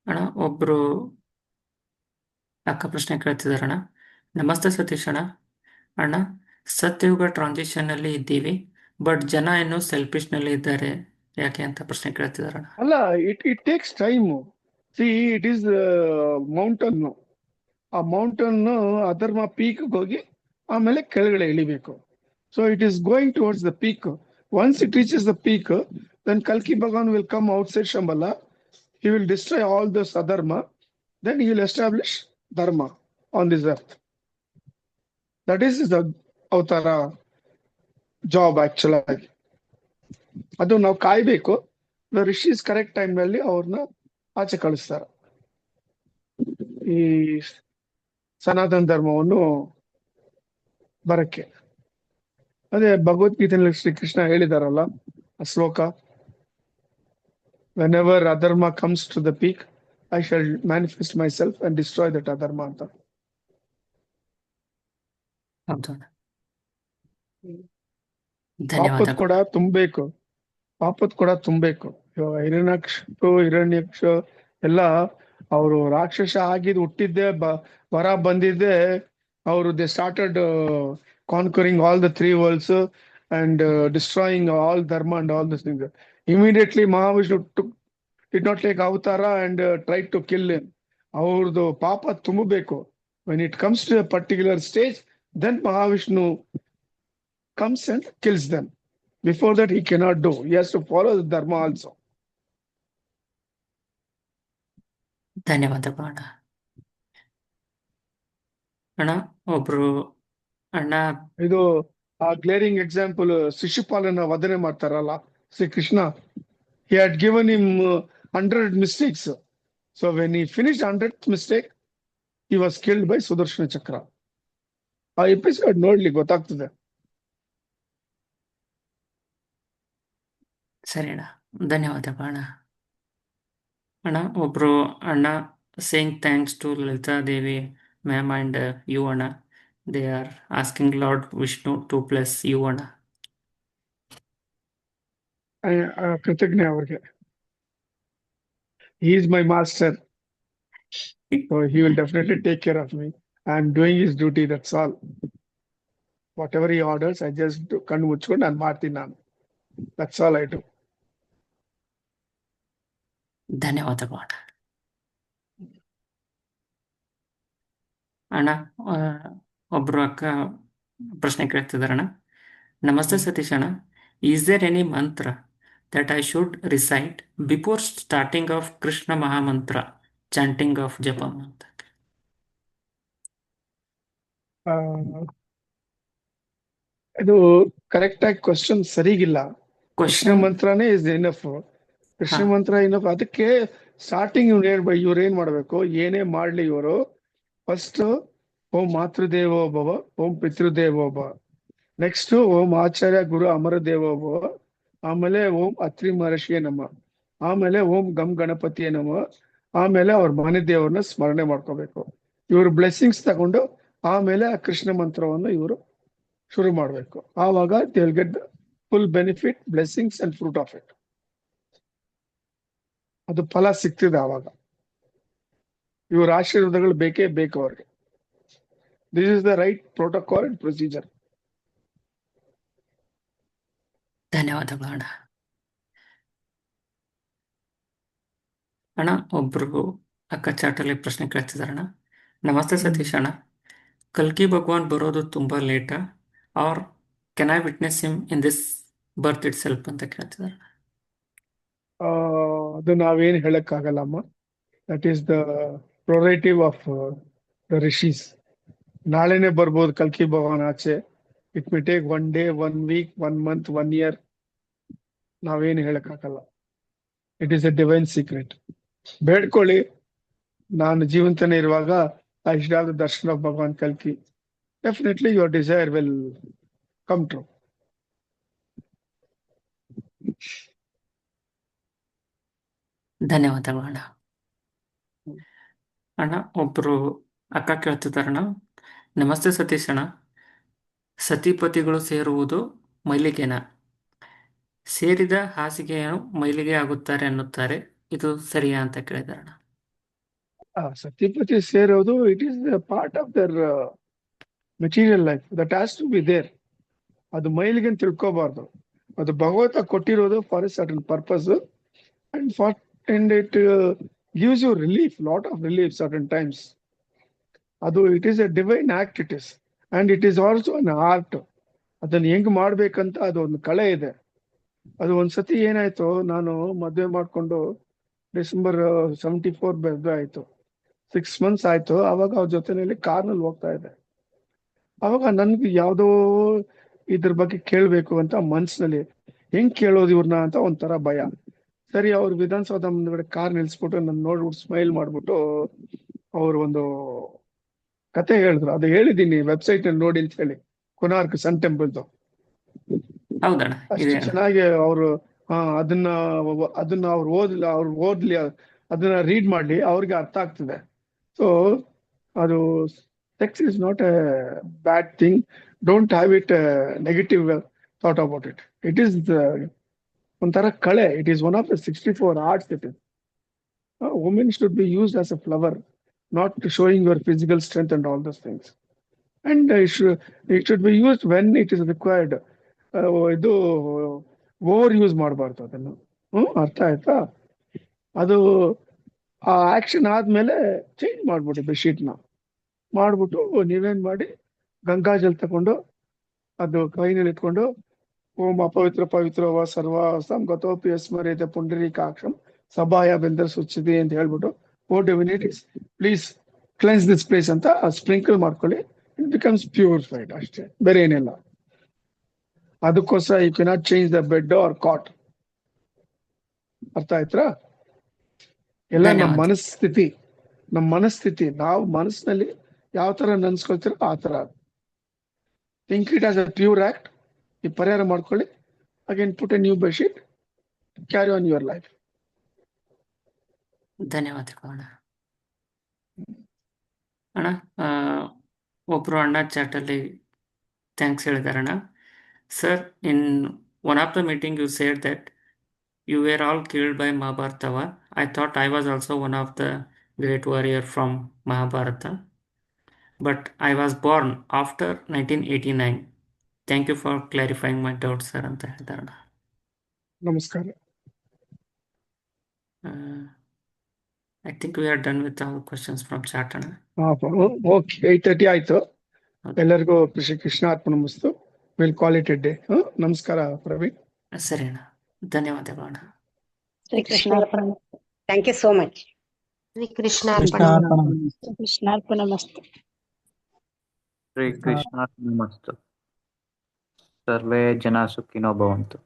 ಅಣ್ಣ. ಒಬ್ರು ಅಕ್ಕ ಪ್ರಶ್ನೆ ಕೇಳ್ತಿದಾರಣ್ಣ. ನಮಸ್ತೆ ಸತೀಶ್ ಅಣ್ಣ. ಅಣ್ಣ, ಸತ್ಯಯುಗ ಟ್ರಾನ್ಸಿಷನ್ ನಲ್ಲಿ ಇದ್ದೀವಿ, ಬಟ್ ಜನ ಇನ್ನೂ ಸೆಲ್ಫಿಶ್ ನಲ್ಲಿ ಇದ್ದಾರೆ, ಯಾಕೆ ಅಂತ ಪ್ರಶ್ನೆ ಕೇಳ್ತಿದಾರಣ್ಣ. ಅಲ್ಲ, it takes time. See, it is mountain. ಆ ಮೌಂಟನ್ ಅಧರ್ಮ ಪೀಕ್ ಹೋಗಿ ಆಮೇಲೆ ಕೆಳಗಡೆ ಇಳಿಬೇಕು. So it is going towards the peak. Once it reaches the peak, then ಕಲ್ಕಿ Bhagwan will come outside Shambhala. He will destroy all this adharma. Then he will establish dharma on this earth. That is the ಅವತಾರ job actual. ಅದು ನಾವು ಕಾಯ್ಬೇಕು. The rishis correct time ನಲ್ಲಿ ಅವ್ರನ್ನ ಆಚೆ ಕಳಿಸ್ತಾರೆ. ಈ ಸನಾತನ ಧರ್ಮವನ್ನು ಬರಕ್ಕೆ ಅದೇ ಭಗವದ್ಗೀತೆಯಲ್ಲಿ ಶ್ರೀಕೃಷ್ಣ ಹೇಳಿದಾರಲ್ಲ ಆ ಶ್ಲೋಕ, whenever adharma comes to the peak I shall manifest myself and destroy that adharma ಅಂತ. ಹೌದು ಅಣ್ಣ. ಪಾಪದ ಕೂಡ ಧನ್ಯವಾದಗಳು. ತುಂಬಬೇಕು, ಪಾಪದ ಕೂಡ ತುಂಬಬೇಕು. ಇವಾಗ ಹಿರಣ್ಯಕ್ಷ ಎಲ್ಲ ಅವರು ರಾಕ್ಷಸ ಆಗಿದ್ ಹುಟ್ಟಿದ್ದೆ ವರ ಬಂದಿದ್ದೆ ಅವರು they started conquering all the 3 worlds and destroying all dharma and all these things. Immediately Mahavishnu did not take avtara and tried to kill him. ಅವ್ರದ್ದು ಪಾಪ ತುಂಬಬೇಕು. When it comes to a particular stage, then Mahavishnu comes and kills them. Before that, he cannot do. He has to follow the dharma also. ಧನ್ಯವಾದಗಳು ಅಣ್ಣ. ಅಣ್ಣ ಒಬ್ರು ಅಣ್ಣ ಇದು ಆ ಗ್ಲೇರಿಂಗ್ ಎಕ್ಸಾಂಪಲ್ ಶಿಶುಪಾಲನ ವಧನೆ ಮಾಡ್ತಾರಲ್ಲ Shrikrishna. He had given him 100 mistakes. So when he finished 100th mistake, he was killed by Sudarshana Chakra. ಆ episode ನೋಡ್ಲಿ ಗೊತ್ತಾಗ್ತದೆ. ಸರಿ ಅಣ್ಣ, ಧನ್ಯವಾದಗಳು ಅಣ್ಣ. ಅಣ್ಣ ಒಬ್ರು ಅಣ್ಣ saying thanks to Lalita Devi ma'am and you ಅಣ್ಣ. They are asking lord Vishnu to bless you ಅಣ್ಣ. ಕೃತಜ್ಞ ಅವ್ರಿಗೆ. He is my master. So he will definitely take care of me. I am doing his duty, that's all. Whatever he orders, I just ಕಣ್ಣು ಮುಚ್ಕೊಂಡು ನಾನು ಮಾಡ್ತೀನಿ ನಾನು. That's all I do. ಧನ್ಯವಾದಗಳು ಅಣ್ಣ. ಅಣ್ಣ ಒಬ್ರು ಅಕ್ಕ ಪ್ರಶ್ನೆ ಕೇಳ್ತಿದಾರಣ್ಣ. ನಮಸ್ತೆ ಸತೀಶ್ ಅಣ್ಣ, ಈಸ್ ದೇರ್ ಎನಿ ಮಂತ್ರ that I should recite before starting of Krishna Mahamantra, chanting of Japa mantra? ಇದು ಕರೆಕ್ಟ್ ಆಗಿ ಕ್ವಶನ್ ಸರಿಗಿಲ್ಲ. ಕೃಷ್ಣ Question ಮಂತ್ರನೇ ಇಸ್ ಎನಫ್. ಕೃಷ್ಣ ಹಾ ಮಂತ್ರ ಎನಫ್. ಅದಕ್ಕೆ ಸ್ಟಾರ್ಟಿಂಗ್ ಇವ್ರು ಏನ್ ಮಾಡ್ಬೇಕು, ಏನೇ ಮಾಡ್ಲಿ ಇವರು ಫಸ್ಟ್ ಓಂ ಮಾತೃದೇವೋ ಭವ, ಓಂ ಪಿತೃದೇವೋ ಭವ, ನೆಕ್ಸ್ಟ್ ಓಂ ಆಚಾರ್ಯ ಗುರು ಅಮರ ದೇವೋ ಭವ, ಆಮೇಲೆ ಓಂ ಅತ್ರಿ ಮಹರ್ಷಿಯೇ ನಮ, ಆಮೇಲೆ ಓಂ ಗಂ ಗಣಪತಿಯೇ ನಮ, ಆಮೇಲೆ ಅವ್ರ ಮನೆ ದೇವ್ರನ್ನ ಸ್ಮರಣೆ ಮಾಡ್ಕೋಬೇಕು. ಇವರು ಬ್ಲೆಸ್ಸಿಂಗ್ಸ್ ತಗೊಂಡು ಆಮೇಲೆ ಆ ಕೃಷ್ಣ ಮಂತ್ರವನ್ನು ಇವರು ಶುರು ಮಾಡ್ಬೇಕು. ಆವಾಗ they will get full benefit, blessings and fruit of it. ಅದು ಫಲ ಸಿಗ್ತಿದೆ ಆವಾಗ. ಇವ್ರ ಆಶೀರ್ವಾದಗಳು ಬೇಕೇ ಬೇಕು ಅವ್ರಿಗೆ. This is the right protocol and procedure. ಧನ್ಯವಾದಗಳು ಅಣ್ಣ. ಅಣ್ಣ ಒಬ್ರು ಅಕ್ಕ ಚಾಟಲ್ಲಿ ಪ್ರಶ್ನೆ ಕೇಳ್ತಿದಾರಣ್ಣ. ನಮಸ್ತೆ ಸತೀಶ್ ಅಣ್ಣ, ಕಲ್ಕಿ ಭಗವಾನ್ ಬರೋದು ತುಂಬಾ ಲೇಟಾ or can I witness him in this birth itself ಅಂತ ಕೇಳ್ತಿದಾರೆ. ಅದು ನಾವೇನ್ ಹೇಳಕ್ ಆಗಲ್ಲಮ್ಮ. That is the prerogative of the rishis. ನಾಳೆನೆ ಬರ್ಬೋದು ಕಲ್ಕಿ ಭಗವಾನ್ ಆಚೆ. It may take 1 day, 1 week, 1 month, 1 year. ನಾವೇನು ಹೇಳಕ್ ಆಗಲ್ಲ. It is a divine secret. ಬೇಡ್ಕೊಳ್ಳಿ, ನಾನು ಜೀವಂತನೇ ಇರುವಾಗ I should have the darshan of Bhagwan ಕಲ್ಕಿ. Definitely your desire will come true. ಧನ್ಯವಾದಗಳು ಅಣ್ಣ. ಅಣ್ಣ ಒಬ್ರು ಅಕ್ಕ ಕೇಳ್ತಿದಾರಣ್ಣ. ನಮಸ್ತೆ ಸತೀಶ್ ಅಣ್ಣ, ಸತಿಪತಿಗಳು ಸೇರುವುದು ಮೈಲಿಗೆನ, ಸೇರಿದ ಹಾಸಿಗೆಯನ್ನು ಮೈಲಿಗೆ ಆಗುತ್ತಾರೆ ಅನ್ನುತ್ತಾರೆ, ಇದು ಸರಿಯಾ ಅಂತ ಕೇಳಿದಾರಣ್ಣ. ಸತಿಪತಿ ಸೇರೋದು it is part of their material life. That has to be there. ಅದು ಮೈಲಿಗೆ ತಿಳ್ಕೋಬಾರ್ದು. ಅದು ಭಗವಂತ ಕೊಟ್ಟಿರೋದು for a certain purpose and it gives you relief, lot of relief certain times. ಅದು it is a divine act, it is, and it is also an art. ಅದನ್ನ ಹೆಂಗ್ ಮಾಡ್ಬೇಕಂತ ಅದು ಒಂದು ಕಲೆ ಇದೆ. ಅದು ಒಂದ್ಸತಿ ಏನಾಯ್ತು, ನಾನು ಮದುವೆ ಮಾಡ್ಕೊಂಡು ಡಿಸೆಂಬರ್ 74 ಮದುವೆ ಆಯ್ತು. 6 months ಆಯ್ತು. ಅವಾಗ ಅವ್ರ ಜೊತೆನಲ್ಲಿ ಕಾರ್ನಲ್ಲಿ ಹೋಗ್ತಾ ಇದೆ. ಅವಾಗ ನನ್ಗೆ ಯಾವ್ದೋ ಇದ್ರ ಬಗ್ಗೆ ಕೇಳ್ಬೇಕು ಅಂತ ಮನ್ಸಿನಲ್ಲಿ, ಹೆಂಗ್ ಕೇಳೋದು ಇವ್ರನ್ನ ಅಂತ ಒಂಥರ ಭಯ. ಸರಿ, ಅವ್ರು ವಿಧಾನಸೌಧ ಮುಂದ್ಗಡೆ ಕಾರ್ ನಿಲ್ಸ್ಬಿಟ್ಟು ನನ್ನ ನೋಡ್ಬಿಟ್ಟು ಸ್ಮೈಲ್ ಮಾಡ್ಬಿಟ್ಟು ಅವ್ರು ಒಂದು ಕತೆ ಹೇಳಿದ್ರು. ಅದು ಹೇಳಿದೀನಿ ವೆಬ್ಸೈಟ್ ನಲ್ಲಿ ನೋಡಿ ಅಂತ ಹೇಳಿ, ಕೊನಾರ್ಕ್ ಸನ್ ಟೆಂಪಲ್ದು. ಹೌದಣ್ಣ, ಅಷ್ಟು ಇದೆ ಅಣ್ಣ. ಚೆನ್ನಾಗಿ ಅವರು ಅದನ್ನ ಅವ್ರು ಓದ್ಲಿ ಅದನ್ನ ರೀಡ್ ಮಾಡ್ಲಿ, ಅವ್ರಿಗೆ ಅರ್ಥ ಆಗ್ತದೆ. ಸೊ ಅದು sex is not a bad thing. Don't have it negative thought about it. It is ಒಂಥರ ಕಳೆ. It is one of the 64 arts. It is women should be used as a flower, not showing your physical strength and all those things. And it should be used when it is required. ಇದು over use ಮಾಡಬಾರ್ದು ಅದನ್ನು. ಅರ್ಥ ಆಯ್ತಾ? ಅದು ಆ action ಆದ್ಮೇಲೆ change ಮಾಡ್ಬಿಡಿ ಬೆಡ್ಶೀಟ್ನ. ಮಾಡ್ಬಿಟ್ಟು ನೀವೇನ್ ಮಾಡಿ, ಗಂಗಾಜಲ್ ತಗೊಂಡು ಅದು ಕೈನಲ್ಲಿ ಇಟ್ಕೊಂಡು ಓಂ ಅಪವಿತ್ರ ಪವಿತ್ರವ ಸರ್ವ ಸಂಗತೋಪಿ ಸ್ಮರೇತ ಪುಂಡರೀಕಾಕ್ಷಂ ಸಭಾಯ ಬೆಂದರ ಸುಚ್ಚಿದೆ ಅಂತ ಹೇಳ್ಬಿಟ್ಟು, O divinities please cleanse this place ಅಂತ ಸ್ಪ್ರಿಂಕಲ್ ಮಾಡ್ಕೊಳ್ಳಿ. ಇಟ್ ಬಿಕಮ್ಸ್ ಪ್ಯೂರಿಫೈಡ್ ಅಷ್ಟೇ, ಬೇರೆ ಏನಿಲ್ಲ. ಅದಕ್ಕೋಸ್ಕರ you cannot change the bed or cot. ಅರ್ಥ ಆಯ್ತಾ? ಎಲ್ಲ ನಮ್ಮ ಮನಸ್ಥಿತಿ, ನಾವು ಮನಸ್ಸಿನಲ್ಲಿ ಯಾವ ತರ ನೆನ್ಸ್ಕೊಳ್ತೀರೋ ಆ ತರ. Think it as a pure act. ಈ ಪರಿಹಾರ ಮಾಡ್ಕೊಳ್ಳಿ. Again put a new bedsheet, carry on your life. ಧನ್ಯವಾದಗಳು ಅಣ್ಣ. ಅಣ್ಣ, ಒಬ್ರು ಅಣ್ಣ ಚಾಟಲ್ಲಿ ಥ್ಯಾಂಕ್ಸ್ ಹೇಳಿದಾರಣ್ಣ. Sir, in one of the meeting you said that you were all killed by Mahabharata war. I thought I was also one of the great warrior from Mahabharata, but I was born after 1989. Thank you for clarifying my doubts, sir. ಅಂತ ಹೇಳಿದಾರಣ್ಣ. ನಮಸ್ಕಾರ. I think we are done with all questions from chat ಅಣ್ಣ. Okay, 8:30 ಆಯ್ತು. ಎಲ್ಲರಿಗೂ ಶ್ರೀ ಕೃಷ್ಣ ಅರ್ಪಣಮಸ್ತು. Will call it a day. ನಮಸ್ಕಾರ ಪ್ರವೀಣ್. ಸರಿ ಅಣ್ಣ, ಧನ್ಯವಾದಗಳು ಅಣ್ಣ. Shri Krishna thank you so much. Shri Krishna ಕೃಷ್ಣಾರ್ಪಣಮಸ್ತು. ಶ್ರೀ ಕೃಷ್ಣಾರ್ಪಣಮಸ್ತು. ಸರ್ವೇ ಜನ ಸುಖಿನೋ ಭವಂತು.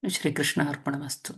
ಶ್ರೀ ಕೃಷ್ಣ ಅರ್ಪಣಮಸ್ತು.